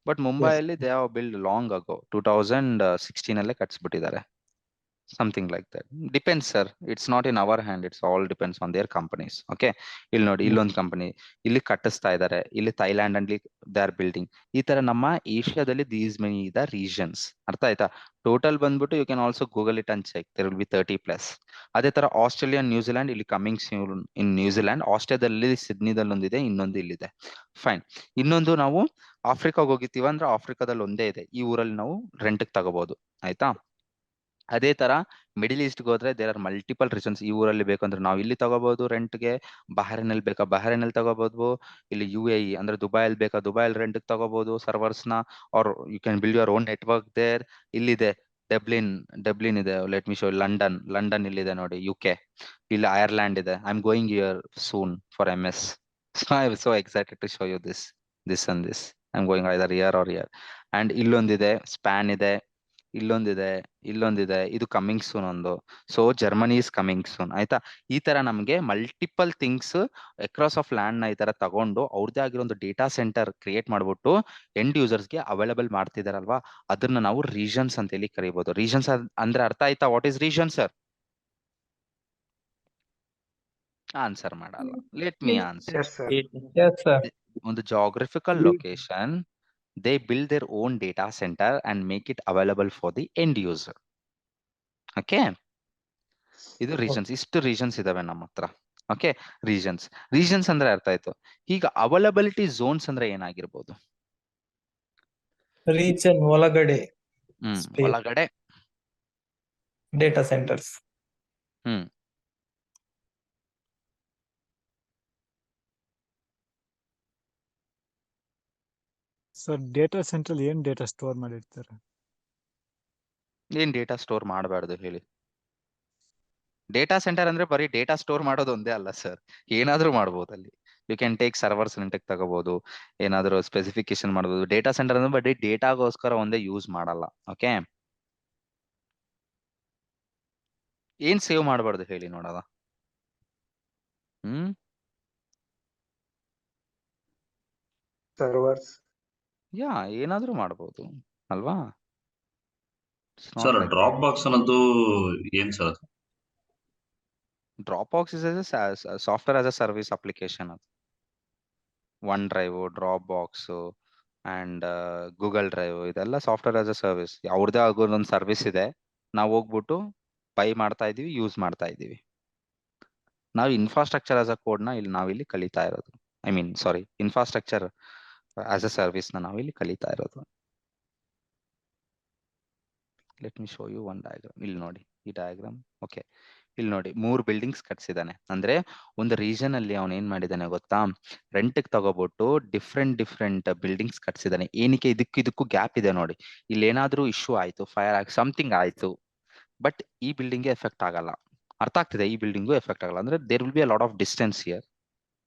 ಬಟ್ ಮುಂಬೈಯಲ್ಲಿ they have build long ago, 2016 ಅಲ್ಲೇ ಕಟ್ಸ್ಬಿಟ್ಟಿದ್ದಾರೆ. Something like that. Depends sir, it's not in our hand, it's all depends on their companies. Okay, ಇಲ್ಲಿ ನೋಡಿ, ಇಲ್ಲೊಂದು ಕಂಪನಿ ಇಲ್ಲಿ ಕಟ್ಟಿಸ್ತಾ ಇದ್ದಾರೆ, ಇಲ್ಲಿ ಥೈಲ್ಯಾಂಡ್ ಅಲ್ಲಿ ದೇ ಆರ್ ಬಿಲ್ಡಿಂಗ್. ಈ ತರ ನಮ್ಮ ಏಷ್ಯಾದಲ್ಲಿ ದೀಸ್ ಮೆನಿ ದ ರೀಜನ್ಸ್. ಅರ್ಥ ಆಯ್ತಾ? ಟೋಟಲ್ ಬಂದ್ಬಿಟ್ಟು you can also Google it and check, there will be 30+. ಅದೇ ತರ ಆಸ್ಟ್ರೇಲಿಯಾ, ನ್ಯೂಜಿಲೆಂಡ್, ಇಲ್ಲಿ ಕಮಿಂಗ್ ಇನ್ ನ್ಯೂಜಿಲೆಂಡ್. ಆಸ್ಟ್ರೇಲಿಯಾದಲ್ಲಿ ಸಿಡ್ನಿದಲ್ಲಿ ಒಂದಿದೆ, ಇನ್ನೊಂದು ಇಲ್ಲಿದೆ. ಫೈನ್. ಇನ್ನೊಂದು ನಾವು ಆಫ್ರಿಕಾಗೆ ಹೋಗಿರ್ತೀವಿ ಅಂದ್ರೆ ಆಫ್ರಿಕಾದಲ್ಲಿ ಒಂದೇ ಇದೆ. ಈ ಊರಲ್ಲಿ ನಾವು ರೆಂಟ್ಗೆ ತಗೋಬಹುದು. ಆಯ್ತಾ? ಅದೇ ತರ ಮಿಡಿಲ್ ಈಸ್ಟ್ಗೆ ಹೋದ್ರೆ ದೇರ್ ಆರ್ ಮಲ್ಟಿಪಲ್ ರೀಸನ್ಸ್. ಈ ಊರಲ್ಲಿ ಬೇಕಂದ್ರೆ ನಾವು ಇಲ್ಲಿ ತಗೋಬಹುದು ರೆಂಟ್ಗೆ. ಬಹರೇನಲ್ಲಿ ಬೇಕಾ ಬಹರೇನಲ್ಲಿ ತಗೋಬಹುದು. ಇಲ್ಲಿ UAE ಅಂದ್ರೆ ದುಬೈಯಲ್ಲಿ ಬೇಕಾ ದುಬೈಯಲ್ಲಿ ರೆಂಟ್ಗೆ ತಗೋಬಹುದು ಸರ್ವರ್ಸ್ ನ. Or you can build your own network there. ಇಲ್ಲಿದೆ ಡಬ್ಲಿನ್ ಇದೆ. Let me show. ಲಂಡನ್ ಇಲ್ಲಿದೆ ನೋಡಿ. UK ಇಲ್ಲಿ. ಐರ್ಲ್ಯಾಂಡ್ ಇದೆ. I am going here soon for MS. I am so excited to show you this and this. I am going either here or here. And ಇಲ್ಲೊಂದಿದೆ, ಸ್ಪ್ಯಾನ್ ಇದೆ. ಇಲ್ಲೊಂದಿದೆ, ಇದು ಕಮಿಂಗ್ ಸೂನ್ ಒಂದು. So Germany is coming soon, ಆಯ್ತಾ. ಈ ತರ ನಮ್ಗೆ multiple things across of land ನ ಈ ತರ ತಗೊಂಡು ಅವ್ರದ್ದೇ ಆಗಿರೋ ಒಂದು ಡೇಟಾ ಸೆಂಟರ್ ಕ್ರಿಯೇಟ್ ಮಾಡ್ಬಿಟ್ಟು ಎಂಡ್ ಯೂಸರ್ಸ್ಗೆ ಅವೈಲಬಲ್ ಮಾಡ್ತಿದಾರಲ್ವಾ, ಅದನ್ನ ನಾವು ರೀಜನ್ಸ್ ಅಂತ ಹೇಳಿ ಕರಿಬಹುದು. ರೀಜನ್ಸ್ ಅಂದ್ರೆ ಅರ್ಥ ಆಯ್ತಾ? What is region sir? Answer ಮಾಡಲ್ಲ. Let me answer. Yes, sir. Yes, sir. ಒಂದು geographical location, they build their own data center and make it available for the end user. Okay, ಇದು ರೀಜನ್ಸ್. ಇಷ್ಟು ರೀಜನ್ಸ್ ಇದಾವೆ ನಮ್ಮ ಹತ್ರ. ಓಕೆ, ರೀಜನ್ಸ್ ಅಂದ್ರೆ ಅರ್ಥ ಆಯ್ತು. ಈಗ ಅವೈಲಬಿಲಿಟಿ ಝೋನ್ಸ್ ಅಂದ್ರೆ ಏನಾಗಿರ್ಬೋದು? Region ಒಳಗಡೆ space. ಒಳಗಡೆ Data centers. Sir data central ಏನ್ ಡೇಟಾ ಸ್ಟೋರ್ ಮಾಡಿರ್ತಾರೆ? ಏನ್ ಡೇಟಾ ಸ್ಟೋರ್ ಮಾಡಬಾರ್ದು ಹೇಳಿ? ಡೇಟಾ ಸೆಂಟರ್ ಅಂದ್ರೆ ಬರೀ ಡೇಟಾ ಸ್ಟೋರ್ ಮಾಡೋದು ಒಂದೇ ಅಲ್ಲ ಸರ್, ಏನಾದ್ರೂ ಮಾಡ್ಬೋದು ಅಲ್ಲಿ. ಯು ಕ್ಯಾನ್ ಟೇಕ್ ಸರ್ವರ್ಸ್ ಲಿಂಟೆಕ್ ತಗೋಬಹುದು, ಏನಾದ್ರೂ ಸ್ಪೆಸಿಫಿಕೇಶನ್ ಮಾಡಬಹುದು. ಡೇಟಾ ಸೆಂಟರ್ ಅಂದ್ರೆ ಬರೀ ಡೇಟಾಗೋಸ್ಕರ ಒಂದೇ ಯೂಸ್ ಮಾಡಲ್ಲ. ಓಕೆ, ಏನ್ ಸೇವ್ ಮಾಡಬಾರ್ದು ಹೇಳಿ ನೋಡೋದ? Servers. ಯಾ, ಏನಾದ್ರೂ ಮಾಡ್ಬೋದು ಅಲ್ವಾ? ಸರ್ ಡ್ರಾಪ್ ಬಾಕ್ಸ್ ಅನ್ನೋದು ಏನ್ ಸರ್ ಅದು? Dropbox is software as a service application. ಅದು OneDrive, Dropbox and Google Drive, ಇದೆಲ್ಲ ಸಾಫ್ಟ್ವೇರ್ ಆಸ್ ಅ ಸರ್ವಿಸ್. ಅವ್ರದೇ ಆಗೋ ಒಂದು ಸರ್ವಿಸ್ ಇದೆ, ನಾವು ಹೋಗ್ಬಿಟ್ಟು ಬೈ ಮಾಡ್ತಾ ಇದೀವಿ, ಯೂಸ್ ಮಾಡ್ತಾ ಇದೀವಿ. ನಾವು ಇನ್ಫ್ರಾಸ್ಟ್ರಕ್ಚರ್ ಆಸ್ ಅ ಕೋಡ್ ನ ನಾವಿಲ್ಲಿ ಕಲಿತಾ ಇರೋದು. ಇನ್ಫ್ರಾಸ್ಟ್ರಕ್ಚರ್ ಆಸ್ ಅ ಸರ್ವಿಸ್ ನ ನಾವಿಲ್ಲಿ ಕಲಿತಾ ಇರೋದು. Let me show you one diagram. ಇಲ್ಲಿ ನೋಡಿ ಈ ಡಯಾಗ್ರಾಮ್. ಓಕೆ, ಇಲ್ಲಿ ನೋಡಿ 3 ಬಿಲ್ಡಿಂಗ್ಸ್ ಕಟ್ಸಿದಾನೆ. ಅಂದ್ರೆ ಒಂದು ರೀಜನ್ ಅಲ್ಲಿ ಅವನ್ ಏನ್ ಮಾಡಿದಾನೆ ಗೊತ್ತಾ? ರೆಂಟ್ ತಗೋಬಿಟ್ಟು ಡಿಫ್ರೆಂಟ್ ಬಿಲ್ಡಿಂಗ್ಸ್ ಕಟ್ಸಿದಾನೆ. ಏನಕ್ಕೆ? ಇದಕ್ಕೂ ಗ್ಯಾಪ್ ಇದೆ ನೋಡಿ. ಇಲ್ಲಿ ಏನಾದ್ರೂ ಇಶ್ಯೂ ಆಯ್ತು, ಫೈರ್ ಆಗಿ ಸಮಥಿಂಗ್ ಆಯ್ತು, ಬಟ್ ಈ ಬಿಲ್ಡಿಂಗ್ಗೆ ಎಫೆಕ್ಟ್ ಆಗಲ್ಲ. ಅರ್ಥ ಆಗ್ತಿದೆ? ಈ ಬಿಲ್ಡಿಂಗು ಎಫೆಕ್ಟ್ ಆಗಲ್ಲ. ಅಂದ್ರೆ there will be a lot of distance here.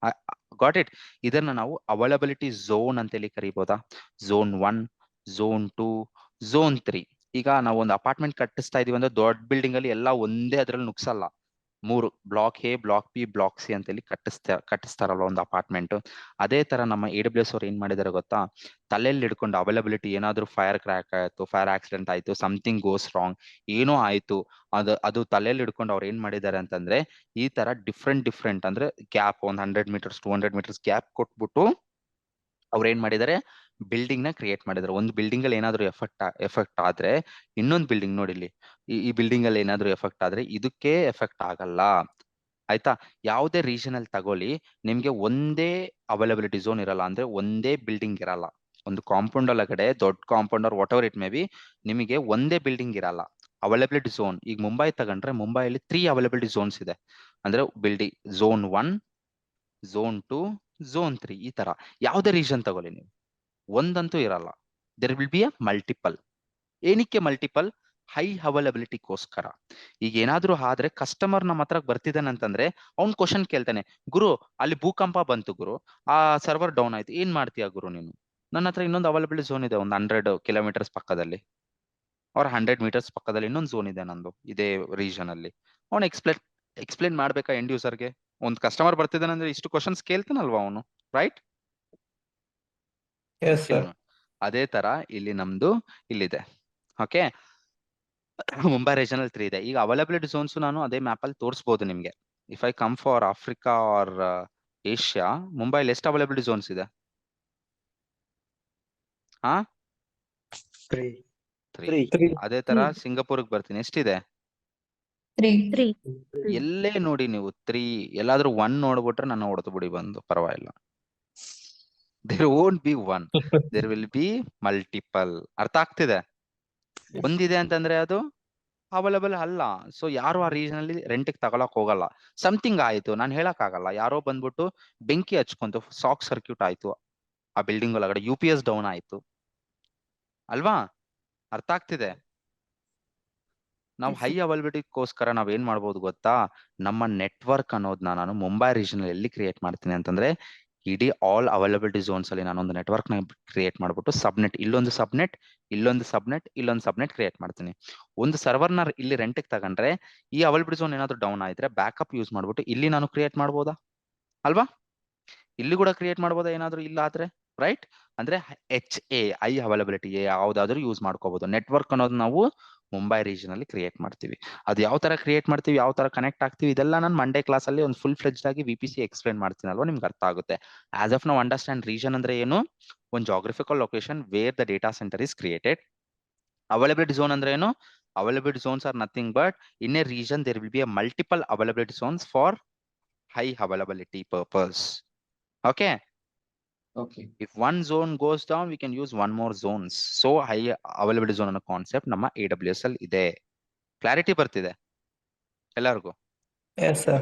Got it? ಇದನ್ನ ನಾವು ಅವೈಲಬಿಲಿಟಿ ಝೋನ್ ಅಂತೇಳಿ ಕರಿಬಹುದಾ? Zone 1, zone 2, zone 3. ಈಗ ನಾವು ಒಂದು ಅಪಾರ್ಟ್ಮೆಂಟ್ ಕಟ್ಟಿಸ್ತಾ ಇದೀವಿ ಅಂದ್ರೆ ದೊಡ್ಡ ಬಿಲ್ಡಿಂಗ್ ಅಲ್ಲಿ ಎಲ್ಲ ಒಂದೇ ಅದ್ರಲ್ಲಿ ನುಗ್ಸಲ್ಲ. 3 block A, block B, block C ಅಂತೇಳಿ ಕಟ್ಟಿಸ್ತಾರಲ್ಲ ಒಂದು ಅಪಾರ್ಟ್ಮೆಂಟ್. ಅದೇ ತರ ನಮ್ಮ AWS ಅವ್ರು ಏನ್ ಮಾಡಿದಾರೆ ಗೊತ್ತಾ? ತಲೆಯಲ್ಲಿ ಹಿಡ್ಕೊಂಡು ಅವೈಲಬಿಲಿಟಿ, ಏನಾದ್ರೂ ಫೈರ್ ಕ್ರ್ಯಾಕ್ ಆಯ್ತು, ಫೈರ್ ಆಕ್ಸಿಡೆಂಟ್ ಆಯ್ತು, ಸಮಥಿಂಗ್ ಗೋಸ್ ರಾಂಗ್, ಏನೋ ಆಯ್ತು, ಅದು ತಲೆಯಲ್ಲಿ ಹಿಡ್ಕೊಂಡು ಅವ್ರು ಏನ್ ಮಾಡಿದ್ದಾರೆ ಅಂತಂದ್ರೆ ಈ ತರ ಡಿಫ್ರೆಂಟ್ ಅಂದ್ರೆ ಗ್ಯಾಪ್ 100 ಮೀಟರ್ಸ್ 200 ಮೀಟರ್ಸ್ ಗ್ಯಾಪ್ ಕೊಟ್ಬಿಟ್ಟು ಅವ್ರು ಏನ್ ಮಾಡಿದ್ದಾರೆ? ಬಿಲ್ಡಿಂಗ್ ನ ಕ್ರಿಯೇಟ್ ಮಾಡಿದ್ದಾರೆ. ಒಂದು ಬಿಲ್ಡಿಂಗ್ ಅಲ್ಲಿ ಏನಾದ್ರು ಎಫೆಕ್ಟ್ ಆದ್ರೆ ಇನ್ನೊಂದು ಬಿಲ್ಡಿಂಗ್ ನೋಡಿ, ಇಲ್ಲಿ ಈ ಬಿಲ್ಡಿಂಗ್ ಅಲ್ಲಿ ಏನಾದ್ರು ಎಫೆಕ್ಟ್ ಆದ್ರೆ ಇದಕ್ಕೆ ಎಫೆಕ್ಟ್ ಆಗಲ್ಲ. ಆಯ್ತಾ? ಯಾವುದೇ ರೀಜನ್ ಅಲ್ಲಿ ತಗೊಳ್ಳಿ, ನಿಮ್ಗೆ ಒಂದೇ ಅವೈಲಬಿಲಿಟಿ ಝೋನ್ ಇರಲ್ಲ. ಅಂದ್ರೆ ಒಂದೇ ಬಿಲ್ಡಿಂಗ್ ಇರಲ್ಲ. ಒಂದು ಕಾಂಪೌಂಡ್ ಒಳಗಡೆ, ದೊಡ್ಡ compound or whatever it may be, ನಿಮಗೆ ಒಂದೇ ಬಿಲ್ಡಿಂಗ್ ಇರಲ್ಲ. ಅವೈಲಬಿಲಿಟಿ ಝೋನ್ ಈಗ ಮುಂಬೈ ತಗೊಂಡ್ರೆ, ಮುಂಬೈಲಿ 3 ಅವೈಲಬಿಲಿಟಿ ಝೋನ್ಸ್ ಇದೆ. ಅಂದ್ರೆ ಬಿಲ್ಡಿಂಗ್ ಝೋನ್ 1, ಝೋನ್ 2, ಝೋನ್ 3. ಈ ತರ ಯಾವುದೇ ರೀಜನ್ ತಗೊಳ್ಳಿ ನೀವು, ಒಂದಂತೂ ಇರಲ್ಲ. There will be a multiple. ಏನಕ್ಕೆ ಮಲ್ಟಿಪಲ್? ಹೈ ಅವೈಲಬಿಲಿಟಿಗೋಸ್ಕರ. ಈಗ ಏನಾದ್ರೂ ಆದ್ರೆ ಕಸ್ಟಮರ್ ನಮ್ಮ ಹತ್ರ ಬರ್ತಿದ್ದಾನೆ ಅಂತಂದ್ರೆ ಅವ್ನ್ ಕ್ವಶನ್ ಕೇಳ್ತಾನೆ, ಗುರು ಅಲ್ಲಿ ಭೂಕಂಪ ಬಂತು ಗುರು, ಆ ಸರ್ವರ್ ಡೌನ್ ಆಯ್ತು, ಏನ್ ಮಾಡ್ತೀಯಾ ಗುರು ನೀನು? ನನ್ನ ಹತ್ರ ಇನ್ನೊಂದು ಅವೈಲಬಿಲಿಟಿ ಝೋನ್ ಇದೆ, ಒಂದು 100 ಕಿಲೋಮೀಟರ್ಸ್ ಪಕ್ಕದಲ್ಲಿ ಅವ್ರ 100 ಮೀಟರ್ಸ್ ಪಕ್ಕದಲ್ಲಿ ಇನ್ನೊಂದು ಝೋನ್ ಇದೆ ನಂದು ಇದೇ ರೀಜನ್ ಅಲ್ಲಿ. ಅವ್ನು ಎಕ್ಸ್ಪ್ಲೇನ್ ಮಾಡ್ಬೇಕಾ ಎಂಡ್ ಯೂಸರ್ಗೆ? ಒಂದು ಕಸ್ಟಮರ್ ಬರ್ತಿದ್ದಾನೆ ಅಂದ್ರೆ ಇಷ್ಟು ಕ್ವಶನ್ಸ್ ಕೇಳ್ತಾನಲ್ವಾ ಅವನು, ರೈಟ್? Yes, sir. ಅದೇ ತರ ಇಲ್ಲಿ ನಮ್ದು ಇಲ್ಲಿದೆ. ಓಕೆ, ಮುಂಬೈ ರೀಜನಲ್ 3 ಇದೆ. ಈಗ ಅವೈಲಬಿಲಿಟಿ ಝೋನ್ಸ್ ನಾನು ಅದೇ ಮ್ಯಾಪ್ ಅಲ್ಲಿ ತೋರಿಸಬಹುದು ನಿಮ್ಗೆ. If I come for Africa or Asia, ಮುಂಬೈಲಿ ಎಷ್ಟು ಅವೈಲಬಿಲಿಟಿ ಝೋನ್ಸ್ ಇದೆ? 3. ಅದೇ ತರ ಸಿಂಗಾಪುರ್ಗೆ ಬರ್ತೀನಿ, ಎಷ್ಟಿದೆ? 3. ಎಲ್ಲೇ ನೋಡಿ ನೀವು 3. ಎಲ್ಲಾದ್ರೂ 1 ನೋಡ್ಬಿಟ್ರೆ ನನ್ನ ಹೊಡೆದು ಬಿಡಿ ಬಂದು, ಪರವಾಗಿಲ್ಲ. There won't be 1, there will be multiple. ಅರ್ಥ ಆಗ್ತಿದೆ? ಒಂದಿದೆ ಅಂತಂದ್ರೆ ಅದು ಅವೈಲಬಲ್ ಅಲ್ಲ. ಸೊ ಯಾರು ಆ ರೀಜನ್ ಅಲ್ಲಿ ರೆಂಟ್ ತಗೊಳಕ್ ಹೋಗಲ್ಲ. ಸಮಥಿಂಗ್ ಆಯ್ತು, ನಾನು ಹೇಳಕ್ ಆಗಲ್ಲ. ಯಾರೋ ಬಂದ್ಬಿಟ್ಟು ಬೆಂಕಿ ಹಚ್ಕೊಂತು, ಶಾಕ್ ಸರ್ಕ್ಯೂಟ್ ಆಯ್ತು ಆ ಬಿಲ್ಡಿಂಗ್ ಒಳಗಡೆ, UPS ಡೌನ್ ಆಯ್ತು ಅಲ್ವಾ? ಅರ್ಥ ಆಗ್ತಿದೆ? ನಾವು ಹೈ ಅವೈಲಬಿಲಿಟಿಗೋಸ್ಕರ ನಾವ್ ಏನ್ ಮಾಡ್ಬೋದು ಗೊತ್ತಾ? ನಮ್ಮ ನೆಟ್ವರ್ಕ್ ಅನ್ನೋದನ್ನ ನಾನು ಮುಂಬೈ ರೀಜನ್ ಎಲ್ಲಿ ಕ್ರಿಯೇಟ್ ಮಾಡ್ತೀನಿ ಅಂತಂದ್ರೆ ಇಡೀ ಆಲ್ ಅವೈಲಬಿಲಿಟಿ ಝೋನ್ಸ್ ಅಲ್ಲಿ ನಾನೊಂದು ನೆಟ್ವರ್ಕ್ ನ ಕ್ರಿಯೇಟ್ ಮಾಡ್ಬಿಟ್ಟು ಸಬ್ನೆಟ್, ಇಲ್ಲೊಂದು ಸಬ್ನೆಟ್, ಇಲ್ಲೊಂದು ಸಬ್ನೆಟ್, ಇಲ್ಲೊಂದು ಸಬ್ನೆಟ್ ಕ್ರಿಯೇಟ್ ಮಾಡ್ತೀನಿ. ಒಂದು ಸರ್ವರ್ನ ಇಲ್ಲಿ ರೆಂಟ್ಗೆ ತಗೊಂಡ್ರೆ ಈ ಅವೈಲಬಿಲಿಟಿ ಝೋನ್ ಏನಾದ್ರು ಡೌನ್ ಆಯ್ತಾರೆ ಬ್ಯಾಕಪ್ ಯೂಸ್ ಮಾಡ್ಬಿಟ್ಟು ಇಲ್ಲಿ ನಾನು ಕ್ರಿಯೇಟ್ ಮಾಡ್ಬೋದಾ ಅಲ್ವಾ? ಇಲ್ಲಿ ಕೂಡ ಕ್ರಿಯೇಟ್ ಮಾಡ್ಬೋದಾ ಏನಾದ್ರು ಇಲ್ಲ ಆದ್ರೆ, ರೈಟ್? ಅಂದ್ರೆ HA ಹೈ ಅವೈಲಬಿಲಿಟಿ ಯಾವ್ದಾದ್ರು ಯೂಸ್ ಮಾಡ್ಕೋಬಹುದು. ನೆಟ್ವರ್ಕ್ ಅನ್ನೋದು ನಾವು ಮುಂಬೈ ರೀಜನ್ ಅಲ್ಲಿ ಕ್ರಿಯೇಟ್ ಮಾಡ್ತೀವಿ. ಅದು ಯಾವ ತರ ಕ್ರಿಯೇಟ್ ಮಾಡ್ತೀವಿ, ಯಾವ ತರ ಕನೆಕ್ಟ್ ಆಗ್ತೀವಿ, ಇದೆಲ್ಲ ನಾನು ಮಂಡೇ ಕ್ಲಾಸ್ ಅಲ್ಲಿ ಒಂದು ಫುಲ್ ಫ್ಲೆಜ್ಡ್ ಆಗಿ VPC ಎಕ್ಸ್ಪ್ಲೈನ್ ಮಾಡ್ತೀನಿ ಅಲ್ವಾ, ನಿಮ್ಗೆ ಅರ್ಥ ಆಗುತ್ತೆ. ಆಸ್ ಆಫ್ ನಾವು ಅಂಡರ್ಸ್ಟ್ಯಾಂಡ್ ರೀಜನ್ ಅಂದ್ರೆ ಏನು, ಒಂದು geographical location where the data center is created. Availability zone ಅಂದ್ರೆ ಏನು, availability zones are nothing but in a region there will be a multiple availability zones for high availability purpose. Okay. Okay. If one zone goes down, we can use one more zones. So high availability zone ಅನ್ನೋ ಕಾನ್ಸೆಪ್ಟ್ ನಮ್ಮ AWS ಅಲ್ಲಿ ಇದೆ. ಕ್ಲಾರಿಟಿ ಬರ್ತಿದೆ ಎಲ್ಲರಿಗೂ? Yes, sir.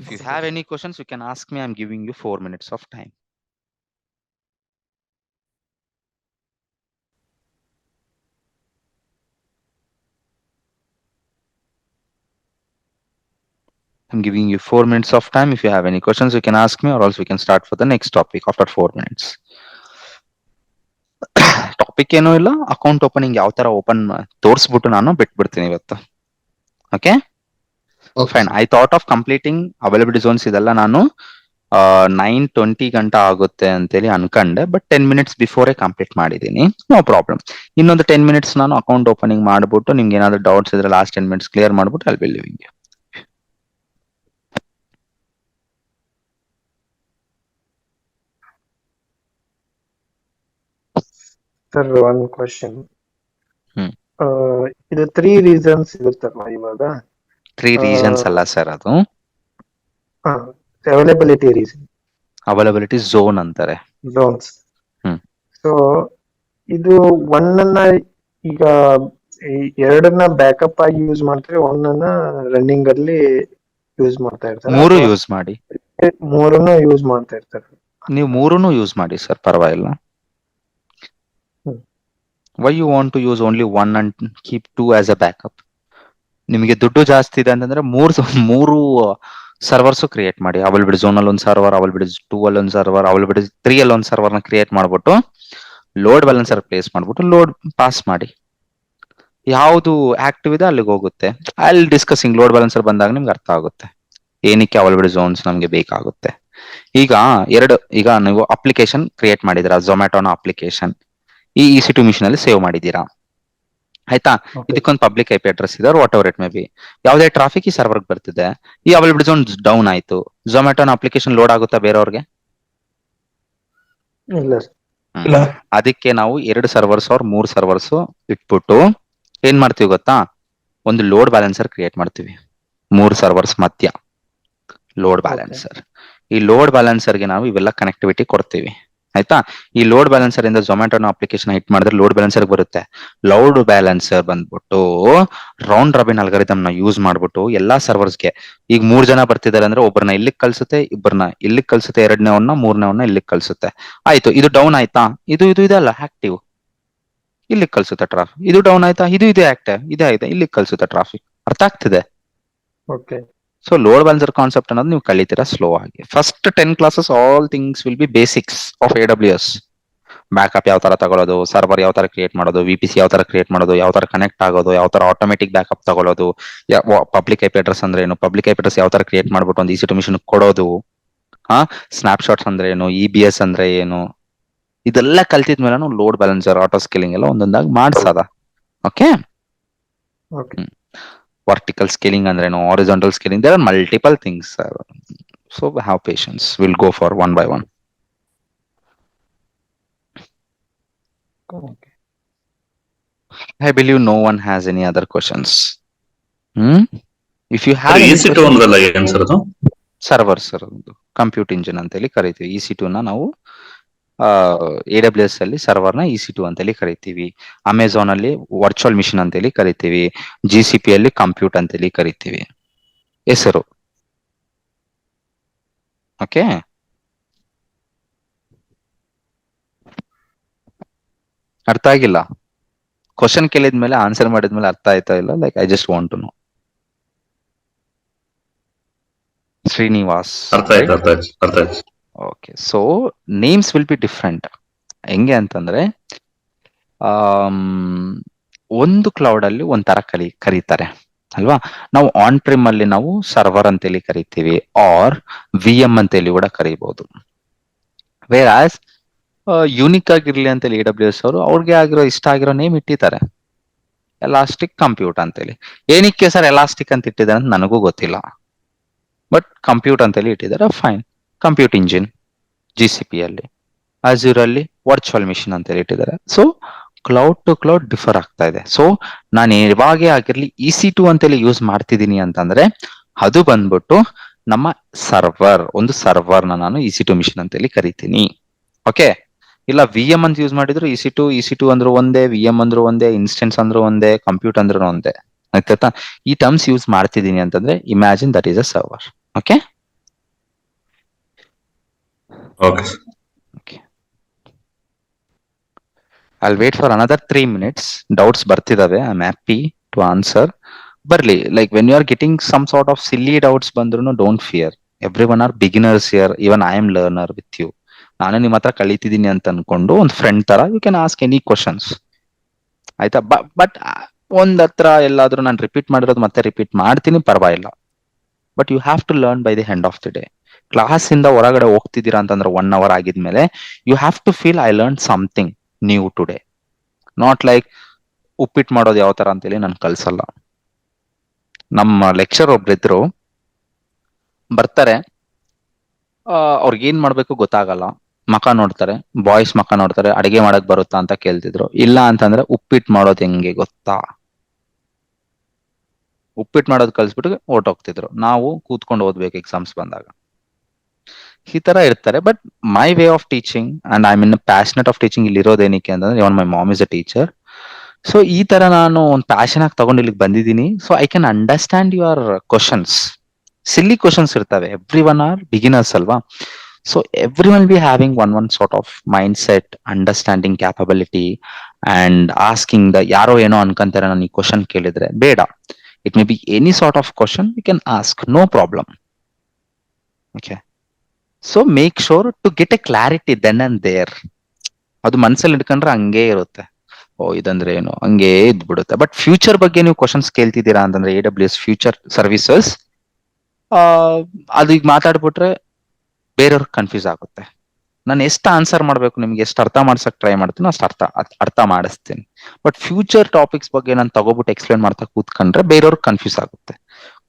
If you have any questions, you can ask me. I'm giving you 4 minutes of time. I'm giving you 4 minutes of time. If you have any questions, you can ask me, or else we can start for the next topic after 4 minutes. Topic ಏನೂ ಇಲ್ಲ, ಅಕೌಂಟ್ ಓಪನಿಂಗ್ ಯಾವ ತರ ಓಪನ್ ತೋರಿಸ್ಬಿಟ್ಟು ನಾನು ಬಿಟ್ಬಿಡ್ತೀನಿ ಇವತ್ತು. Okay fine. I thought of completing availability zones ಇದೆಲ್ಲ ನಾನು 9:20 ಗಂಟೆ ಆಗುತ್ತೆ ಅಂತೇಳಿ ಅನ್ಕೊಂಡೆ, ಬಟ್ 10 ಮಿನಿಟ್ಸ್ ಬಿಫೋರೇ ಕಂಪ್ಲೀಟ್ ಮಾಡಿದ್ದೀನಿ. No problem. ಇನ್ನೊಂದು 10 ಮಿನಿಟ್ಸ್ ನಾನು ಅಕೌಂಟ್ ಓಪನಿಂಗ್ ಮಾಡ್ಬಿಟ್ಟು ನಿಮ್ಗೆ ಏನಾದ್ರು ಡೌಟ್ಸ್ ಇದ್ರೆ ಲಾಸ್ಟ್ 10 ಮಿನಿಟ್ಸ್ ಕ್ಲಿಯರ್ ಮಾಡ್ಬಿಟ್ಟು ಅಲ್ಲಿ ಬಿಲ್ಲಿವಿಂಗ್. Sir one question. ಇದು 3 ರೀಸನ್ಸ್ ಇರುತ್ತಲ್ಲ ಇವಾಗ. 3 ರೀಸನ್ಸ್ ಅಲ್ಲ ಸರ್, ಅದು ಅವೈಲಬಿಲಿಟಿ ರೀಸನ್, ಅವೈಲಬಿಲಿಟಿ ಝೋನ್ ಅಂತಾರೆ. ಝೋನ್ಸ್. ಸೊ ಇದು ಒನ್ನನ್ನ ಈಗ ಎರಡನ್ನ ಬ್ಯಾಕಪ್ ಆಗಿ ಯೂಸ್ ಮಾಡ್ತಾರೆ, ಒನ್ನನ್ನ ರನ್ನಿಂಗ್ ಅಲ್ಲಿ ಯೂಸ್ ಮಾಡ್ತಾ ಇರ್ತಾರೆ. 3 ಯೂಸ್ ಮಾಡಿ, 3 ಯೂಸ್ ಮಾಡ್ತಾ ಇರ್ತಾರೆ. ನೀವು 3 ಯೂಸ್ ಮಾಡಿ ಸರ್, ಪರವಾಗಿಲ್ಲ. Why you want to use only one and keep 2 as a backup? ನಿಮಗೆ ದುಡ್ಡು ಜಾಸ್ತಿ ಇದೆ ಅಂತಂದ್ರೆ 3 ಸರ್ವರ್ಸ್ ಕ್ರಿಯೇಟ್ ಮಾಡಿ. ಅವೈಲಬಿಲಿಟಿ ಝೋನ್ ಅಲ್ಲಿ ಒಂದು ಸರ್ವರ್, ಅವೈಲಬಿಲಿಟಿ 2 ಅಲ್ಲಿ ಒಂದು ಸರ್ವರ್, ಅವೈಲಬಿಲಿಟಿ 3 ಅಲ್ಲಿ ಒಂದು ಸರ್ವರ್ ನ ಕ್ರಿಯೇಟ್ ಮಾಡ್ಬಿಟ್ಟು ಲೋಡ್ ಬ್ಯಾಲೆನ್ಸರ್ ಪ್ಲೇಸ್ ಮಾಡ್ಬಿಟ್ಟು ಲೋಡ್ ಪಾಸ್ ಮಾಡಿ. ಯಾವುದು ಆಕ್ಟಿವ್ ಇದೆ ಅಲ್ಲಿಗೆ ಹೋಗುತ್ತೆ. ಅಲ್ಲಿ ಡಿಸ್ಕಸಿಂಗ್ ಲೋಡ್ ಬ್ಯಾಲೆನ್ಸರ್ ಬಂದಾಗ ನಿಮ್ಗೆ ಅರ್ಥ ಆಗುತ್ತೆ ಏನಕ್ಕೆ ಅವೈಲಬಿಲಿಟಿ ಝೋನ್ಸ್ ನಮ್ಗೆ ಬೇಕಾಗುತ್ತೆ. ಈಗ ನೀವು ಅಪ್ಲಿಕೇಶನ್ ಕ್ರಿಯೇಟ್ ಮಾಡಿದಿರಾ, ಝೊಮ್ಯಾಟೋನ ಅಪ್ಲಿಕೇಶನ್ ಈ EC2 ಮಿಷನ್ ಅಲ್ಲಿ ಸೇವ್ ಮಾಡಿದೀರಾ, ಆಯ್ತಾ? ಇದಕ್ಕೊಂದು ಪಬ್ಲಿಕ್ IP ಅಡ್ರೆಸ್ ಇದೆ, what ever it may B. ಯಾವುದೇ ಟ್ರಾಫಿಕ್ ಈ ಸರ್ವರ್ ಬರ್ತಿದೆ, ಈ ಅವೈಲಬಿಲಿಟಿ ಝೋನ್ ಡೌನ್ ಆಯ್ತು, ಝೊಮ್ಯಾಟೋನ ಅಪ್ಲಿಕೇಶನ್ ಲೋಡ್ ಆಗುತ್ತಾ ಬೇರೆಯವ್ರಿಗೆ? ಅದಕ್ಕೆ ನಾವು 2 ಸರ್ವರ್ಸ್ ಅವ್ರ 3 ಸರ್ವರ್ಸ್ ಇಟ್ಬಿಟ್ಟು ಏನ್ ಮಾಡ್ತೀವಿ ಗೊತ್ತಾ, ಒಂದು ಲೋಡ್ ಬ್ಯಾಲೆನ್ಸರ್ ಕ್ರಿಯೇಟ್ ಮಾಡ್ತೀವಿ 3 ಸರ್ವರ್ಸ್ ಮಧ್ಯ. ಲೋಡ್ ಬ್ಯಾಲೆನ್ಸರ್, ಈ ಲೋಡ್ ಬ್ಯಾಲೆನ್ಸರ್ಗೆ ನಾವು ಇವೆಲ್ಲ ಕನೆಕ್ಟಿವಿಟಿ ಕೊಡ್ತೀವಿ, ಆಯ್ತಾ? ಈ ಲೋಡ್ ಬ್ಯಾಲೆನ್ಸರ್ ಇಂದ ಝೊಮ್ಯಾಟೋನ ಅಪ್ಲಿಕೇಶನ್ ಹಿಟ್ ಮಾಡಿದ್ರೆ ಲೋಡ್ ಬ್ಯಾಲೆನ್ಸರ್ ಬರುತ್ತೆ. ಲೋಡ್ ಬ್ಯಾಲೆನ್ಸರ್ ಬಂದ್ಬಿಟ್ಟು ರೌಂಡ್ ರಾಬಿನ್ ಅಲ್ಗಾರಿದಮ್ ನ ಯೂಸ್ ಮಾಡ್ಬಿಟ್ಟು ಎಲ್ಲಾ ಸರ್ವರ್ಸ್ಗೆ, ಈಗ 3 ಜನ ಬರ್ತಿದ್ದಾರೆ ಅಂದ್ರೆ ಒಬ್ಬರನ್ನ ಇಲ್ಲಿಗೆ ಕಳ್ಸುತ್ತೆ, ಇಬ್ಬರನ್ನ ಇಲ್ಲಿಗೆ ಕಳ್ಸುತ್ತೆ, 2ನೇವನ್ನ 3ನೇವನ್ನ ಇಲ್ಲಿಗೆ ಕಳ್ಸುತ್ತೆ. ಆಯ್ತು, ಇದು ಡೌನ್ ಆಯ್ತಾ, ಇದು ಇದೆಲ್ಲ ಆಕ್ಟಿವ್, ಇಲ್ಲಿಗೆ ಕಳ್ಸುತ್ತೆ ಟ್ರಾಫಿಕ್. ಇದು ಡೌನ್ ಆಯ್ತಾ, ಇದು ಆಕ್ಟಿವ್, ಇದೇ ಆಯ್ತಾ, ಇಲ್ಲಿಗೆ ಕಳ್ಸುತ್ತೆ ಟ್ರಾಫಿಕ್. ಅರ್ಥ ಆಗ್ತಿದೆ? Okay. So load balancer concept ಅನ್ನೋದು ನೀವು ಕಲಿತೀರಾ ಸ್ಲೋ ಆಗಿ. First 10 classes all things will be basics of AWS. Backup ಯಾವ ತರ ತಗೊಳ್ಳೋದು, ಸರ್ವರ್ ಯಾವ ತರ ಕ್ರಿಯೇಟ್ ಮಾಡೋದು, VPC ಯಾವ ತರ ಕ್ರಿಯೇಟ್ ಮಾಡೋದು, ಯಾವ ತರ ಕನೆಕ್ಟ್ ಆಗೋದು, ಯಾವ ತರ ಆಟೋಮೆಟಿಕ್ ಬ್ಯಾಕಪ್ ತಗೊಳ್ಳೋದು, ಪಬ್ಲಿಕ್ IP ಅಡ್ರೆಸ್ ಅಂದ್ರೆ ಏನು, ಪಬ್ಲಿಕ್ IP ಅಡ್ರೆಸ್ ಯಾವ ತರ ಕ್ರಿಯೇಟ್ ಮಾಡ್ಬಿಟ್ಟು ಒಂದು EC2 ಮಿಷನ್ ಕೊಡೋದು, ಸ್ನ್ಯಾಪ್ ಶಾಟ್ಸ್ ಅಂದ್ರೆ ಏನು, EBS ಅಂದ್ರೆ ಏನು, ಇದೆಲ್ಲ ಕಲ್ತಿದ್ಮೇಲೆ ನಾವು ಲೋಡ್ ಬ್ಯಾಲೆನ್ಸರ್, ಆಟೋ ಸ್ಕೇಲಿಂಗ್ ಎಲ್ಲ ಒಂದೊಂದಾಗಿ ಮಾಡ್ಸದ. Okay. Vertical scaling andreno, horizontal scaling, there are multiple things, sir. So have patience, we'll go for one by one. Okay. I believe no one has any other questions. If you have EC2 ಅಂದ್ರಲ್ಲ ಏನ್ ಸರ್ ಅದು? ಸರ್ವರ್ ಸರ್, ಕಂಪ್ಯೂಟ್ ಇಂಜಿನ್ ಅಂತ ಹೇಳಿ ಕರಿತೀವಿ. EC2 ನ ನಾವು AWS ಅಲ್ಲಿ ಸರ್ವರ್ ನ EC2 ಅಂತ ಹೇಳಿ ಕರಿತೀವಿ. ಅಮೆಝಾನ್ ಅಲ್ಲಿ ವರ್ಚುವಲ್ ಮಿಷನ್ ಅಂತ ಹೇಳಿ ಕರಿತೀವಿ. GCP ಅಲ್ಲಿ ಕಂಪ್ಯೂಟ್ ಅಂತ ಹೇಳಿ ಕರಿತೀವಿ ಹೆಸರು. ಓಕೆ. ಅರ್ಥ ಆಗಿಲ್ಲ? ಕ್ವಶನ್ ಕೇಳಿದ್ಮೇಲೆ ಆನ್ಸರ್ ಮಾಡಿದ್ಮೇಲೆ ಅರ್ಥ ಆಯ್ತಾ ಇಲ್ಲ? Like I just want to know. Srinivas, ಅರ್ಥ ಆಯ್ತು. Okay, so names will be different. ಹೆಂಗೆ ಅಂತಂದ್ರೆ ಒಂದು ಕ್ಲೌಡ್ ಅಲ್ಲಿ ಒಂಥರ ಕರೀತಾರೆ ಅಲ್ವಾ. ನಾವು ಆನ್ ಪ್ರಿಮ್ ಅಲ್ಲಿ ನಾವು ಸರ್ವರ್ ಅಂತೇಳಿ ಕರಿತೀವಿ, ಆರ್ VM ಅಂತೇಳಿ ಕೂಡ ಕರಿಬಹುದು. ವೇರ್ ಆಸ್ ಯೂನಿಕ್ ಆಗಿರ್ಲಿ ಅಂತೇಳಿ AWS ಅವರು ಅವ್ರಿಗೆ ಆಗಿರೋ ಇಷ್ಟ ಆಗಿರೋ ನೇಮ್ ಇಟ್ಟಿದ್ದಾರೆ, ಎಲಾಸ್ಟಿಕ್ ಕಂಪ್ಯೂಟ್ ಅಂತೇಳಿ. ಏನಕ್ಕೆ ಸರ್ ಎಲಾಸ್ಟಿಕ್ ಅಂತ ಇಟ್ಟಿದ್ದಾರೆ ಅಂತ ನನಗೂ ಗೊತ್ತಿಲ್ಲ, ಬಟ್ ಕಂಪ್ಯೂಟ್ ಅಂತೇಳಿ ಇಟ್ಟಿದ್ದಾರೆ. ಫೈನ್, ಕಂಪ್ಯೂಟ್ ಇಂಜಿನ್ GCP ಅಲ್ಲಿ, ಅಜೂರ್ ಅಲ್ಲಿ ವರ್ಚುವಲ್ ಮಿಷಿನ್ ಅಂತೇಳಿ ಇಟ್ಟಿದ್ದಾರೆ. So cloud to cloud differ ಆಗ್ತಾ ಇದೆ. ಸೊ ನಾನು ಯಾವಾಗೇ ಆಗಿರ್ಲಿ EC2 ಅಂತೇಳಿ ಯೂಸ್ ಮಾಡ್ತಿದ್ದೀನಿ ಅಂತಂದ್ರೆ ಅದು ಬಂದ್ಬಿಟ್ಟು ನಮ್ಮ ಸರ್ವರ್, ಒಂದು ಸರ್ವರ್ನ ನಾನು EC2 ಮಿಷಿನ್ ಅಂತೇಳಿ ಕರಿತೀನಿ. ಓಕೆ, ಇಲ್ಲ VM ಅಂತ ಯೂಸ್ ಮಾಡಿದ್ರು EC2 ಅಂದ್ರೂ ಒಂದೇ, VM ಅಂದ್ರೂ ಒಂದೇ, ಇನ್ಸ್ಟೆನ್ಸ್ ಅಂದ್ರೂ ಒಂದೇ, ಕಂಪ್ಯೂಟ್ ಅಂದ್ರೂ ಒಂದೇ. ಆಯ್ತಾ? ಈ ಟರ್ಮ್ಸ್ ಯೂಸ್ ಮಾಡ್ತಿದ್ದೀನಿ ಅಂತಂದ್ರೆ imagine that is a server. Okay okay I'll wait for another 3 minutes. Doubts ಬರ್ತಿದಾವೆ, I'm happy to answer. ಬರ್ಲಿ, like when you are getting some sort of silly doubts ಬಂದ್ರು don't fear. Everyone are beginners here. Even I am learner with you. ನಾನು ನಿಮ್ಮ ಹತ್ರ ಕಲಿತಿದ್ದೀನಿ ಅಂತ ಅನ್ಕೊಂಡು ಒಂದು ಫ್ರೆಂಡ್ ತರ you can ask any questions. ಆಯ್ತಾ? ಬಟ್ ಒಂದ್ ಹತ್ರ ಎಲ್ಲಾದ್ರೂ ನಾನು ರಿಪೀಟ್ ಮಾಡಿರೋದು ಮತ್ತೆ ರಿಪೀಟ್ ಮಾಡ್ತೀನಿ, ಪರವಾಗಿಲ್ಲ. But you have to learn by the end of the day. Class ಇಂದ ಹೊರಗಡೆ ಹೋಗ್ತಿದ್ದೀರಾ ಅಂತಂದ್ರೆ 1 hour ಆಗಿದ್ಮೇಲೆ you have to feel I learn something new today. Not like ಉಪ್ಪಿಟ್ಟು ಮಾಡೋದು ಯಾವ ತರ ಅಂತೇಳಿ ನಾನು ಕಲ್ಸಲ್ಲ. ನಮ್ಮ ಲೆಕ್ಚರ್ ಒಬ್ರಿದ್ರು, ಬರ್ತಾರೆ, ಅವ್ರಿಗೇನ್ ಮಾಡ್ಬೇಕು ಗೊತ್ತಾಗಲ್ಲ, ಮಕ ನೋಡ್ತಾರೆ, ಬಾಯ್ಸ್ ಮಕ ನೋಡ್ತಾರೆ, ಅಡಿಗೆ ಮಾಡಕ್ ಬರುತ್ತಾ ಅಂತ ಕೇಳ್ತಿದ್ರು. ಇಲ್ಲ ಅಂತಂದ್ರೆ ಉಪ್ಪಿಟ್ಟು ಮಾಡೋದು ಹೆಂಗೆ ಗೊತ್ತಾ, ಉಪ್ಪಿಟ್ಟು ಮಾಡೋದು ಕಲ್ಸ್ಬಿಟ್ಟು ಹೊರ್ಟೋಗ್ತಿದ್ರು. ನಾವು ಕೂತ್ಕೊಂಡು ಓದ್ಬೇಕು ಎಕ್ಸಾಮ್ಸ್ ಬಂದಾಗ. ಈ ತರ ಇರ್ತಾರೆ. But my way of teaching and I mean passionate of teaching ಇಲ್ಲಿ ಇರೋದೇನಕ್ಕೆ ಅಂತಂದ್ರೆ even my mom is a teacher. So ಈ ತರ ನಾನು ಒಂದು ಪ್ಯಾಷನ್ ಆಗಿ ತಗೊಂಡು ಇಲ್ಲಿಗೆ ಬಂದಿದ್ದೀನಿ. So I can understand your questions. Silly questions ಇರ್ತವೆ, ಎವ್ರಿ ಒನ್ ಆರ್ ಬಿಗಿನರ್ಸ್ ಅಲ್ವಾ. So everyone be having one sort of mindset, understanding capability and asking the, ಯಾರೋ ಏನೋ ಅನ್ಕೊಂತಾರೆ ನಾನು ಈ ಕ್ವಶನ್ ಕೇಳಿದ್ರೆ, ಬೇಡ. It may be any sort of question you can ask, no problem. Okay, so make sure to get a clarity then and there. ಅದು ಮನ್ಸಲ್ಲಿ ಇಟ್ಕೊಂಡ್ರೆ ಹಂಗೆ ಇರುತ್ತೆ, ಓ ಇದಂದ್ರೆ ಏನು, ಹಂಗೆ ಇದ್ಬಿಡುತ್ತೆ. ಬಟ್ ಫ್ಯೂಚರ್ ಬಗ್ಗೆ ನೀವು ಕ್ವಶನ್ಸ್ ಕೇಳ್ತಿದ್ದೀರಾ ಅಂತಂದ್ರೆ AWS ಫ್ಯೂಚರ್ ಸರ್ವಿಸಸ್, ಅದು ಈಗ ಮಾತಾಡ್ಬಿಟ್ರೆ ಬೇರೆಯವ್ರಿಗೆ ಕನ್ಫ್ಯೂಸ್ ಆಗುತ್ತೆ. ನಾನು ಎಷ್ಟು ಆನ್ಸರ್ ಮಾಡ್ಬೇಕು, ನಿಮ್ಗೆ ಎಷ್ಟು ಅರ್ಥ ಮಾಡ್ಸಕ್ ಟ್ರೈ ಮಾಡ್ತೀನಿ ಅಷ್ಟು ಅರ್ಥ ಮಾಡಿಸ್ತೀನಿ. ಬಟ್ ಫ್ಯೂಚರ್ ಟಾಪಿಕ್ಸ್ ಬಗ್ಗೆ ನಾನು ತಗೋಬಿಟ್ಟು ಎಕ್ಸ್ಪ್ಲೇನ್ ಮಾಡ್ತಾ ಕೂತ್ಕೊಂಡ್ರೆ ಬೇರೆಯವ್ರಿಗೆ ಕನ್ಫ್ಯೂಸ್ ಆಗುತ್ತೆ.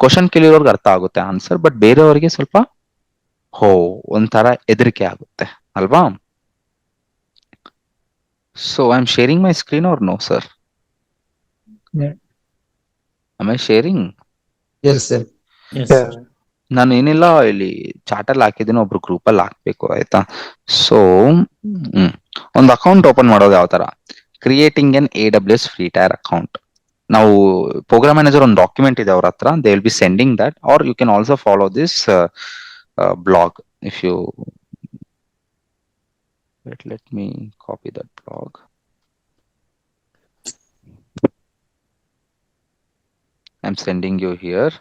ಕ್ವಶನ್ ಕೇಳಿರೋರ್ಗೆ ಅರ್ಥ ಆಗುತ್ತೆ ಆನ್ಸರ್, ಬಟ್ ಬೇರೆಯವ್ರಿಗೆ ಸ್ವಲ್ಪ ಒಂಥರ ಹೆದರಿಕೆ ಆಗುತ್ತೆ ಅಲ್ವಾ. So I am sharing my screen or no sir? Am I sharing? Yes, sir. ನಾನು ಏನಿಲ್ಲ, ಇಲ್ಲಿ ಚಾಟ್ ಅಲ್ಲಿ ಹಾಕಿದ್ದೀನಿ, ಒಬ್ರು ಗ್ರೂಪ್ ಅಲ್ಲಿ ಹಾಕ್ಬೇಕು, ಆಯ್ತಾ. ಸೊ ಒಂದು ಅಕೌಂಟ್ ಓಪನ್ ಮಾಡೋದು ಯಾವ ತರ, creating an AWS free tier account. ನಾವು ಪ್ರೋಗ್ರಾಮ್ ಮ್ಯಾನೇಜರ್ ಒಂದು ಡಾಕ್ಯುಮೆಂಟ್ ಇದೆ ಅವ್ರ ಹತ್ರ, they will be sending that, or you can also follow this blog if you let me copy that blog. I'm sending you here.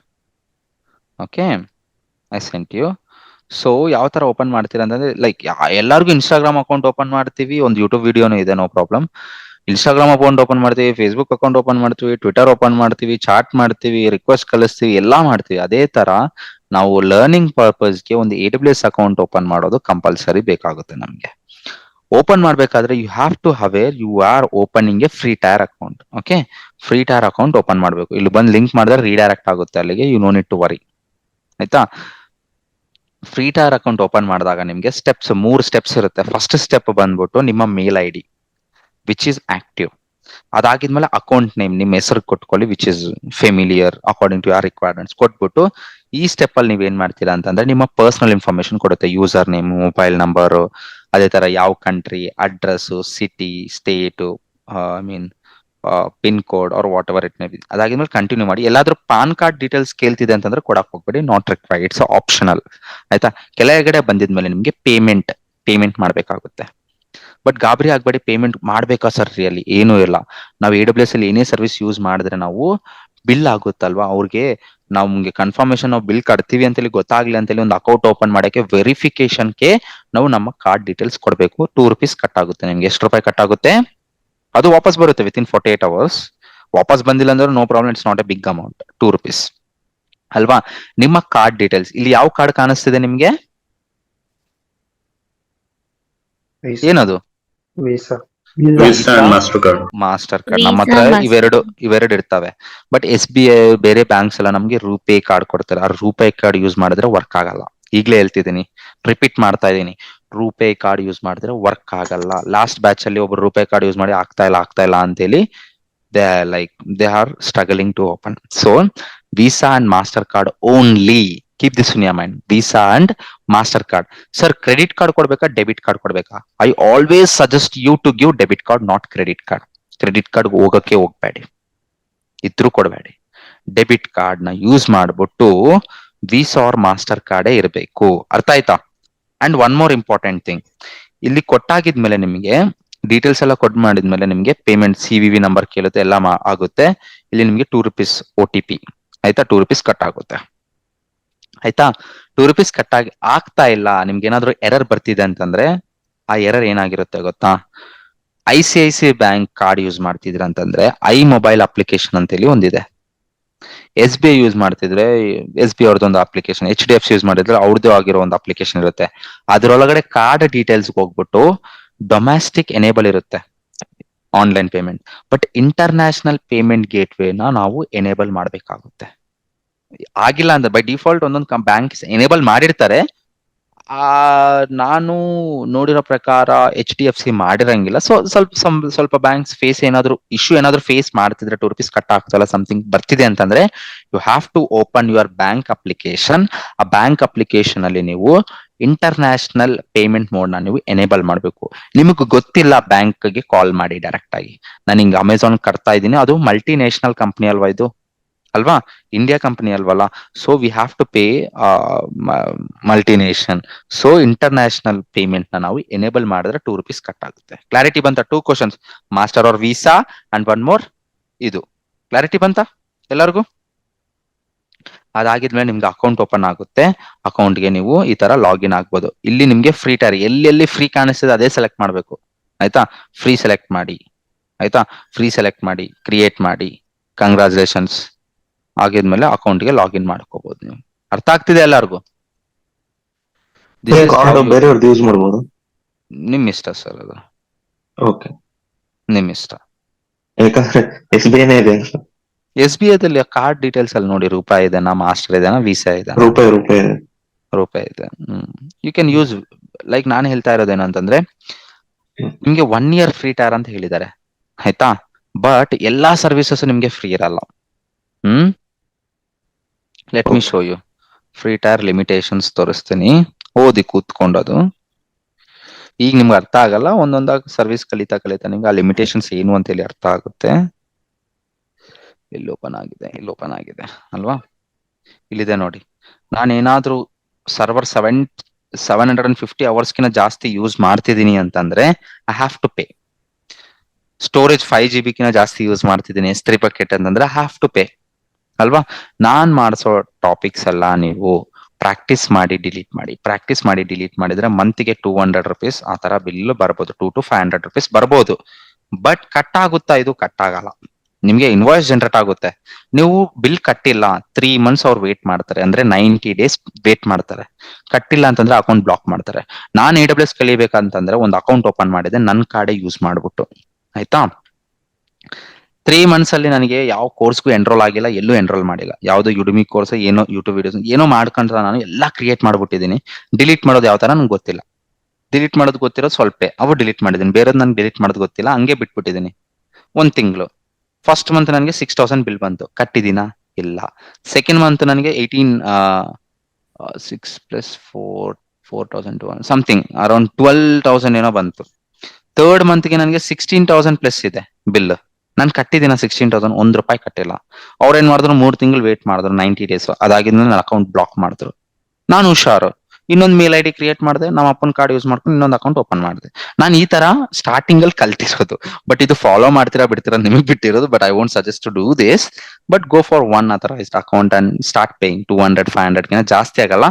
Okay, I sent you. So ಯಾವ ತರ ಓಪನ್ ಮಾಡ್ತೀರಾ ಅಂತಂದ್ರೆ, ಲೈಕ್ ಎಲ್ಲರಿಗೂ ಇನ್ಸ್ಟಾಗ್ರಾಮ್ ಅಕೌಂಟ್ ಓಪನ್ ಮಾಡ್ತೀವಿ, ಒಂದು ಯೂಟ್ಯೂಬ್ ವಿಡಿಯೋನು ಇದೆ, no problem. Instagram account open ಮಾಡ್ತೀವಿ, ಫೇಸ್ಬುಕ್ ಅಕೌಂಟ್ ಓಪನ್ ಮಾಡ್ತೀವಿ, ಟ್ವಿಟರ್ ಓಪನ್ ಮಾಡ್ತೀವಿ, ಚಾಟ್ ಮಾಡ್ತೀವಿ, ರಿಕ್ವೆಸ್ಟ್ ಕಳಿಸ್ತೀವಿ, ಎಲ್ಲಾ ಮಾಡ್ತೀವಿ. ಅದೇ ತರ ನಾವು ಲರ್ನಿಂಗ್ ಪರ್ಪಸ್ಗೆ ಒಂದು AWS ಅಕೌಂಟ್ ಓಪನ್ ಮಾಡೋದು ಕಂಪಲ್ಸರಿ ಬೇಕಾಗುತ್ತೆ ನಮ್ಗೆ. ಓಪನ್ ಮಾಡ್ಬೇಕಾದ್ರೆ you have to aware you are opening a free tier account. Okay, free tier account open ಮಾಡ್ಬೇಕು. ಇಲ್ಲಿ ಬಂದು ಲಿಂಕ್ ಮಾಡಿದ್ರೆ ರೀಡೈರೆಕ್ಟ್ ಆಗುತ್ತೆ ಅಲ್ಲಿಗೆ, you no need to worry. ಆಯ್ತಾ? ಫ್ರೀ ಟೈರ್ ಅಕೌಂಟ್ ಓಪನ್ ಮಾಡಿದಾಗ ನಿಮ್ಗೆ ಸ್ಟೆಪ್ಸ್ 3 ಸ್ಟೆಪ್ಸ್ ಇರುತ್ತೆ. ಫಸ್ಟ್ ಸ್ಟೆಪ್ ಬಂದ್ಬಿಟ್ಟು ನಿಮ್ಮ mail ID which is active. ಅದಾಗಿದ್ಮೇಲೆ ಅಕೌಂಟ್ ನೇಮ್, ನಿಮ್ಮ ಹೆಸರು ಕೊಟ್ಕೊಳ್ಳಿ, which is familiar according to your requirements ಕೊಟ್ಬಿಟ್ಟು, ಈ ಸ್ಟೆಪ್ ಅಲ್ಲಿ ನೀವೇನ್ ಮಾಡ್ತೀರಾ ಅಂತಂದ್ರೆ ನಿಮ್ಮ ಪರ್ಸನಲ್ ಇನ್ಫಾರ್ಮೇಶನ್ ಕೊಡುತ್ತೆ, ಯೂಸರ್ ನೇಮ್, ಮೊಬೈಲ್ ನಂಬರ್, ಅದೇ ತರ ಯಾವ country, address, city, state, I mean pin code or whatever it may be. ಅದಾಗಿದ್ಮೇಲೆ ಕಂಟಿನ್ಯೂ ಮಾಡಿ. ಎಲ್ಲಾದ್ರೂ ಪಾನ್ ಕಾರ್ಡ್ ಡೀಟೇಲ್ಸ್ ಕೇಳ್ತಿದೆ ಅಂತಂದ್ರೆ ಕೊಡಕ್ ಹೋಗ್ಬೇಡಿ, ನಾಟ್ ರಿಕ್ವೈರ್ಡ್, ಇಟ್ಸ್ ಆಪ್ಷನಲ್. ಆಯ್ತಾ? ಕೆಳಗಡೆ ಬಂದಿದ್ಮೇಲೆ ನಿಮ್ಗೆ ಪೇಮೆಂಟ್ ಮಾಡ್ಬೇಕಾಗುತ್ತೆ. ಬಟ್ ಗಾಬರಿ ಆಗ್ಬೇಡಿ, ಪೇಮೆಂಟ್ ಮಾಡ್ಬೇಕಾ ಸರ್? ರಿಯಲಿ ಏನೂ ಇಲ್ಲ. ನಾವು AWS ಅಲ್ಲಿ ಏನೇ ಸರ್ವಿಸ್ ಯೂಸ್ ಮಾಡಿದ್ರೆ ನಾವು ಬಿಲ್ ಆಗುತ್ತಲ್ವಾ ಅವ್ರಿಗೆ ನಮ್ಗೆ ಕನ್ಫರ್ಮೇಶನ್ ನಾವು ಬಿಲ್ ಕಟ್ತೀವಿ ಅಂತೇಳಿ ಗೊತ್ತಾಗ್ಲಿ ಅಂತೇಳಿ ಒಂದು ಅಕೌಂಟ್ ಓಪನ್ ಮಾಡಕ್ಕೆ ವೆರಿಫಿಕೇಶನ್ಗೆ ನಾವು ನಮ್ಮ ಕಾರ್ಡ್ ಡೀಟೇಲ್ಸ್ ಕೊಡ್ಬೇಕು. ₹2 ಕಟ್ ಆಗುತ್ತೆ. ನಿಮ್ಗೆ ಎಷ್ಟು ರೂಪಾಯಿ ಕಟ್ ಆಗುತ್ತೆ? ಅದು ವಾಪಸ್ ಬರುತ್ತೆ ವಿತಿನ್ 48 hours. ವಾಪಸ್ ಬಂದಿಲ್ಲ ಅಂದ್ರೆ no problem, it's not a big amount. ₹2 ಅಲ್ವಾ? ನಿಮ್ಮ ಕಾರ್ಡ್ ಡೀಟೇಲ್ಸ್ ಇಲ್ಲಿ ಯಾವ ಕಾರ್ಡ್ ಕಾಣಿಸ್ತಿದೆ ನಿಮ್ಗೆ? ಏನದು? Visa. Visa and MasterCard. Master card ನಮ್ಮ ಹತ್ರ ಇವೆರಡು ಇರ್ತವೆ. ಬಟ್ SBI ಬೇರೆ ಬ್ಯಾಂಕ್ಸ್ ಎಲ್ಲ ನಮ್ಗೆ ರೂಪೇ ಕಾರ್ಡ್ ಕೊಡ್ತಾರೆ. ಆ ರೂಪೇ ಕಾರ್ಡ್ ಯೂಸ್ ಮಾಡಿದ್ರೆ ವರ್ಕ್ ಆಗಲ್ಲ. ಈಗ್ಲೇ ಹೇಳ್ತಿದ್ದೀನಿ, ರಿಪೀಟ್ ಮಾಡ್ತಾ ಇದೀನಿ, ರೂಪೇ ಕಾರ್ಡ್ ಯೂಸ್ ಮಾಡಿದ್ರೆ ವರ್ಕ್ ಆಗಲ್ಲ. ಲಾಸ್ಟ್ ಬ್ಯಾಚ್ ಅಲ್ಲಿ ಒಬ್ರು ರೂಪೇ ಕಾರ್ಡ್ ಯೂಸ್ ಮಾಡಿ ಆಗ್ತಾ ಇಲ್ಲ ಅಂತೇಳಿ they are struggling to open. So Visa and MasterCard only. Keep this in your mind. Visa and MasterCard. Sir, credit card ಕೊಡ್ಬೇಕಾ ಡೆಬಿಟ್ ಕಾರ್ಡ್ ಕೊಡ್ಬೇಕಾ? I always suggest you to give debit card, not credit card. Credit card ಹೋಗ್ಬೇಡಿ, ಇದ್ರೂ ಕೊಡಬೇಡಿ. ಡೆಬಿಟ್ ಕಾರ್ಡ್ ನ ಯೂಸ್ ಮಾಡ್ಬಿಟ್ಟು ವೀಸಾ ಆರ್ ಮಾಸ್ಟರ್ ಕಾರ್ಡೇ ಇರಬೇಕು. ಅರ್ಥ ಆಯ್ತಾ? And one more important thing, ಇಲ್ಲಿ ಕೊಟ್ಟಾಗಿದ್ಮೇಲೆ ನಿಮಗೆ ಡೀಟೇಲ್ಸ್ ಎಲ್ಲ ಕೊಟ್ಟು ಮಾಡಿದ್ಮೇಲೆ ನಿಮ್ಗೆ ಪೇಮೆಂಟ್ CVV ನಂಬರ್ ಕೇಳುತ್ತೆ, ಎಲ್ಲ ಆಗುತ್ತೆ. ಇಲ್ಲಿ ನಿಮ್ಗೆ ₹2 OTP ಆಯ್ತಾ, ₹2 ಕಟ್ ಆಗುತ್ತೆ. ಆಯ್ತಾ? ₹2 ಕಟ್ ಆಗ್ತಾ ಇಲ್ಲ, ನಿಮ್ಗೆ ಏನಾದ್ರು ಎರರ್ ಬರ್ತಿದೆ ಅಂತಂದ್ರೆ ಆ ಎರರ್ ಏನಾಗಿರುತ್ತೆ ಗೊತ್ತಾ? ICICI ಬ್ಯಾಂಕ್ ಕಾರ್ಡ್ ಯೂಸ್ ಮಾಡ್ತಿದ್ರ ಅಂತಂದ್ರೆ ಮೊಬೈಲ್ ಅಪ್ಲಿಕೇಶನ್ ಅಂತೇಳಿ ಒಂದಿದೆ. SBI ಯೂಸ್ ಮಾಡ್ತಿದ್ರೆ SBI ಅವ್ರದ್ದೊಂದು ಅಪ್ಲಿಕೇಶನ್, HDFC ಯೂಸ್ ಮಾಡಿದ್ರೆ ಅವ್ರದ್ದು ಆಗಿರೋ ಒಂದು ಅಪ್ಲಿಕೇಶನ್ ಇರುತ್ತೆ. ಅದ್ರೊಳಗಡೆ ಕಾರ್ಡ್ ಡೀಟೇಲ್ಸ್ ಹೋಗ್ಬಿಟ್ಟು ಡೊಮ್ಯಾಸ್ಟಿಕ್ ಎನೇಬಲ್ ಇರುತ್ತೆ online payment. But international payment ಗೇಟ್ವೇನ ನಾವು ಎನೇಬಲ್ ಮಾಡ್ಬೇಕಾಗುತ್ತೆ. ಆಗಿಲ್ಲ ಅಂದ್ರೆ ಬೈ ಡಿಫಾಲ್ಟ್ ಒಂದೊಂದು ಬ್ಯಾಂಕ್ ಎನೇಬಲ್ ಮಾಡಿರ್ತಾರೆ. ನಾನು ನೋಡಿರೋ ಪ್ರಕಾರ HDFC ಮಾಡಿರಂಗಿಲ್ಲ. ಸೊ ಸ್ವಲ್ಪ ಬ್ಯಾಂಕ್ಸ್ ಏನಾದ್ರು ಫೇಸ್ ಮಾಡ್ತಿದ್ರೆ ₹2 ಕಟ್ ಆಗ್ತಲ್ಲ, ಸಮಥಿಂಗ್ ಬರ್ತಿದೆ ಅಂತಂದ್ರೆ you have to open your bank application. ಆ ಬ್ಯಾಂಕ್ ಅಪ್ಲಿಕೇಶನ್ ಅಲ್ಲಿ ನೀವು ಇಂಟರ್ನ್ಯಾಷನಲ್ ಪೇಮೆಂಟ್ ಮೋಡ್ ನ ನೀವು ಎನೇಬಲ್ ಮಾಡಬೇಕು. ನಿಮಗೆ ಗೊತ್ತಿಲ್ಲ ಬ್ಯಾಂಕ್ಗೆ ಕಾಲ್ ಮಾಡಿ ಡೈರೆಕ್ಟ್ ಆಗಿ, ನಾನು ಹಿಂಗೆ ಅಮೆಝಾನ್ ಕಟ್ತಾ ಇದ್ದೀನಿ, ಅದು ಮಲ್ಟಿ ನ್ಯಾಷನಲ್ ಕಂಪನಿ ಅಲ್ವಾ ಇದು, ಅಲ್ವಾ? ಇಂಡಿಯಾ ಕಂಪನಿ ಅಲ್ವಲ್ಲ. So we have to pay multination. ಸೊ ಇಂಟರ್ನ್ಯಾಷನಲ್ ಪೇಮೆಂಟ್ ನ ನಾವು ಎನೇಬಲ್ ಮಾಡಿದ್ರೆ ₹2 ಕಟ್ ಆಗುತ್ತೆ. ಕ್ಲಾರಿಟಿ ಬಂತ? 2 questions, master or visa and one more ಇದು. ಕ್ಲಾರಿಟಿ ಬಂತ ಎಲ್ಲರಿಗೂ? ಅದಾಗಿದ್ಮೇಲೆ ನಿಮ್ಗೆ ಅಕೌಂಟ್ ಓಪನ್ ಆಗುತ್ತೆ. ಅಕೌಂಟ್ಗೆ ನೀವು ಈ ತರ ಲಾಗಿನ್ ಆಗ್ಬೋದು. ಇಲ್ಲಿ ನಿಮ್ಗೆ ಫ್ರೀ ಟೈರ್ ಎಲ್ಲೆಲ್ಲಿ ಫ್ರೀ ಕಾಣಿಸ್ತದೆ ಅದೇ ಸೆಲೆಕ್ಟ್ ಮಾಡ್ಬೇಕು. ಆಯ್ತಾ? ಫ್ರೀ ಸೆಲೆಕ್ಟ್ ಮಾಡಿ. ಆಯ್ತಾ? ಫ್ರೀ ಸೆಲೆಕ್ಟ್ ಮಾಡಿ, ಕ್ರಿಯೇಟ್ ಮಾಡಿ. ಕಂಗ್ರಾಚುಲೇಷನ್ಸ್. ಆಗಿದ್ಮೇಲೆ ಅಕೌಂಟ್ಗೆ ಲಾಗಿನ್ ಮಾಡ್ಕೋಬಹುದು ನೀವು. ಅರ್ಥ ಆಗ್ತಿದೆ ಎಲ್ಲರಿಗೂ? ಬೇರೆಯವ್ರದ್ದು ಯೂಸ್ ಮಾಡಬಹುದು, ನಿಮ್ ಇಷ್ಟ ಸರ್, ಅದು ಓಕೆ, ನಿಮ್ ಇಷ್ಟ. ಯಾಕಂದ್ರೆ SBI ದಲ್ಲಿ ಕಾರ್ಡ್ ಡೀಟೇಲ್ಸ್ ಅಲ್ಲಿ ನೋಡಿ, ರೂಪಾಯಿ ಇದೆನಾ, ಮಾಸ್ಟರ್ ಇದೆನಾ, ವೀಸಾ ಇದೆನಾ? ರೂಪಾಯಿ ಇದೆ. You can use. ಲೈಕ್ ನಾನು ಹೇಳ್ತಾ ಇರೋದೇನಂತಂದ್ರೆ ನಿಮ್ಗೆ 1 year ಫ್ರೀ ಟೈರ್ ಅಂತ ಹೇಳಿದ್ದಾರೆ, ಆಯ್ತಾ? ಬಟ್ ಎಲ್ಲಾ ಸರ್ವಿಸಸ್ ನಿಮ್ಗೆ ಫ್ರೀ ಇರಲ್ಲ. Let me show you. Free tier limitations ತೋರಿಸ್ತೀನಿ, ಓದಿ ಕೂತ್ಕೊಂಡದು. ಈಗ ನಿಮ್ಗೆ ಅರ್ಥ ಆಗಲ್ಲ, ಒಂದೊಂದಾಗಿ ಸರ್ವಿಸ್ ಕಲಿತಾ ನಿಮ್ಗೆ ಆ ಲಿಮಿಟೇಷನ್ಸ್ ಏನು ಅಂತ ಹೇಳಿ ಅರ್ಥ ಆಗುತ್ತೆ. ಇಲ್ಲಿ ಓಪನ್ ಆಗಿದೆ ಅಲ್ವಾ? ಇಲ್ಲಿದೆ ನೋಡಿ. ನಾನೇನಾದ್ರೂ ಸರ್ವರ್ 750 hours ಜಾಸ್ತಿ ಯೂಸ್ ಮಾಡ್ತಿದ್ದೀನಿ ಅಂತಂದ್ರೆ I have to pay. Storage 5 GB ಜಾಸ್ತಿ ಯೂಸ್ ಮಾಡ್ತಿದ್ದೀನಿ S3 ಬಕೆಟ್ ಅಂತಂದ್ರೆ ಐ ಹ್ಯಾವ್ ಟು ಪೇ, ಅಲ್ವಾ? ನಾನ್ ಮಾಡಿಸೋ ಟಾಪಿಕ್ಸ್ ಎಲ್ಲ ನೀವು ಪ್ರಾಕ್ಟೀಸ್ ಮಾಡಿ ಡಿಲೀಟ್ ಮಾಡಿದ್ರೆ ಮಂತ್ಗೆ ₹200 ಆ ತರ ಬಿಲ್ ಬರ್ಬೋದು. $200 to $500 ಬರ್ಬೋದು. ಬಟ್ ಕಟ್ ಆಗುತ್ತಾ? ಇದು ಕಟ್ ಆಗಲ್ಲ. ನಿಮ್ಗೆ ಇನ್ವಾಯ್ಸ್ ಜನರೇಟ್ ಆಗುತ್ತೆ. ನೀವು ಬಿಲ್ ಕಟ್ಟಿಲ್ಲ 3 months ಅವ್ರು ವೇಟ್ ಮಾಡ್ತಾರೆ, ಅಂದ್ರೆ 90 days ವೇಟ್ ಮಾಡ್ತಾರೆ. ಕಟ್ಟಿಲ್ಲ ಅಂತಂದ್ರೆ ಅಕೌಂಟ್ ಬ್ಲಾಕ್ ಮಾಡ್ತಾರೆ. ನಾನ್ AWS ಕಲಿಬೇಕಂತಂದ್ರೆ ಒಂದು ಅಕೌಂಟ್ ಓಪನ್ ಮಾಡಿದೆ, ನನ್ ಕಾರ್ಡೆ ಯೂಸ್ ಮಾಡ್ಬಿಟ್ಟು, ಆಯ್ತಾ? 3 months ಅಲ್ಲಿ ನನಗೆ ಯಾವ ಕೋರ್ಸ್ಗೂ ಎನ್ರೋಲ್ ಆಗಿಲ್ಲ, ಎಲ್ಲೂ ಎನ್ರೋಲ್ ಮಾಡಿಲ್ಲ. ಯಾವ್ದು ಯುಡಿಮಿ ಕೋರ್ಸ್, ಏನೋ ಯೂಟ್ಯೂಬ್ ವಿಡಿಯೋಸ್ ಏನೋ ಮಾಡ್ಕೊಂಡ್ರೆ ನಾನು ಎಲ್ಲಾ ಕ್ರಿಯೇಟ್ ಮಾಡ್ಬಿಟ್ಟಿದ್ದೀನಿ. ಡಿಲೀಟ್ ಮಾಡೋದು ಯಾವ ತರ ನಂಗೆ ಗೊತ್ತಿಲ್ಲ. ಡಿಲೀಟ್ ಮಾಡೋದು ಗೊತ್ತಿರೋದು ಸ್ವಲ್ಪ, ಅವು ಡಿಲೀಟ್ ಮಾಡಿದ್ದೀನಿ. ಬೇರೆದ್ ನನ್ಗೆ ಡಿಲೀಟ್ ಮಾಡೋದು ಗೊತ್ತಿಲ್ಲ, ಹಂಗೆ ಬಿಟ್ಬಿಟ್ಟಿದ್ದೀನಿ. 1 ತಿಂಗಳು. ಫಸ್ಟ್ ಮಂತ್ ನನಗೆ 6000 ಬಿಲ್ ಬಂತು, ಕಟ್ಟಿದೀನಾ? ಇಲ್ಲ. ಸೆಕೆಂಡ್ ಮಂತ್ ನನಗೆ 6 + 4 4,200 ಸಮಥಿಂಗ್ ಅರೌಂಡ್ 12,000 ಏನೋ ಬಂತು. ಥರ್ಡ್ ಮಂತ್ಗೆ ನನಗೆ 16,000 ಪ್ಲಸ್ ಇದೆ ಬಿಲ್. ನಾನು ಕಟ್ಟಿದ್ದೀನ 16,000, ₹1 ಕಟ್ಟಿಲ್ಲ. ಅವ್ರೇನ್ ಮಾಡಿದ್ರು 3 ತಿಂಗಳು ವೇಟ್ ಮಾಡಿದ್ರು, 90 days. ಅದಾಗಿದ್ಮೇಲೆ ನನ್ನ ಅಕೌಂಟ್ ಬ್ಲಾಕ್ ಮಾಡಿದ್ರು. ನಾನು ಹುಷಾರು, ಇನ್ನೊಂದು ಮೇಲ್ ಐಡಿ ಕ್ರಿಯೇಟ್ ಮಾಡಿದೆ, ನಮ್ಮ ಅಪ್ಪನ ಕಾರ್ಡ್ ಯೂಸ್ ಮಾಡ್ಕೊಂಡು ಇನ್ನೊಂದು ಅಕೌಂಟ್ ಓಪನ್ ಮಾಡಿದೆ. ನಾನು ಈ ತರ ಸ್ಟಾರ್ಟಿಂಗ್ ಅಲ್ಲಿ ಕಲ್ತಿರೋದು. ಬಟ್ ಇದು ಫಾಲೋ ಮಾಡ್ತೀರಾ ಬಿಡ್ತೀರಾ ನಿಮಗೆ ಬಿಟ್ಟಿರೋದು. But I won't suggest to do this. But go for one authorised account and start paying 200, 500 ಜಾಸ್ತಿ ಆಗಲ್ಲ.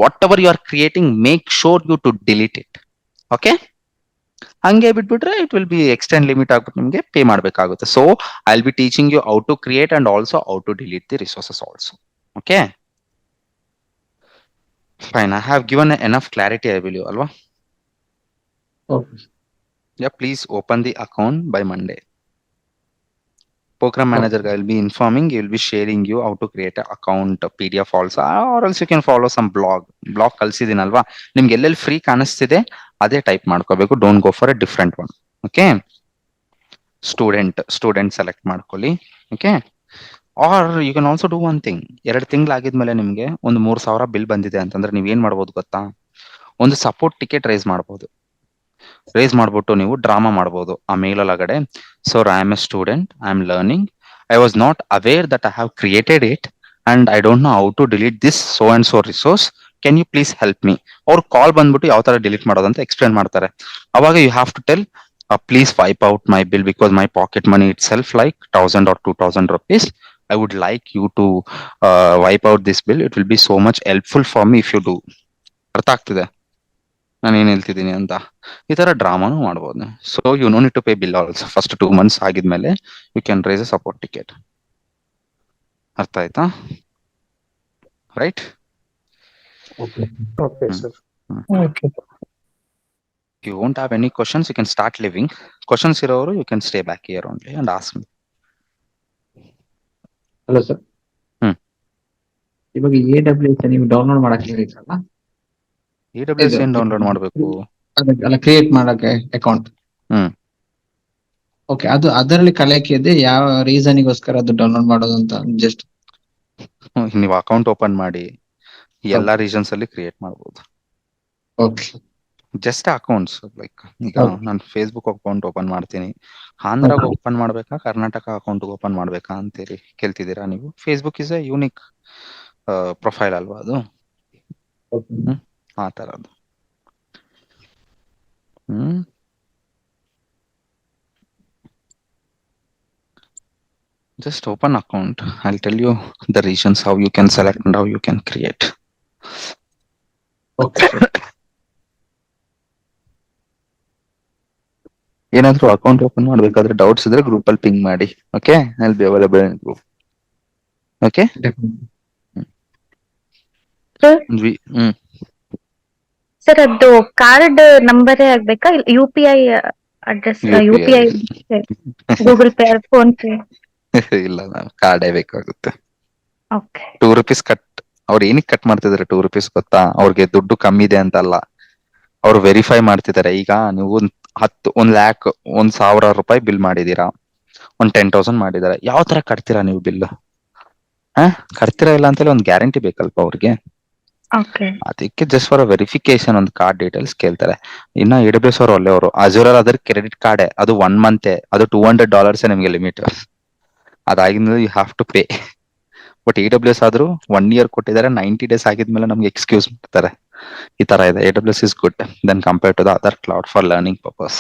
Whatever you are creating make sure you to delete it. Okay, ಹಂಗೆ ಬಿಟ್ಬಿಟ್ರೆ it will be extend limit ಆಗ್ಬಿಟ್ಟು ನಿಮಗೆ ಪೇ ಮಾಡಬೇಕಾಗುತ್ತೆ. So I will be teaching you how to create and also how to delete the resources also. Okay fine, I have given enough clarity I believe ಅಲ್ವಾ? Yeah, please open the account by Monday. Program manager will be informing, he will be sharing you how to create an account, a PDF also, or else you can follow some blog ಕಳ್ಸಿದೀನಲ್ವಾ, ನಿಮ್ಗೆ ಎಲ್ಲೆಲ್ಲಿ ಫ್ರೀ ಕಾಣಿಸ್ತಿದೆ ಅದೇ ಟೈಪ್ ಮಾಡ್ಕೋಬೇಕು. Don't go for a different one. Okay, student select ಮಾಡ್ಕೊಳ್ಳಿ. Okay, are you can also do one thing. 2 ತಿಂಗಳಾಗಿದ್ಮೇಲೆ ನಿಮ್ಗೆ ಒಂದು 3,000 ಬಿಲ್ ಬಂದಿದೆ ಅಂತಂದ್ರೆ ನೀವ್ ಏನ್ ಮಾಡ್ಬೋದು ಗೊತ್ತಾ? ಒಂದು ಸಪೋರ್ಟ್ ಟಿಕೆಟ್ ರೈಸ್ ಮಾಡ್ಬಿಟ್ಟು ನೀವು ಡ್ರಾಮಾ ಮಾಡ್ಬೋದು ಆ ಮೇಲ್ ಒಳಗಡೆ. So I am a student, I am learning, I was not aware that I have created it and I don't know how to delete this so and so resource, can you please help me? ಅವ್ರು ಕಾಲ್ ಬಂದ್ಬಿಟ್ಟು ಯಾವ ತರ ಡಿಲೀಟ್ ಮಾಡೋದು ಅಂತ ಎಕ್ಸ್ಪ್ಲೇನ್ ಮಾಡ್ತಾರೆ. ಅವಾಗ you have to tell please wipe out my bill because my pocket money itself like 1,000 or 2,000 rupees. I would like you to wipe out this bill. It will be so much helpful for me if you do. ಅರ್ಥ ಆಗ್ತಿದೆ ನಾನು ಏನ್ ಹೇಳ್ತಿದ್ದೀನಿ ಅಂತ? ಈ ತರ ಡ್ರಾಮಾನು ಮಾಡ್ಬೋದು. So you no need to pay bill also. First 2 months ಆಗಿದ್ಮೇಲೆ you can raise a support ticket. ಅರ್ಥ ಆಯ್ತಾ? Right? Okay, sir. Okay. If you won't have any questions, you can start leaving. Questions ಇರೋರು you can stay back here only and ask me. Hello sir, ಇವಾಗ AWS ನೀವು ಡೌನ್ಲೋಡ್ ಮಾಡಕ್ ಹೇಳಿದ್ರಲ್ಲ, AWS ಏನ್ ಡೌನ್ಲೋಡ್ ಮಾಡ್ಬೇಕು? ಅಲ್ಲ ಕ್ರಿಯೇಟ್ ಮಾಡಕ್ಕೆ ಅಕೌಂಟ್. ಓಕೆ, ಅದು ಅದರಲ್ಲಿ ಕಲಿಯಕ್ಕೆ ಇದೆ. ಯಾವ ರೀಸನ್ಗೋಸ್ಕರ ಅದು ಡೌನ್ಲೋಡ್ ಮಾಡೋದು ಅಂತ ಜಸ್ಟ್ ನೀವು ಅಕೌಂಟ್ ಓಪನ್ ಮಾಡಿ ಎಲ್ಲಾ ರೀಜನ್ಸ್ ಅಲ್ಲಿ ಕ್ರಿಯೇಟ್ ಮಾಡಬಹುದು. ಓಕೆ, ಜಸ್ಟ್ ಅಕೌಂಟ್ಸ್ ಲೈಕ್ ಈಗ ನಾನು ಫೇಸ್ಬುಕ್ ಅಕೌಂಟ್ ಓಪನ್ ಮಾಡ್ತೀನಿ, ಆಂಧ್ರಾಗ ಓಪನ್ ಮಾಡ್ಬೇಕಾ ಕರ್ನಾಟಕ ಅಕೌಂಟ್ ಓಪನ್ ಮಾಡ್ಬೇಕಾ ಅಂತೇಳಿ ಕೇಳ್ತಿದ್ದೀರಾ ನೀವು. Facebook is A unique profile ಅಲ್ವಾ ಅದು? ಆ ತರದ್ದು. Just open account. I'll tell you the regions how you can select and how you can create. Okay. ಏನಾದ್ರೂ ಅಕೌಂಟ್ ಓಪನ್ ಮಾಡ್ಬೇಕಾದ್ರೆ ಡೌಟ್ಸ್ ಇದ್ರೆ ಗ್ರೂಪ್ ಅಲ್ಲಿ ಪಿಂಗ್ ಮಾಡಿ. Okay, I will be available in group. Okay, sir ಅದು ಕಾರ್ಡ್ ನಂಬರೇ ಆಗ್ಬೇಕಾ? UPI address, UPI, Google Pay, PhonePe? ಇಲ್ಲ, ಕಾರ್ಡೇ ಬೇಕಾಗುತ್ತೆ. Okay, 2 rupees cut. ಅವ್ರು ಏನಕ್ಕೆ ಕಟ್ ಮಾಡ್ತಿದಾರೆ 2 rupees ಗೊತ್ತಾ? ಅವ್ರಿಗೆ ದುಡ್ಡು ಕಮ್ಮಿ ಇದೆ ಅಂತ ಅಲ್ಲ, ಅವ್ರು ವೆರಿಫೈ ಮಾಡ್ತಿದ್ದಾರೆ. ಈಗ ನೀವು 1 lakh 1,000 ರೂಪಾಯಿ ಬಿಲ್ ಮಾಡಿದೀರಾ, 10,000 ಮಾಡಿದಾರೆ, ಯಾವ ತರ ಕಟ್ತೀರಾ ನೀವು ಬಿಲ್? ಕಟ್ತೀರಾ ಇಲ್ಲ ಅಂತೇಳಿ ಒಂದು ಗ್ಯಾರಂಟಿ ಬೇಕಲ್ಪ ಅವ್ರಿಗೆ. ಅದಕ್ಕೆ ಜಸ್ಟ್ ಫಾರ್ ವೆರಿಫಿಕೇಶನ್ ಒಂದು ಕಾರ್ಡ್ ಡೀಟೇಲ್ಸ್ ಕೇಳ್ತಾರೆ. ಇನ್ನ AWS ಅವರು ಒಳ್ಳೆಯವರು. ಅಜೂರ್ ಅದ್ರ ಕ್ರೆಡಿಟ್ ಕಾರ್ಡ್ ಅದು 1 month, ಅದು $200 ನಿಮ್ಗೆ ಲಿಮಿಟ್. ಅದಾಗಿದ್ಮೇಲೆ you have to pay. But AWS ಆದ್ರೂ 1 year ಕೊಟ್ಟಿದ್ದಾರೆ, 90 days ಆಗಿದ್ಮೇಲೆ ನಮ್ಗೆ ಎಕ್ಸ್ಕ್ಯೂಸ್ ಮಾಡ್ತಾರೆ. ಈ ತರ ಇದೆ. AWS is good then compared to the other cloud for learning purpose.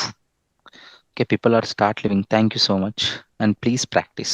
Okay, people are start living. Thank you so much and please practice.